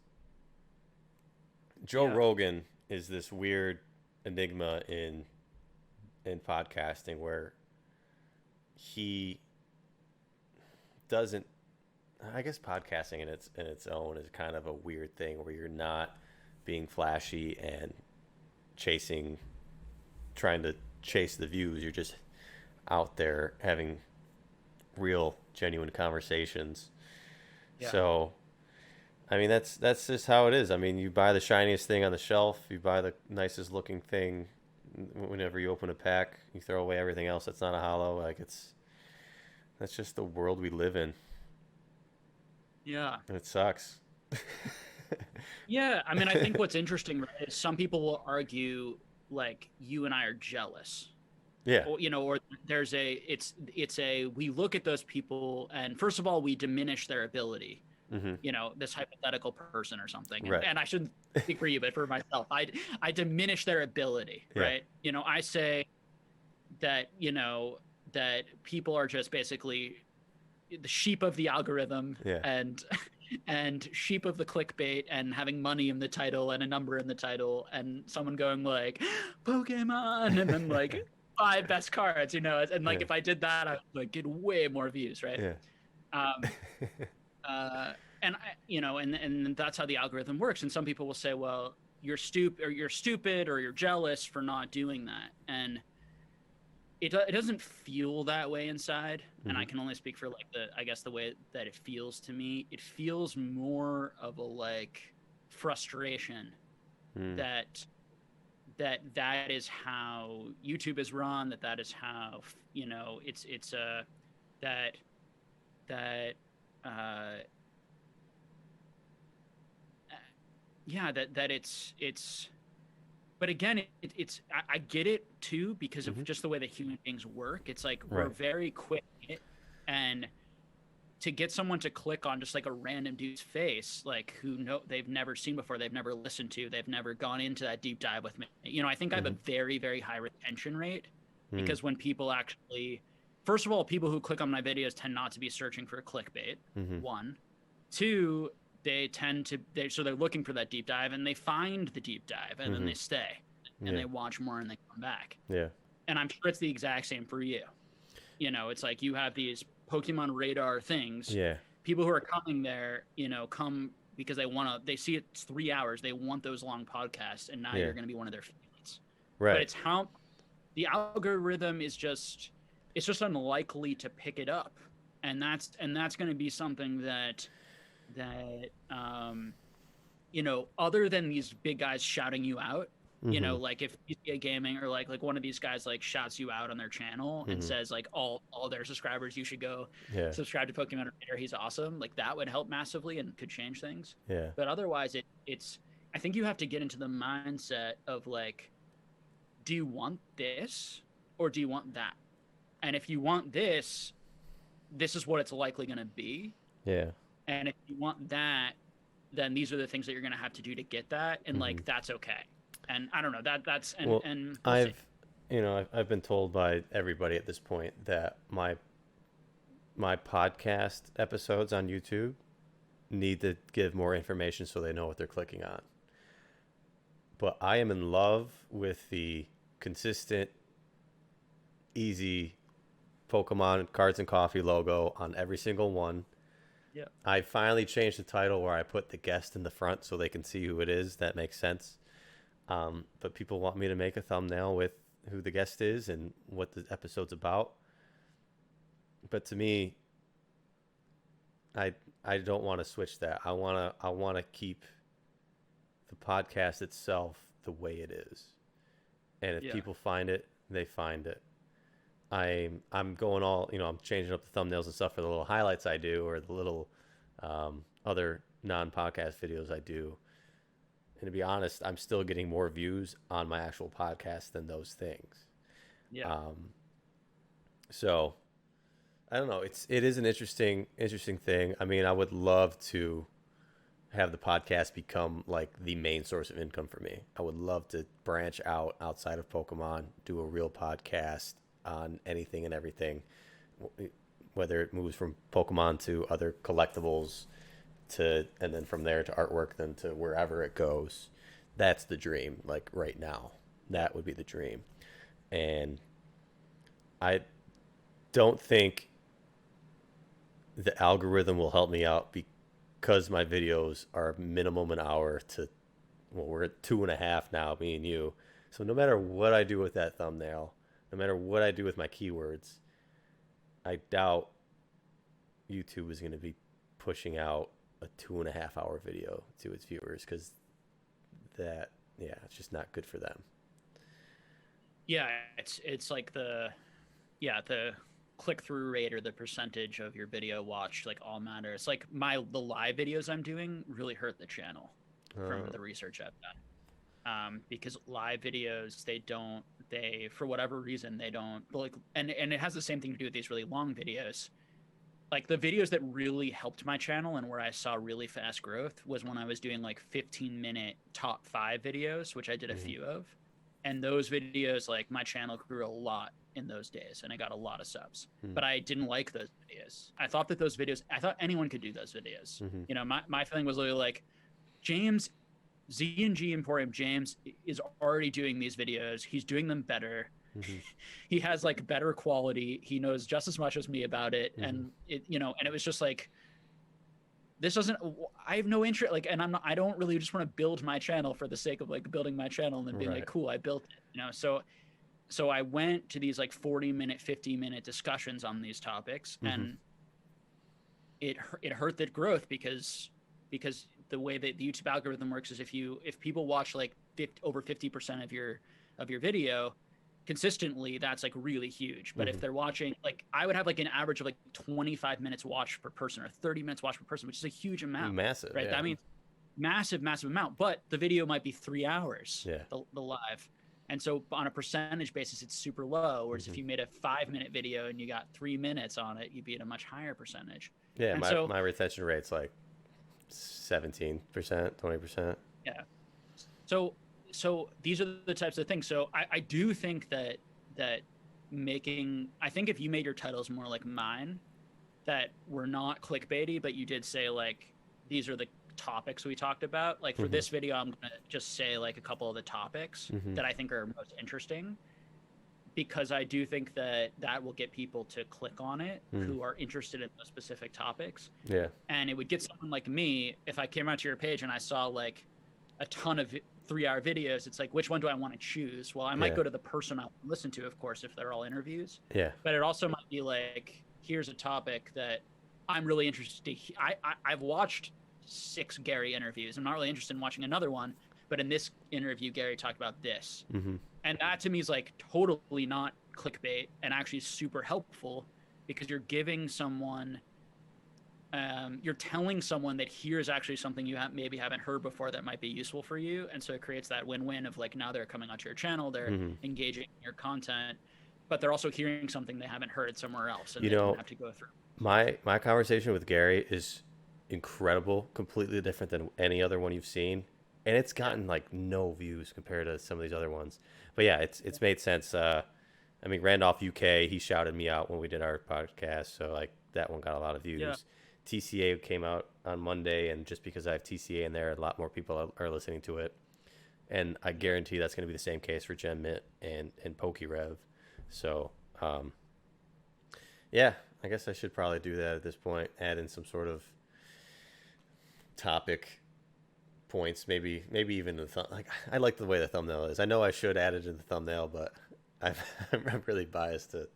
Joe Rogan is this weird enigma in podcasting where he doesn't, I guess podcasting in its own is kind of a weird thing where you're not being flashy and trying to chase the views. You're just out there having real, genuine conversations. So I mean, that's just how it is. I mean, you buy the shiniest thing on the shelf, you buy the nicest looking thing. Whenever you open a pack, you throw away everything else that's not a holo. Like that's just the world we live in. Yeah. And it sucks. Yeah, I mean, I think what's interesting, right, is some people will argue like you and I are jealous. Yeah. Or there's we look at those people and first of all we diminish their ability. This hypothetical person or something. Right. And I shouldn't speak for you, but for myself, I diminish their ability, right? I say that, that people are just basically the sheep of the algorithm and sheep of the clickbait and having money in the title and a number in the title and someone going like, Pokemon, and then like 5 best cards, and like if I did that, I would like get way more views, right? And and that's how the algorithm works. And some people will say, well, you're stupid or you're jealous for not doing that. And it doesn't feel that way inside. And I can only speak for like the way that it feels to me. It feels more of a like frustration that is how YouTube is run, that is how, it's but again, I get it too because of Mm-hmm. just the way that human beings work. It's like we're Right. very quick, and to get someone to click on just like a random dude's face, like who they've never seen before, they've never listened to, they've never gone into that deep dive with me. You know, I think I have a Mm-hmm. very, very high retention rate Mm-hmm. because when people actually, first of all, people who click on my videos tend not to be searching for clickbait. Mm-hmm. One, two, they tend to so they're looking for that deep dive and they find the deep dive and then Mm-hmm. they stay and Yeah. they watch more and they come back. Yeah. And I'm sure it's the exact same for you. You know, it's like you have these PokemonRadar things. Yeah. People who are coming there, you know, come because they see it's 3 hours. They want those long podcasts, and now Yeah. you're going to be one of their favorites. Right. But it's how the algorithm is it's just unlikely to pick it up. And that's going to be something that you know, other than these big guys shouting you out, you know, like if PCA Gaming or like one of these guys like shouts you out on their channel and says like all their subscribers, you should go subscribe to PokemonRadar, he's awesome. Like that would help massively and could change things. Yeah. But otherwise, it's I think you have to get into the mindset of like, do you want this or do you want that? And if you want this is what it's likely going to be. Yeah. And if you want that, then these are the things that you're going to have to do to get that, and like that's okay. And I don't know that's and Well, and we'll I've been told by everybody at this point that my podcast episodes on YouTube need to give more information so they know what they're clicking on. But I am in love with the consistent, easy Pokemon Cards and Coffee logo on every single one. Yeah. I finally changed the title where I put the guest in the front so they can see who it is. That makes sense. But people want me to make a thumbnail with who the guest is and what the episode's about. But to me, I don't want to switch that. I want to keep the podcast itself the way it is. And if people find it, they find it. I'm going all, I'm changing up the thumbnails and stuff for the little highlights I do or the little other non-podcast videos I do. And to be honest, I'm still getting more views on my actual podcast than those things. Yeah. So I don't know. It is an interesting thing. I mean, I would love to have the podcast become like the main source of income for me. I would love to branch out outside of Pokemon, do a real podcast on anything and everything, whether it moves from Pokemon to other collectibles and then from there to artwork, then to wherever it goes. That's the dream. Like right now, that would be the dream. And I don't think the algorithm will help me out because my videos are minimum an hour to, well, we're at 2.5 now, me and you. So no matter what I do with that thumbnail, no matter what I do with my keywords, I doubt YouTube is going to be pushing out a 2.5 hour video to its viewers because it's just not good for them. Yeah, it's like the click-through rate or the percentage of your video watched like all matters. Like the live videos I'm doing really hurt the channel from the research I've done. Because live videos, they for whatever reason they don't like, and it has the same thing to do with these really long videos. Like the videos that really helped my channel and where I saw really fast growth was when I was doing like 15-minute top 5 videos, which I did a few of. And those videos, like my channel grew a lot in those days and I got a lot of subs. But I didn't like those videos. I thought anyone could do those videos. You know, my feeling was literally like, James, Z&G Emporium James is already doing these videos. He's doing them better. He has like better quality. He knows just as much as me about it. And it, and it was just like, I have no interest, like, and I don't really just want to build my channel for the sake of like building my channel and then being like, cool, I built it, so I went to these like 40-minute, 50-minute discussions on these topics, and it hurt that growth because the way that the YouTube algorithm works is if people watch like over 50% of your video consistently, that's like really huge. But if they're watching, like I would have like an average of like 25 minutes watched per person or 30 minutes watched per person, which is a huge amount. Massive, right? Yeah. massive amount, but the video might be 3 hours, Yeah. the live. And so on a percentage basis, it's super low. Whereas if you made a 5-minute video and you got 3 minutes on it, you'd be at a much higher percentage. Yeah, And my retention rate's like 17%, 20%. yeah. So these are the types of things. So I do think that I think if you made your titles more like mine, that were not clickbaity, but you did say like, these are the topics we talked about. Like for this video, I'm going to just say like a couple of the topics that I think are most interesting, because I do think that will get people to click on it who are interested in those specific topics. Yeah. And it would get someone like me, if I came out to your page and I saw like a ton of 3-hour videos, it's like, which one do I want to choose? Well, I might go to the person I listen to, of course, if they're all interviews. Yeah. But it also might be like, here's a topic that I'm really interested to I've watched 6 Gary interviews. I'm not really interested in watching another one, but in this interview, Gary talked about this. And that to me is like totally not clickbait and actually super helpful, because you're giving someone, you're telling someone that here's actually something you maybe haven't heard before that might be useful for you. And so it creates that win-win of like, now they're coming onto your channel, they're engaging in your content, but they're also hearing something they haven't heard somewhere else, and they don't have to go through. My conversation with Gary is incredible, completely different than any other one you've seen, and it's gotten like no views compared to some of these other ones. But yeah, it's made sense. I mean, Randolph UK, he shouted me out when we did our podcast, so like that one got a lot of views. Yeah. TCA came out on Monday, and just because I have TCA in there, a lot more people are listening to it. And I guarantee that's going to be the same case for Gem Mint and PokeRev. So, yeah, I guess I should probably do that at this point. Add in some sort of topic points, maybe even like I like the way the thumbnail is. I know I should add it in the thumbnail, but I'm really biased to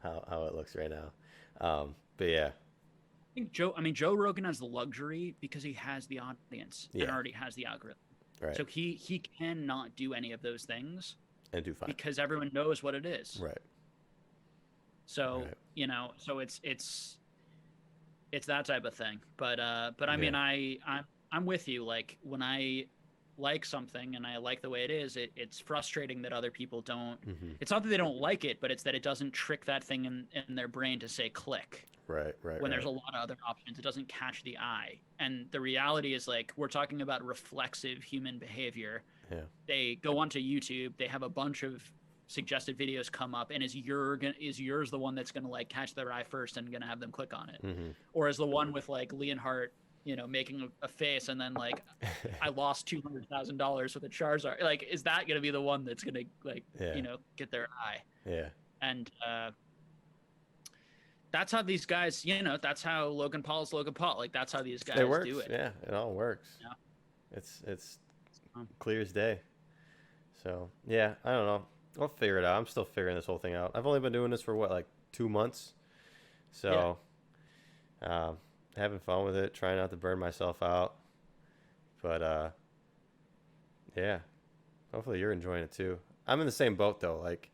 how it looks right now. But yeah. I think Joe Rogan has the luxury because he has the audience and already has the algorithm. Right. So he cannot do any of those things and do fine because everyone knows what it is. Right. So so it's that type of thing. But I mean, I'm with you. Like when I like something and I like the way it is, it's frustrating that other people don't. It's not that they don't like it, but it's that it doesn't trick that thing in their brain to say click. Right. When there's a lot of other options, it doesn't catch the eye. And the reality is, like, we're talking about reflexive human behavior. Yeah. They go onto YouTube, they have a bunch of suggested videos come up, and is yours the one that's gonna like catch their eye first and gonna have them click on it? Or is the one with like Leonhardt, making a face and then like I lost $200,000 with a Charizard? Like, is that gonna be the one that's gonna like get their eye? Yeah. And that's how these guys, that's how Logan Paul's Logan Paul. Like, that's how these guys do it. Yeah, it all works. Yeah. It's clear as day. So, yeah, I don't know. I'll figure it out. I'm still figuring this whole thing out. I've only been doing this for, like 2 months? So, having fun with it, trying not to burn myself out. But, yeah, hopefully you're enjoying it too. I'm in the same boat, though. Like,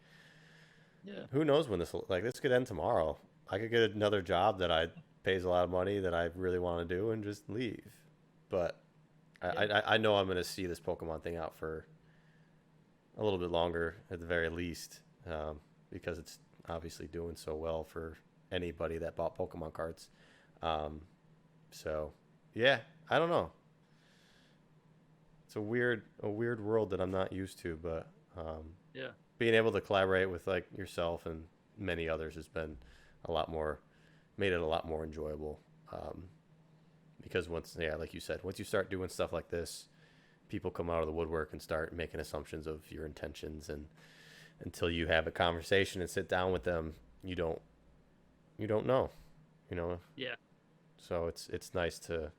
who knows when this could end tomorrow. I could get another job that pays a lot of money that I really want to do and just leave. But I know I'm going to see this Pokemon thing out for a little bit longer at the very least, because it's obviously doing so well for anybody that bought Pokemon cards. So, yeah, I don't know. It's a weird world that I'm not used to, but being able to collaborate with like yourself and many others has been made it a lot more enjoyable, because like you said, once you start doing stuff like this, people come out of the woodwork and start making assumptions of your intentions, and until you have a conversation and sit down with them, you don't know, so it's nice to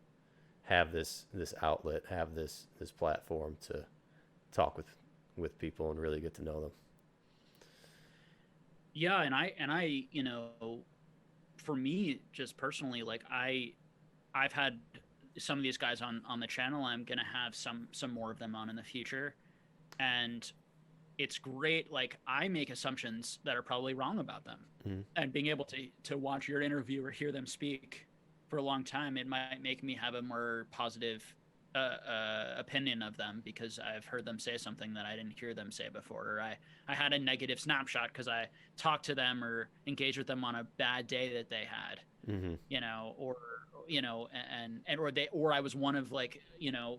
have this outlet, have this platform to talk with people and really get to know them. Yeah, and I, for me, just personally, like I've had some of these guys on the channel. I'm gonna have some more of them on in the future, and it's great. Like, I make assumptions that are probably wrong about them, and being able to watch your interview or hear them speak for a long time, it might make me have a more positive opinion of them because I've heard them say something that I didn't hear them say before, or I had a negative snapshot because I talked to them or engaged with them on a bad day that they had, Mm-hmm. or and or I was one of like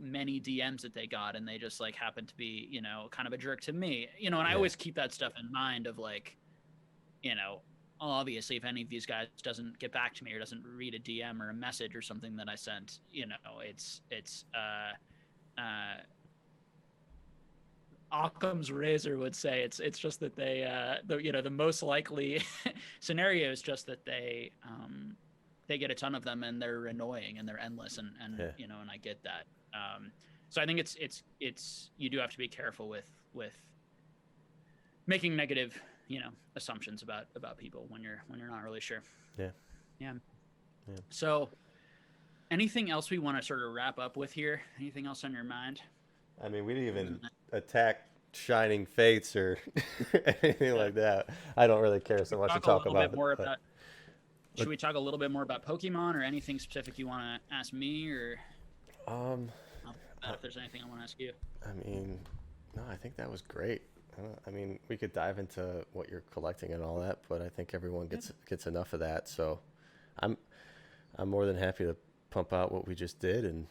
many DMs that they got, and they just like happened to be kind of a jerk to me, and I always keep that stuff in mind of like, obviously if any of these guys doesn't get back to me or doesn't read a DM or a message or something that I sent, it's Occam's razor would say it's just that they the most likely scenario is just that they get a ton of them and they're annoying and they're endless and and I get that. So I think it's you do have to be careful with making negative assumptions about people when you're not really sure. Yeah. So anything else we want to sort of wrap up with here? Anything else on your mind? I mean, we didn't even attack Shining Fates or anything like that. I don't really care so much to talk about it. Should we talk a little bit more about Pokemon or anything specific you want to ask me, or if there's anything I want to ask you? I mean, no, I think that was great. I mean, we could dive into what you're collecting and all that, but I think everyone gets enough of that. So I'm more than happy to pump out what we just did, and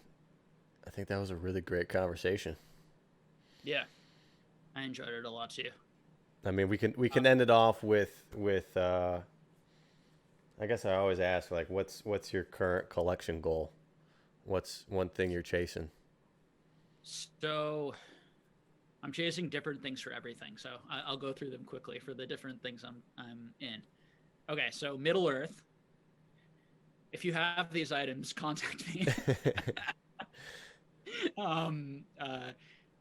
I think that was a really great conversation. Yeah, I enjoyed it a lot too. I mean, we can end it off with I guess I always ask, like, what's your current collection goal? What's one thing you're chasing? So I'm chasing different things for everything. So I'll go through them quickly for the different things I'm in. Okay, so Middle Earth. If you have these items, contact me.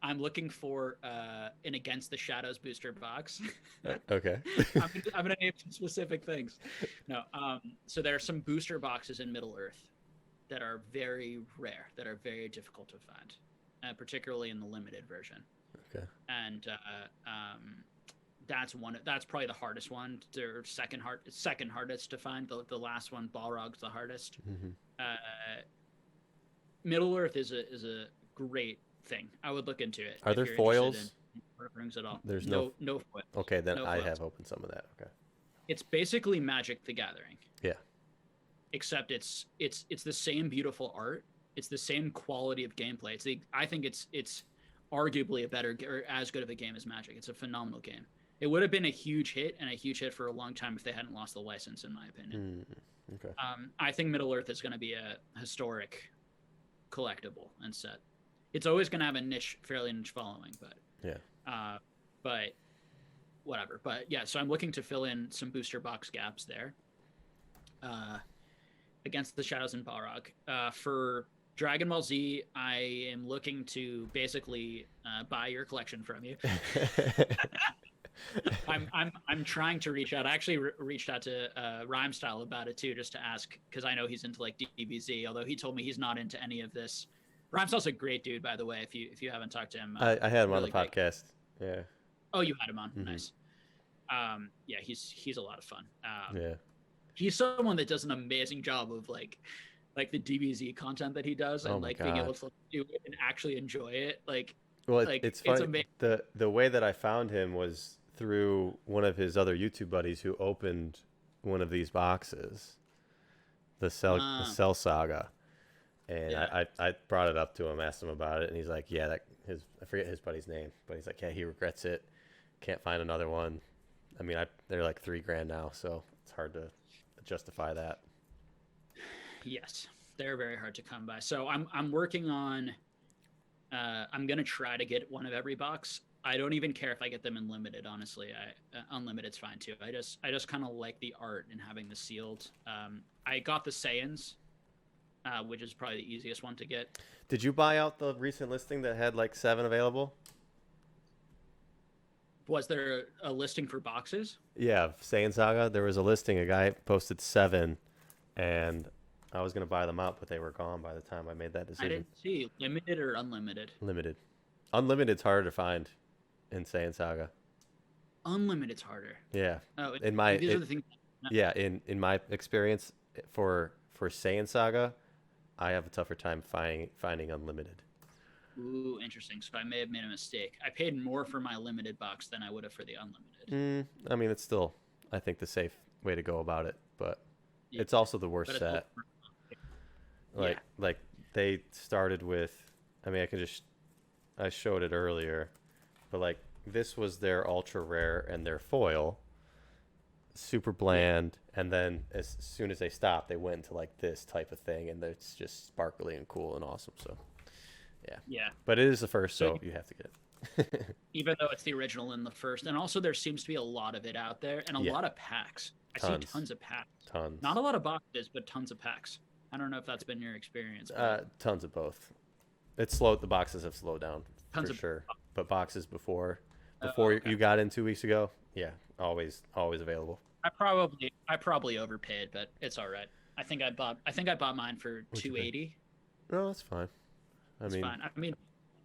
I'm looking for an Against the Shadows booster box. Okay. I'm gonna name some specific things. No, so there are some booster boxes in Middle Earth that are very rare, that are very difficult to find, particularly in the limited version. Okay. And that's probably the hardest one. Or second hardest to find. The last one, Balrog's the hardest. Mm-hmm. Middle Earth is a great thing. I would look into it. Are there foils? Rings at all? There's no foils. Okay, then no I foils. have opened some of that. Okay. It's basically Magic the Gathering. Yeah. Except it's the same beautiful art. It's the same quality of gameplay. I think it's arguably a better or as good of a game as Magic. It's a phenomenal game. It would have been a huge hit for a long time if they hadn't lost the license, in my opinion. Okay. I think Middle Earth is going to be a historic collectible and set. It's always going to have a fairly niche following, but yeah. But whatever. But yeah, so I'm looking to fill in some booster box gaps there. Against the Shadows and Balrog. For Dragon Ball Z, I am looking to basically buy your collection from you. I'm trying to reach out. I actually reached out to Rhymestyle about it too, just to ask, because I know he's into like DBZ, although he told me he's not into any of this. Rhymestyle's a great dude, by the way. If you haven't talked to him, I had him really on the podcast. Great. Yeah. Oh, you had him on. Mm-hmm. Nice. Yeah, he's a lot of fun. Yeah. He's someone that does an amazing job of like the DBZ content that he does, and being able to do it and actually enjoy it. It's funny. The way that I found him was through one of his other YouTube buddies who opened one of these boxes, the Cell Saga, and yeah. I brought it up to him, asked him about it, and he's like, yeah, I forget his buddy's name, but he's like, yeah, he regrets it, can't find another one. I mean, they're like $3,000 now, so it's hard to justify that. Yes, they're very hard to come by. So I'm working on. I'm gonna try to get one of every box. I don't even care if I get them in limited. Honestly, unlimited's fine too. I just kind of like the art and having the sealed. I got the Saiyans, which is probably the easiest one to get. Did you buy out the recent listing that had like 7 available? Was there a listing for boxes? Yeah, Saiyan Saga. There was a listing. A guy posted 7, and I was gonna buy them out, but they were gone by the time I made that decision. I didn't see limited or unlimited. Limited. Unlimited's harder to find in Saiyan Saga. Unlimited's harder. Yeah. Oh, these are the things. Yeah, in my experience, for Saiyan Saga, I have a tougher time finding unlimited. Ooh, interesting. So I may have made a mistake. I paid more for my limited box than I would have for the unlimited. I mean, it's still, I think, the safe way to go about it, but Yeah, it's also the but worst it's set. yeah, Like they started with, I mean, I showed it earlier, but like this was their ultra rare and their foil, super yeah, bland, and then as soon as they stopped, they went into like this type of thing, and it's just sparkly and cool and awesome. So yeah, yeah. but it is the first, So so you have to get it. even though it's the original in the first, and also there seems to be a lot of it out there, and a Yeah, lot of packs. I see tons, tons of packs. Not tons, a lot of boxes, but tons of packs. I don't know if that's been your experience, but tons of both. It's slowed. The boxes have slowed down tons for of. sure, but boxes Oh, before okay. you got in 2 weeks ago, yeah, always available. I probably overpaid, but it's all right. I think I bought mine for What'd you pay? 280. No, that's fine. I It's mean, fine. I mean,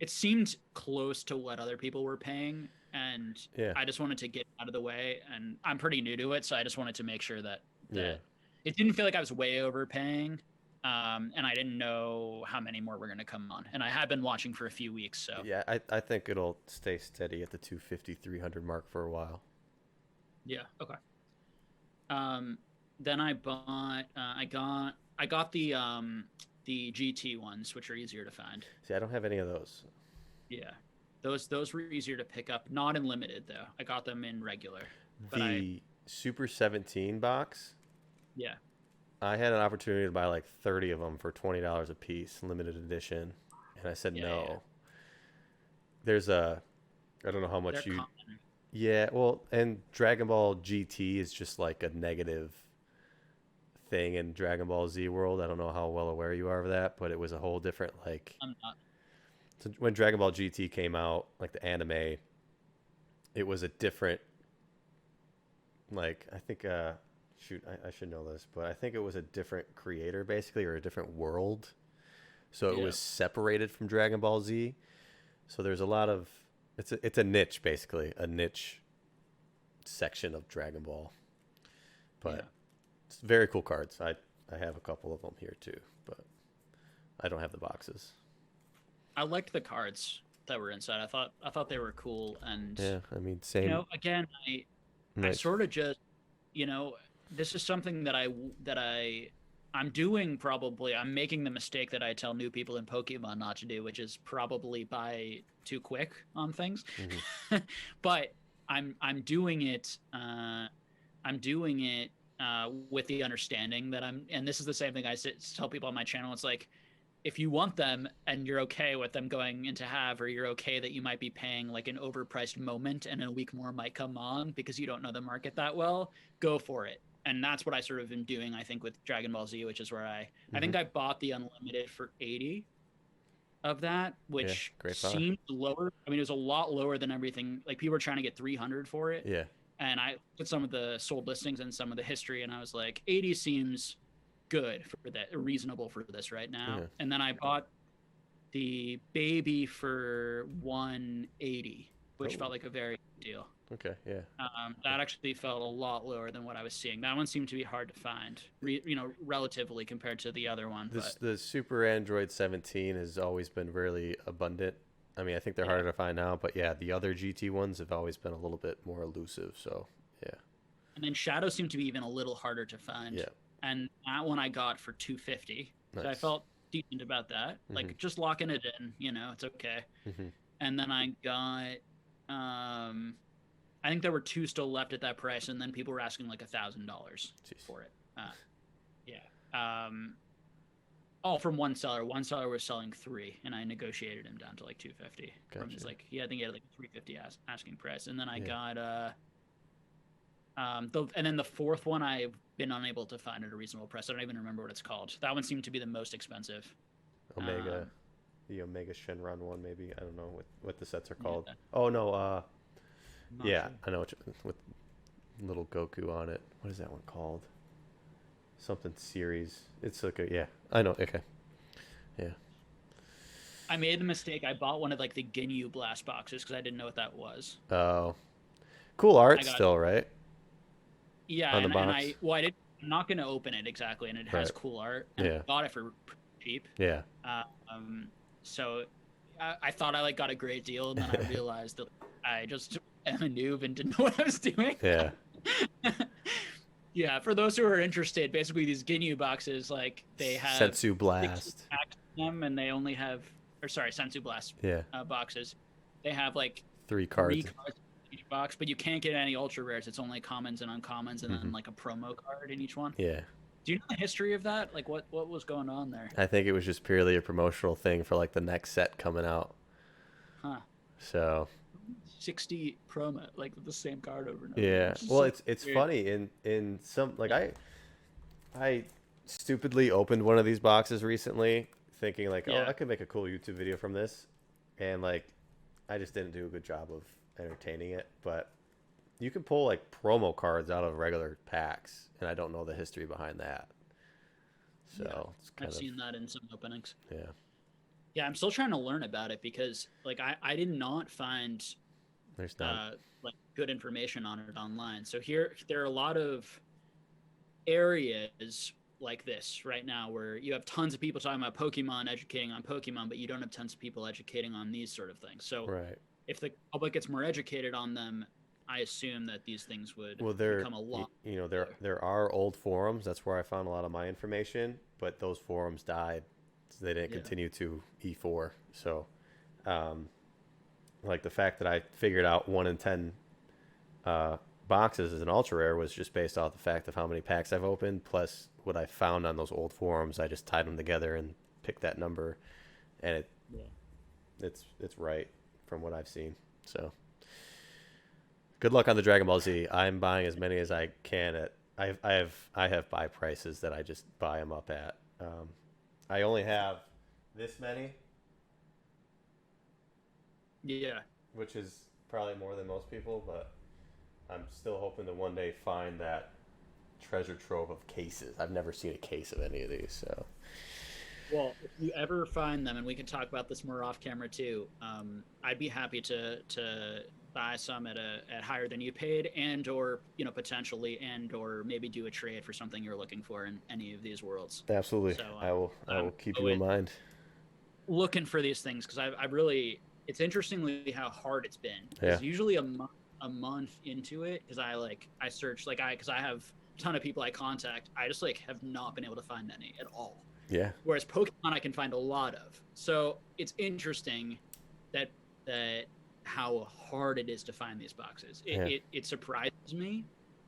it seemed close to what other people were paying, and yeah, I just wanted to get out of the way. And I'm pretty new to it, so I just wanted to make sure that yeah, it didn't feel like I was way overpaying. And I didn't know how many more were going to come on. And I had been watching for a few weeks, so yeah. I think it'll stay steady at the 250, 300 mark for a while. yeah, okay. Um, then I got the GT ones, which are easier to find. See, I don't have any of those. Yeah, those were easier to pick up. Not in limited though. I got them in regular, but The Super 17 box, yeah, I had an opportunity to buy like 30 of them for $20 a piece, limited edition, and I said yeah. no. There's a, I don't know how They're much you, common. yeah, well, and Dragon Ball GT is just like a negative thing in Dragon Ball Z world. I don't know how well aware you are of that, but it was a whole different like. I'm not. So when Dragon Ball GT came out, like the anime, it was a different, like I think shoot, I should know this, but I think it was a different creator basically, or a different world. So it Yeah, was separated from Dragon Ball Z. So there's a lot of, it's a niche basically, a niche section of Dragon Ball. yeah. But it's very cool cards. I have a couple of them here too, but I don't have the boxes. I liked the cards that were inside. I thought they were cool, and Yeah, I mean same again, I nice. sort of just, you know, this is something that I'm doing probably. I'm making the mistake that I tell new people in Pokemon not to do, which is probably buy too quick on things. Hmm. But I'm doing it. I'm doing it with the understanding that and this is the same thing I tell people on my channel. It's like, if you want them and you're okay with them going into have, or you're okay that you might be paying like an overpriced moment and a week more might come on because you don't know the market that well, go for it. And that's what I sort of been doing, I think, with Dragon Ball Z, which is where I Hmm. think I bought the unlimited for 80 of that, Yeah, which great buy. seemed lower. I mean, it was a lot lower than everything. Like, people were trying to get 300 for it. Yeah. And I put some of the sold listings and some of the history, and I was like, 80 seems good for that, reasonable for this right now. Yeah. And then I bought the baby for 180, which Oh, felt like a very good deal. okay. Yeah. That actually felt a lot lower than what I was seeing. That one seemed to be hard to find, relatively compared to the other one. This But the Super Android 17 has always been really abundant. I mean, I think they're yeah, harder to find now, but yeah, the other GT ones have always been a little bit more elusive. So yeah, and then Shadow seemed to be even a little harder to find. yeah, And that one I got for 250, so I nice. felt decent about that. Hmm. Like, just locking it in, it's okay. Hmm. And then I got, I think there were two still left at that price, and then people were asking like $1,000 Jeez. for it. Yeah. All from one seller. One seller was selling three, and I negotiated him down to like 250 from his Gotcha. like, I think he had like a 350 asking price. And then I Yeah. got and then the fourth one I've been unable to find at a reasonable price. I don't even remember what it's called. That one seemed to be the most expensive. Omega, Um, the Omega Shenron one, maybe. I don't know what the sets are yeah, called. Oh no. I'm not Yeah, sure. I know with little Goku on it. What is that one called? Something series. It's okay. Yeah, I know. Okay. Yeah. I made the mistake. I bought one of like the Ginyu Blast boxes because I didn't know what that was. Oh, cool art I got still, right? Yeah, On the and box. I'm not going to open it exactly, and it has Right. cool art, and I Yeah. bought it for pretty cheap. Yeah. Um, so I thought I like got a great deal, and then I realized that I just am a noob and didn't know what I was doing. Yeah. Yeah, for those who are interested, basically these Ginyu boxes, like they have Sensu 60 Blast. packs in them, and they only have, or sorry, Sensu Blast Yeah. boxes. They have like 3 three cards. cards in each box, but you can't get any ultra rares. It's only commons and uncommons, and then like a promo card in each one. Yeah. Do you know the history of that? Like what was going on there? I think it was just purely a promotional thing for like the next set coming out. Huh. So 60 promo, like the same card over and over. yeah. It's just Well, so it's weird. funny in some like I stupidly opened one of these boxes recently thinking like, "Oh, Yeah. I could make a cool YouTube video from this." And like I just didn't do a good job of entertaining it, but you can pull like promo cards out of regular packs, and I don't know the history behind that. So Yeah. it's kind I've of seen that in some openings. yeah. Yeah, I'm still trying to learn about it because like I did not find There's not. like good information on it online. So here there are a lot of areas like this right now where you have tons of people talking about Pokemon, educating on Pokemon, but you don't have tons of people educating on these sort of things. So Right. if the public gets more educated on them, I assume that these things would Well, become a lot you know, popular. there are old forums. That's where I found a lot of my information, but those forums died, so they didn't Yeah. continue to E4. So, um, like the fact that I figured out 1 in 10 boxes as an ultra rare was just based off the fact of how many packs I've opened, plus what I found on those old forums. I just tied them together and picked that number, and Yeah. it's right from what I've seen. So. Good luck on the Dragon Ball Z. I'm buying as many as I can at. I have buy prices that I just buy them up at. I only have this many, Yeah. which is probably more than most people, but I'm still hoping to one day find that treasure trove of cases. I've never seen a case of any of these, so Well, if you ever find them, and we can talk about this more off camera too, I'd be happy to buy some at higher than you paid, and or potentially, and or maybe do a trade for something you're looking for in any of these worlds. absolutely. So I will keep you always in mind. looking for these things because I really it's interestingly how hard it's been. Yeah. It's usually a month into it because I search because I have a ton of people I contact. I just have not been able to find any at all. Yeah. Whereas Pokemon I can find a lot of. So it's interesting that how hard it is to find these boxes. It surprises me,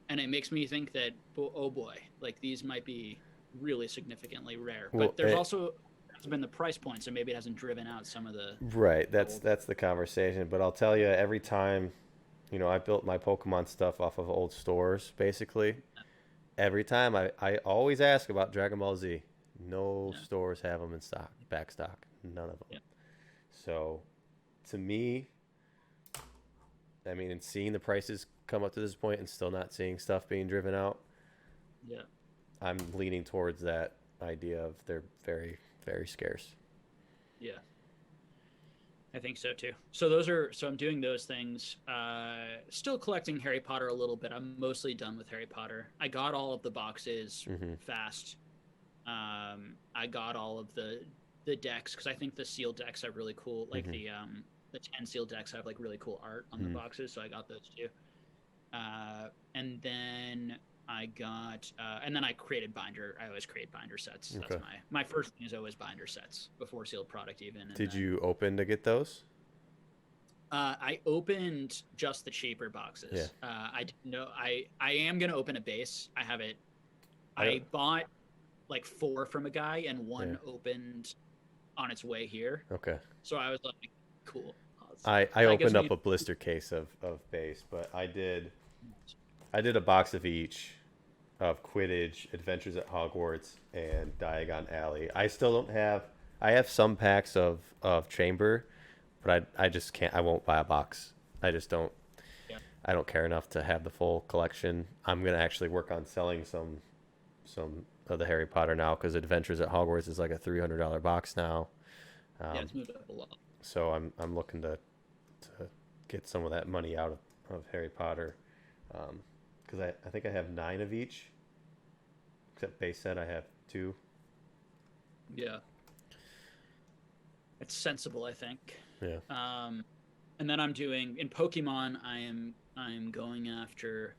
and it makes me think that oh boy, like these might be really significantly rare. Well, but there's also been the price point, so maybe it hasn't driven out some of the Right. That's the conversation. But I'll tell you, every time, I built my Pokemon stuff off of old stores, basically. Every time I always ask about Dragon Ball Z. No stores have them in stock, back stock. None of them. Yeah. So, to me, I mean, and seeing the prices come up to this point and still not seeing stuff being driven out, Yeah. I'm leaning towards that idea of they're very, very scarce. Yeah. I think so too. So I'm doing those things. Still collecting Harry Potter a little bit. I'm mostly done with Harry Potter. I got all of the boxes fast. I got all of the decks because I think the sealed decks are really cool. Like the 10 sealed decks have really cool art on the boxes, so I got those too. And then I got and then I created binder. I always create binder sets. Okay. That's my first thing is always binder sets before sealed product even. And Did then, you open to get those? I opened just the cheaper boxes. Yeah. I didn't know I am gonna open a base. I have it. I bought 4 from a guy and one opened on its way here. Okay. So I was like, cool. I opened up a blister case of base, but I did a box of each of Quidditch, Adventures at Hogwarts, and Diagon Alley. I still don't have. I have some packs of Chamber, but I just can't. I won't buy a box. I just don't. Yeah. I don't care enough to have the full collection. I'm gonna actually work on selling some of the Harry Potter now because Adventures at Hogwarts is like a $300 box now. Yeah, it's moved up a lot. So I'm looking to get some of that money out of Harry Potter, because I think I have 9 of each, except base set I have 2. Yeah. It's sensible, I think. Yeah. And then I'm doing in Pokemon. I'm going after.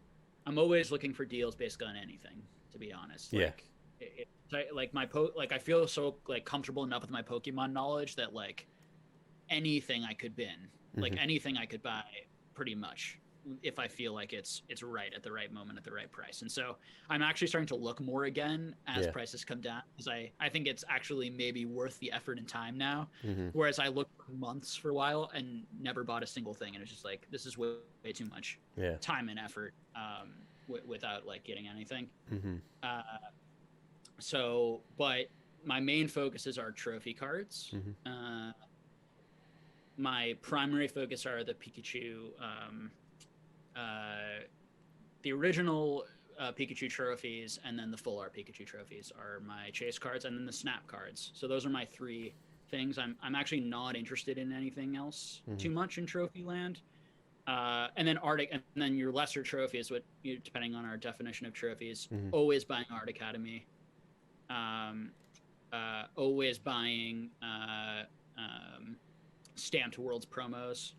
I'm always looking for deals basically on anything. To be honest, Yeah. like like like I feel so like comfortable enough with my Pokemon knowledge that like anything I could bin, like Hmm. anything I could buy, pretty much, if I feel like it's right at the right moment at the right price. And so I'm actually starting to look more again as Yeah. prices come down, because I think it's actually maybe worth the effort and time now. Hmm. Whereas I looked for months for a while and never bought a single thing, and it's just like this is way too much Yeah. time and effort without like getting anything. Hmm. Uh, but my main focuses are trophy cards. Hmm. My primary focus are the Pikachu, uh, the original Pikachu trophies, and then the full art Pikachu trophies are my chase cards, and then the snap cards. So those are my three things. I'm actually not interested in anything else Hmm. too much in Trophy Land. And then Arctic, and then your lesser trophies, what depending on our definition of trophies, Hmm. always buying Art Academy, um, always buying Stamped Worlds promos.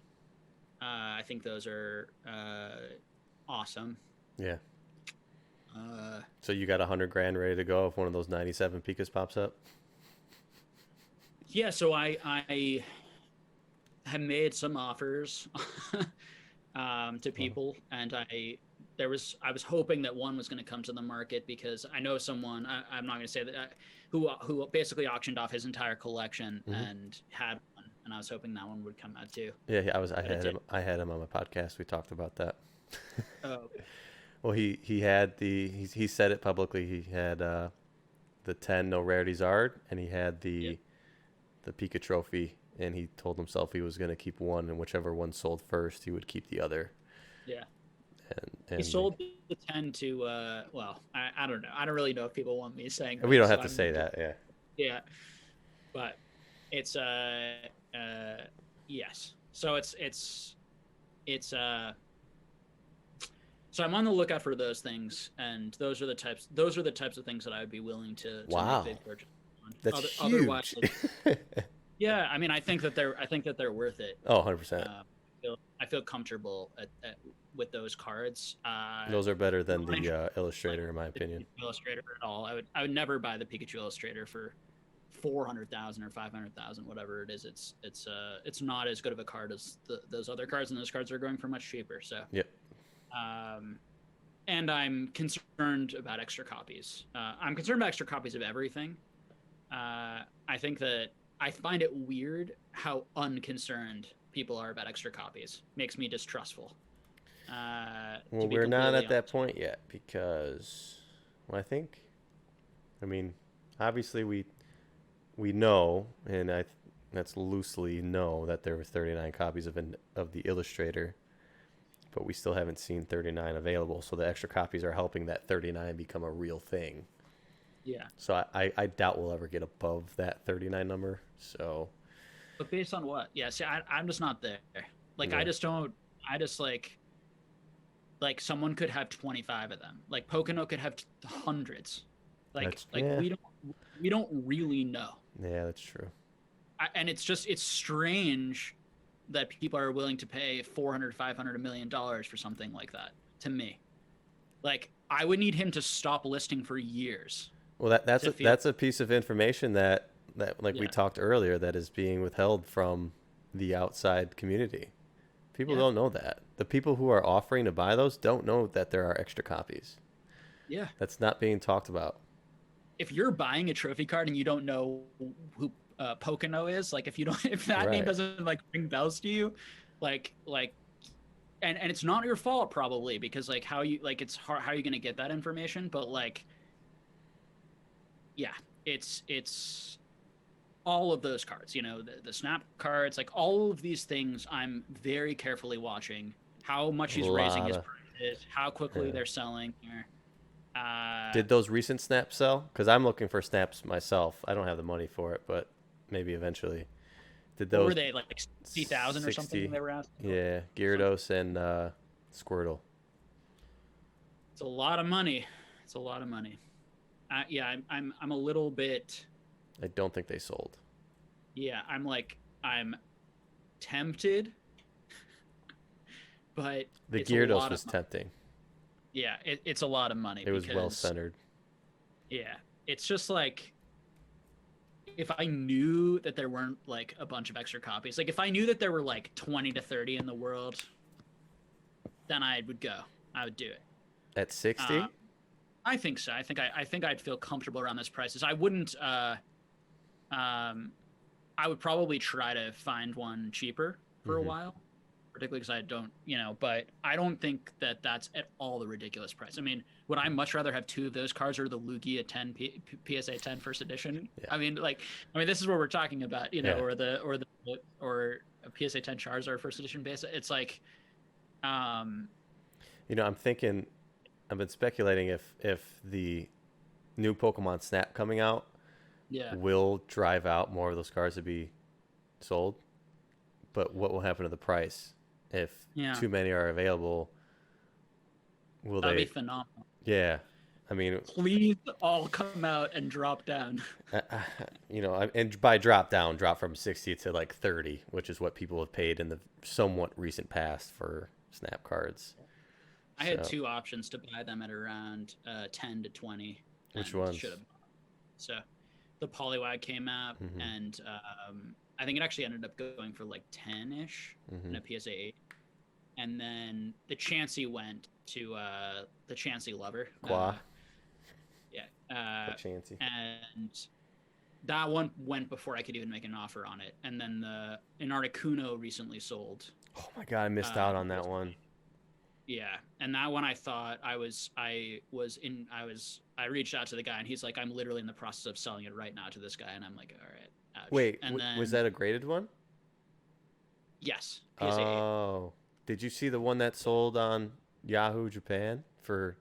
I think those are awesome. Yeah. Uh, So you got 100 grand ready to go if one of those 97 Pikas pops up? yeah, so I have made some offers to Uh-huh. people, and I was hoping that one was going to come to the market, because I know someone, I'm not going to say that, who basically auctioned off his entire collection Hmm. and had one, and I was hoping that one would come out too, Yeah, I but it had did. him. I had him on my podcast. We talked about that. Oh, okay. Well, he had he said it publicly. He had the 10 no rarities art, and he had Yep. the Pika trophy, and he told himself he was going to keep one, and whichever one sold first, he would keep the other. Yeah. He And sold the 10 to well, I don't know. I don't really know if people want me saying we this, don't so have to I'm say just, that. Yeah. yeah. But it's uh yes. So it's so I'm on the lookout for those things, and those are the types of things that I would be willing to make Wow, big purchases on. that's Otherwise, huge. yeah, I mean, I think that they're worth it. Oh, 100%. I feel comfortable with those cards. Those are better than Not the interested in, like Illustrator, in my the opinion. Pikachu Illustrator at all. I would never buy the Pikachu Illustrator for 400,000 or 500,000, whatever it is. It's not as good of a card as those other cards, and those cards are going for much cheaper. So, Yep. um, and I'm concerned about extra copies. I'm concerned about extra copies of everything. I think that I find it weird how unconcerned people are about extra copies. Makes me distrustful. To Well, be we're not completely at that honest with point yet because, well, I mean, obviously we know, and that's loosely know that there were 39 copies of the Illustrator, but we still haven't seen 39 available. So the extra copies are helping that 39 become a real thing. you. Yeah, So I doubt we'll ever get above that 39 number. So but based on what? Yeah, see, I'm just not there. Like, I yeah, just don't. I just like someone could have 25 of them. Like Pocono could have hundreds. that's Like we don't really know. yeah, that's true. And it's strange that people are willing to pay 400, 500, $1 million for something like that, to me. Like, I would need him to stop listing for years Well, to feel. that's a piece of information that like we Yeah, talked earlier that is being withheld from the outside community. People yeah, don't know that. The people who are offering to buy those don't know that there are extra copies. yeah. That's not being talked about. If you're buying a trophy card and you don't know who Pocono is, like, if you don't, if that name Right. doesn't like ring bells to you, like, and it's not your fault probably, because like how you like it's hard, how are you going to get that information? But like, yeah, it's all of those cards, the snap cards, like all of these things. I'm very carefully watching how much A he's raising lot his of prices, how quickly yeah. they're selling here. Did those recent snaps sell? Because I'm looking for snaps myself. I don't have the money for it, but maybe eventually. Did What were those they, like 60,000 or something 60? they were asking for? Yeah, Some, Gyarados and Squirtle. it's a lot of money. It's a lot of money. Yeah, I'm a little bit. I don't think they sold. Yeah, I'm tempted, but The it's a Gyarados lot of was money. tempting. Yeah, it's a lot of money It was well because centered. yeah, it's just like if I knew that there weren't like a bunch of extra copies, like if I knew that there were like 20 to 30 in the world, then I would go. I would do it. At Um, 60? I think so. I think I'd feel comfortable around those prices. I wouldn't. Um, I would probably try to find one cheaper for a Mm-hmm. while, particularly because I don't, but I don't think that that's at all the ridiculous price. I mean, would I much rather have two of those cards or the Lugia 10 PSA 10 first edition? Yeah. I mean, this is what we're talking about, Yeah. or a PSA 10 Charizard first edition base. It's like, um, I'm thinking, I've been speculating if the new Pokemon Snap coming out yeah, will drive out more of those cards to be sold. But what will happen to the price if yeah, too many are available? Will that'd be they? phenomenal. Yeah, I mean, Please all come out and drop down. and by drop from 60 to like 30, which is what people have paid in the somewhat recent past for Snap cards. I had So, two options to buy them at around 10 to 20 which and should ones? have. So the Poliwag came out, Mm-hmm. and I think it actually ended up going for like 10-ish Mm-hmm. in a PSA 8. And then the Chansey went to the Chansey Lover. Qua, Yeah. Chansey. And that one went before I could even make an offer on it. And then an Articuno recently sold. Oh my god, I missed out on that one. Yeah, and that one I thought I reached out to the guy and he's like, I'm literally in the process of selling it right now to this guy, and I'm like, all right, ouch. Wait, And was then that a graded one? yes, PSA 8. Oh, did you see the one that sold on Yahoo Japan for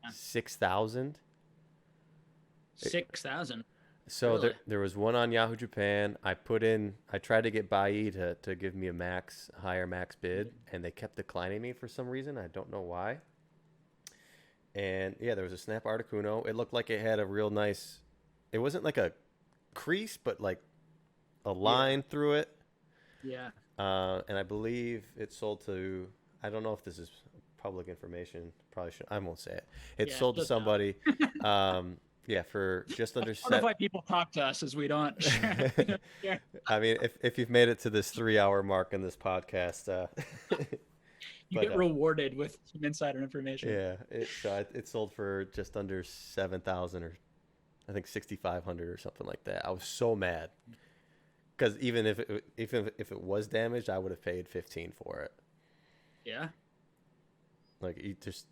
Yeah. 6,000? 6,000. So Really? there was one on Yahoo Japan. I tried to get Bai to give me a higher max bid, and they kept declining me for some reason. I don't know why. And yeah, there was a Snap Articuno. It looked like it had a real nice, it wasn't like a crease, but like a line through it. Yeah. And I believe it sold to, I don't know if this is public information. Probably should, I won't say it. It Yeah, sold to just don't. somebody. Yeah, for just under Part of why people talk to us is we don't. Yeah. I mean, if you've made it to this 3 hour mark in this podcast, You get rewarded with some insider information. yeah, it sold for just under 7,000, or I think 6,500 or something like that. I was so mad because even if it was damaged, I would have paid 15 for it. Yeah. Like it's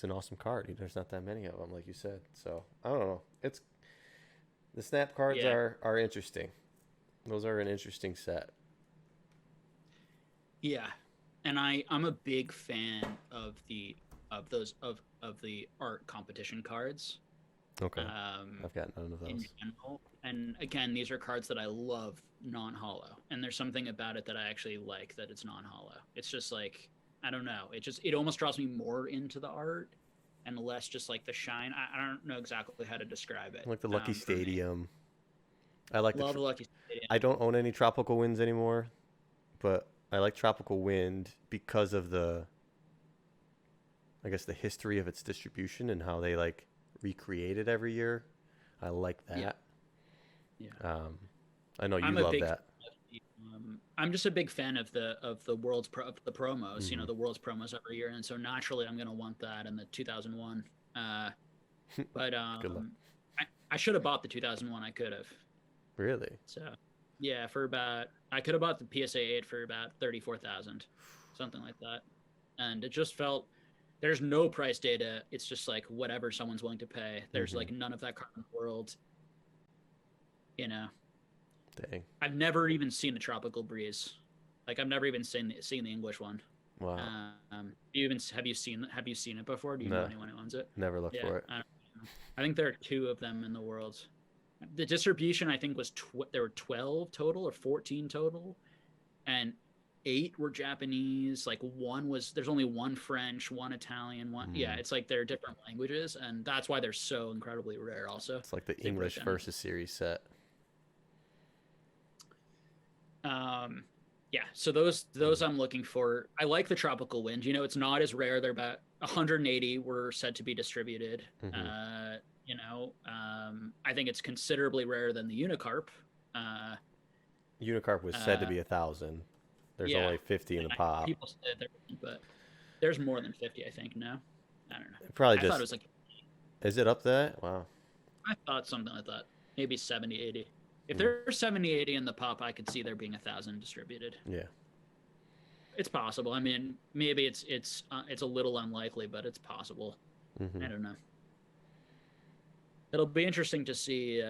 an awesome card. There's not that many of them, like you said. So I don't know. It's the Snap cards Yeah. are interesting. Those are an interesting set. Yeah. And I'm a big fan of the art competition cards. Okay, I've got none of In those. general. And again, these are cards that I love non-hollow. And there's something about it that I actually like that it's non-hollow. It's just like, I don't know. It almost draws me more into the art and less just like the shine. I don't know exactly how to describe it. I like the Lucky for me. Stadium. I like Love the Lucky Stadium. I don't own any Tropical Winds anymore, but I like Tropical Wind because of I guess the history of its distribution and how they like recreate it every year. I like that. Yeah. Yeah. I know you love that. I'm just a big fan of the world's of the promos. Mm-hmm. The world's promos every year, and so naturally I'm gonna want that in the 2001. But Good luck. I should have bought the 2001. I could have. Really? So yeah, I could have bought the PSA 8 for about 34,000, something like that, and it just felt. There's no price data. It's just like whatever someone's willing to pay. There's like none of that card in the world. Dang. I've never even seen the Tropical Breeze. Like I've never even seen the English one. Wow. Have you seen it before? Do you know anyone who owns it? Never looked for it. I think there are 2 of them in the world. The distribution I think was there were 12 total or 14 total, and 8 were Japanese. Like there's only 1 French, 1 Italian, 1. Yeah, it's like they're different languages, and that's why they're so incredibly rare. Also, It's like the English versus series set. Yeah, so those I'm looking for. I like the tropical wind. It's not as rare. They're about 180 were said to be distributed. Mm-hmm. I think it's considerably rarer than the unicarp. Uh, Unicarp was said to uh, be 1,000. There's yeah, only 50 in the I, pop. people say there, but there's more than 50. I think no, I don't know. Probably I thought it just. was like Is it up there? Wow. I thought something like that. Maybe 70, 80. If Mm. there's 70, 80 in the pop, I could see there being 1,000 distributed. Yeah. It's possible. I mean, maybe it's a little unlikely, but it's possible. Mm-hmm. I don't know. It'll be interesting to see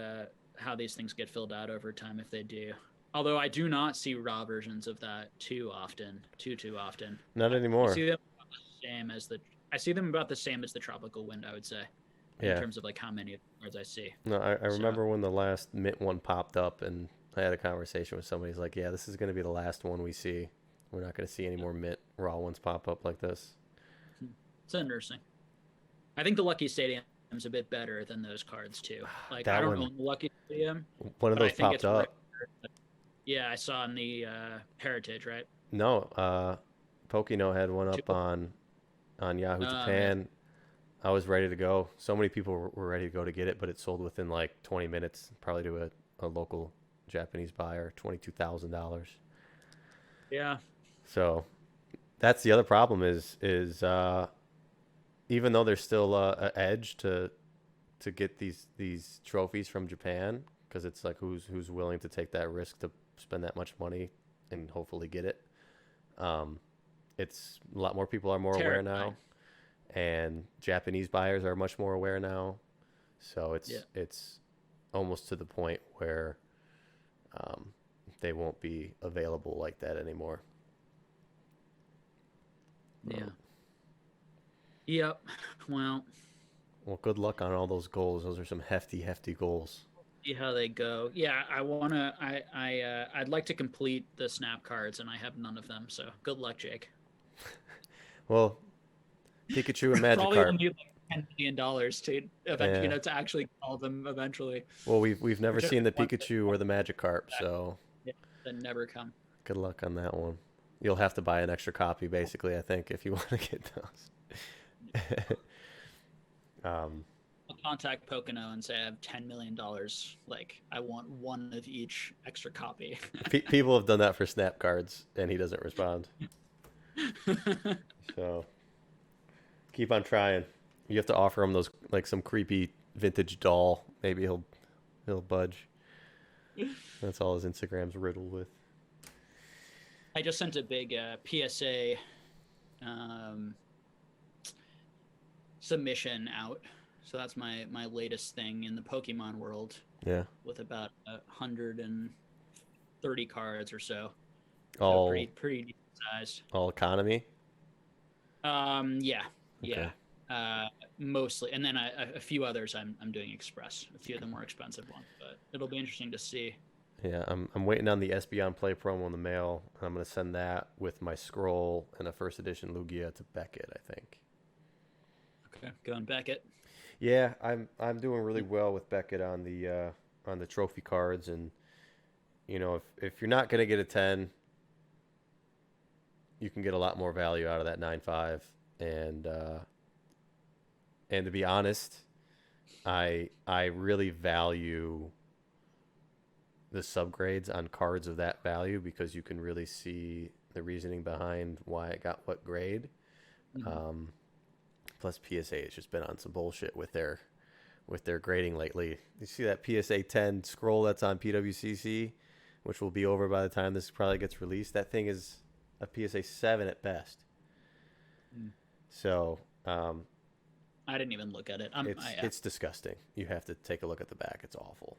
how these things get filled out over time if they do. Although I do not see raw versions of that too often, too often. Not I anymore. see them about the same as I see them about the same as the tropical wind. I would say, in Yeah. terms of like how many cards I see. No, I So remember when the last mint one popped up, and I had a conversation with somebody. He's like, "Yeah, this is going to be the last one we see. We're not going to see any more mint raw ones pop up like this." it's interesting. I think the Lucky Stadium's a bit better than those cards too. Like I That don't one, own the Lucky Stadium, one of but I those think popped it's rare. up. Yeah, I saw in the Heritage, right? No, Pokeno had one Two. up on Yahoo Yeah. Japan. I was ready to go. So many people were ready to go to get it, but it sold within like 20 minutes, probably to a local Japanese buyer, $22,000. Yeah. So that's the other problem is even though there's still an edge to get these trophies from Japan, because it's like who's willing to take that risk to spend that much money and hopefully get it. Um, it's a lot more people are more aware Terrifying. now, and Japanese buyers are much more aware now. So Yeah. it's almost to the point where um, they won't be available like that anymore. Yeah. Um, Yep. Well, well, good luck on all those goals. Those are some hefty goals. see how they go. Yeah, I wanna. I'd like to complete the snap cards, and I have none of them. So good luck, Jake. Well, Pikachu and Probably will Magikarp. need like $10 million to eventually, Yeah. to actually call them eventually. Well, we've never Which I seen the want Pikachu or the Magikarp, that, so yeah, that never come. good luck on that one. You'll have to buy an extra copy, basically, I think, if you want to get those. um, I'll contact Pocono and say I have $10 million. Like I want one of each extra copy. people have done that for snap cards, and he doesn't respond. So keep on trying. You have to offer him those like some creepy vintage doll. Maybe he'll budge. That's all his Instagram's riddled with. I just sent a big PSA um, submission out. So that's my latest thing in the Pokemon world, Yeah. with about 130 cards or so. So All pretty decent sized. all economy. Yeah, Okay. yeah. Mostly, and then a few others I'm doing express. A few of the more expensive ones, but it'll be interesting to see. Yeah, I'm waiting on the SB on Play promo in the mail. I'm gonna send that with my scroll and a first edition Lugia to Beckett, I think. Okay, going Beckett. Yeah, I'm doing really well with Beckett on the trophy cards, and if you're not gonna get a 10, you can get a lot more value out of that 9.5, and to be honest, I really value the subgrades on cards of that value because you can really see the reasoning behind why it got what grade. Mhm. Um, Plus PSA has just been on some bullshit with their grading lately. You see that PSA 10 scroll that's on PWCC, which will be over by the time this probably gets released. That thing is a PSA 7 at best. Mm. So I didn't even look at it. it's disgusting. You have to take a look at the back. It's awful.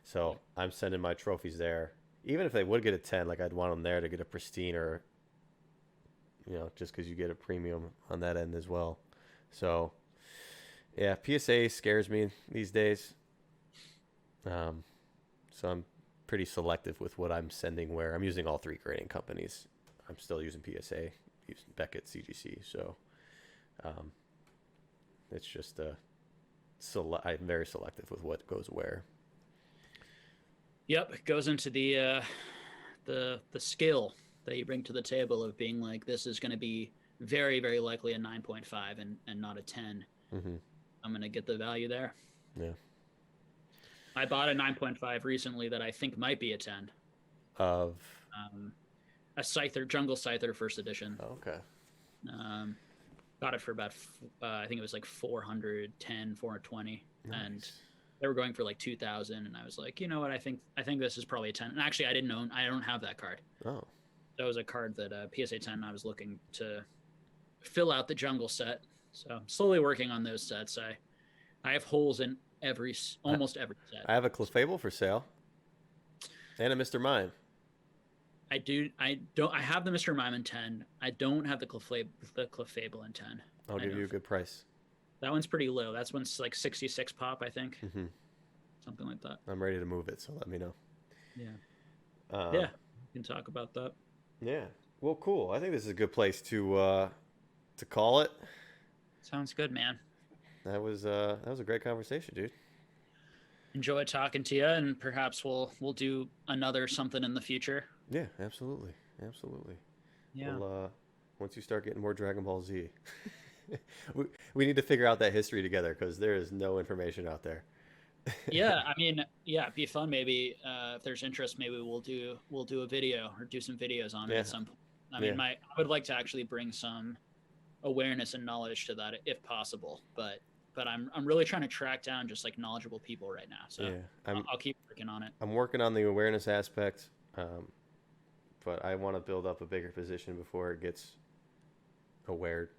So I'm sending my trophies there. Even if they would get a 10, like I'd want them there to get a pristine or, just because you get a premium on that end as well. So, yeah, PSA scares me these days. So I'm pretty selective with what I'm sending where. I'm using all three grading companies. I'm still using PSA, using Beckett, CGC. So it's just I'm very selective with what goes where. Yep, it goes into the the skill that you bring to the table of being like, this is going to be very, very likely a 9.5 and not a 10. Mm-hmm. I'm going to get the value there. Yeah. I bought a 9.5 recently that I think might be a 10. Of a Scyther, Jungle Scyther first edition. Oh, okay. Got it for about, I think it was like 410, 420. Nice. And they were going for like 2,000. And I was like, you know what? I think this is probably a 10. And actually, I don't have that card. Oh. That was a card that PSA 10, I was looking to fill out the jungle set. So I'm slowly working on those sets. I have holes in almost every set. I have a Clefable for sale. And a Mr. Mime. I have the Mr. Mime in 10. I don't have the Clefable in 10. I'll give you a good price. That one's pretty low. That's one's like 66 pop, I think. Mm-hmm. Something like that. I'm ready to move it, so let me know. Yeah. Yeah, we can talk about that. Yeah. Well, cool. I think this is a good place to call it. Sounds good, man. That was a great conversation, dude. Enjoy talking to you, and perhaps we'll do another something in the future. Yeah, absolutely. Yeah. Well, once you start getting more Dragon Ball Z, we need to figure out that history together because there is no information out there. Yeah, I mean, yeah, it'd be fun. Maybe if there's interest, maybe we'll do a video or do some videos on it at some point. I mean, I would like to actually bring some awareness and knowledge to that if possible, but I'm really trying to track down just like knowledgeable people right now. So yeah, I'll keep working on it. I'm working on the awareness aspect, but I want to build up a bigger position before it gets aware.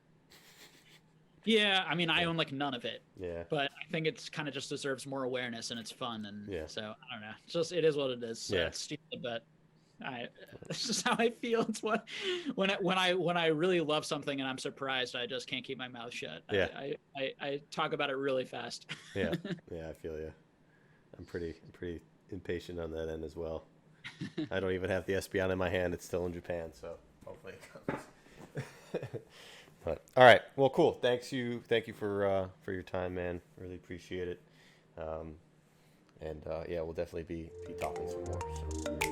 Yeah, I mean, I own like none of it. Yeah. But I think it's kind of just deserves more awareness and it's fun, and so I don't know. It's just it is what it is. So it's stupid, but it's just how I feel. It's what when I really love something and I'm surprised, I just can't keep my mouth shut. Yeah. I talk about it really fast. Yeah, I feel you. I'm pretty impatient on that end as well. I don't even have the Espeon in my hand. It's still in Japan, so hopefully it comes. But all right, well, cool. Thank you for your time, man. Really appreciate it. And yeah, we'll definitely be talking some more. So.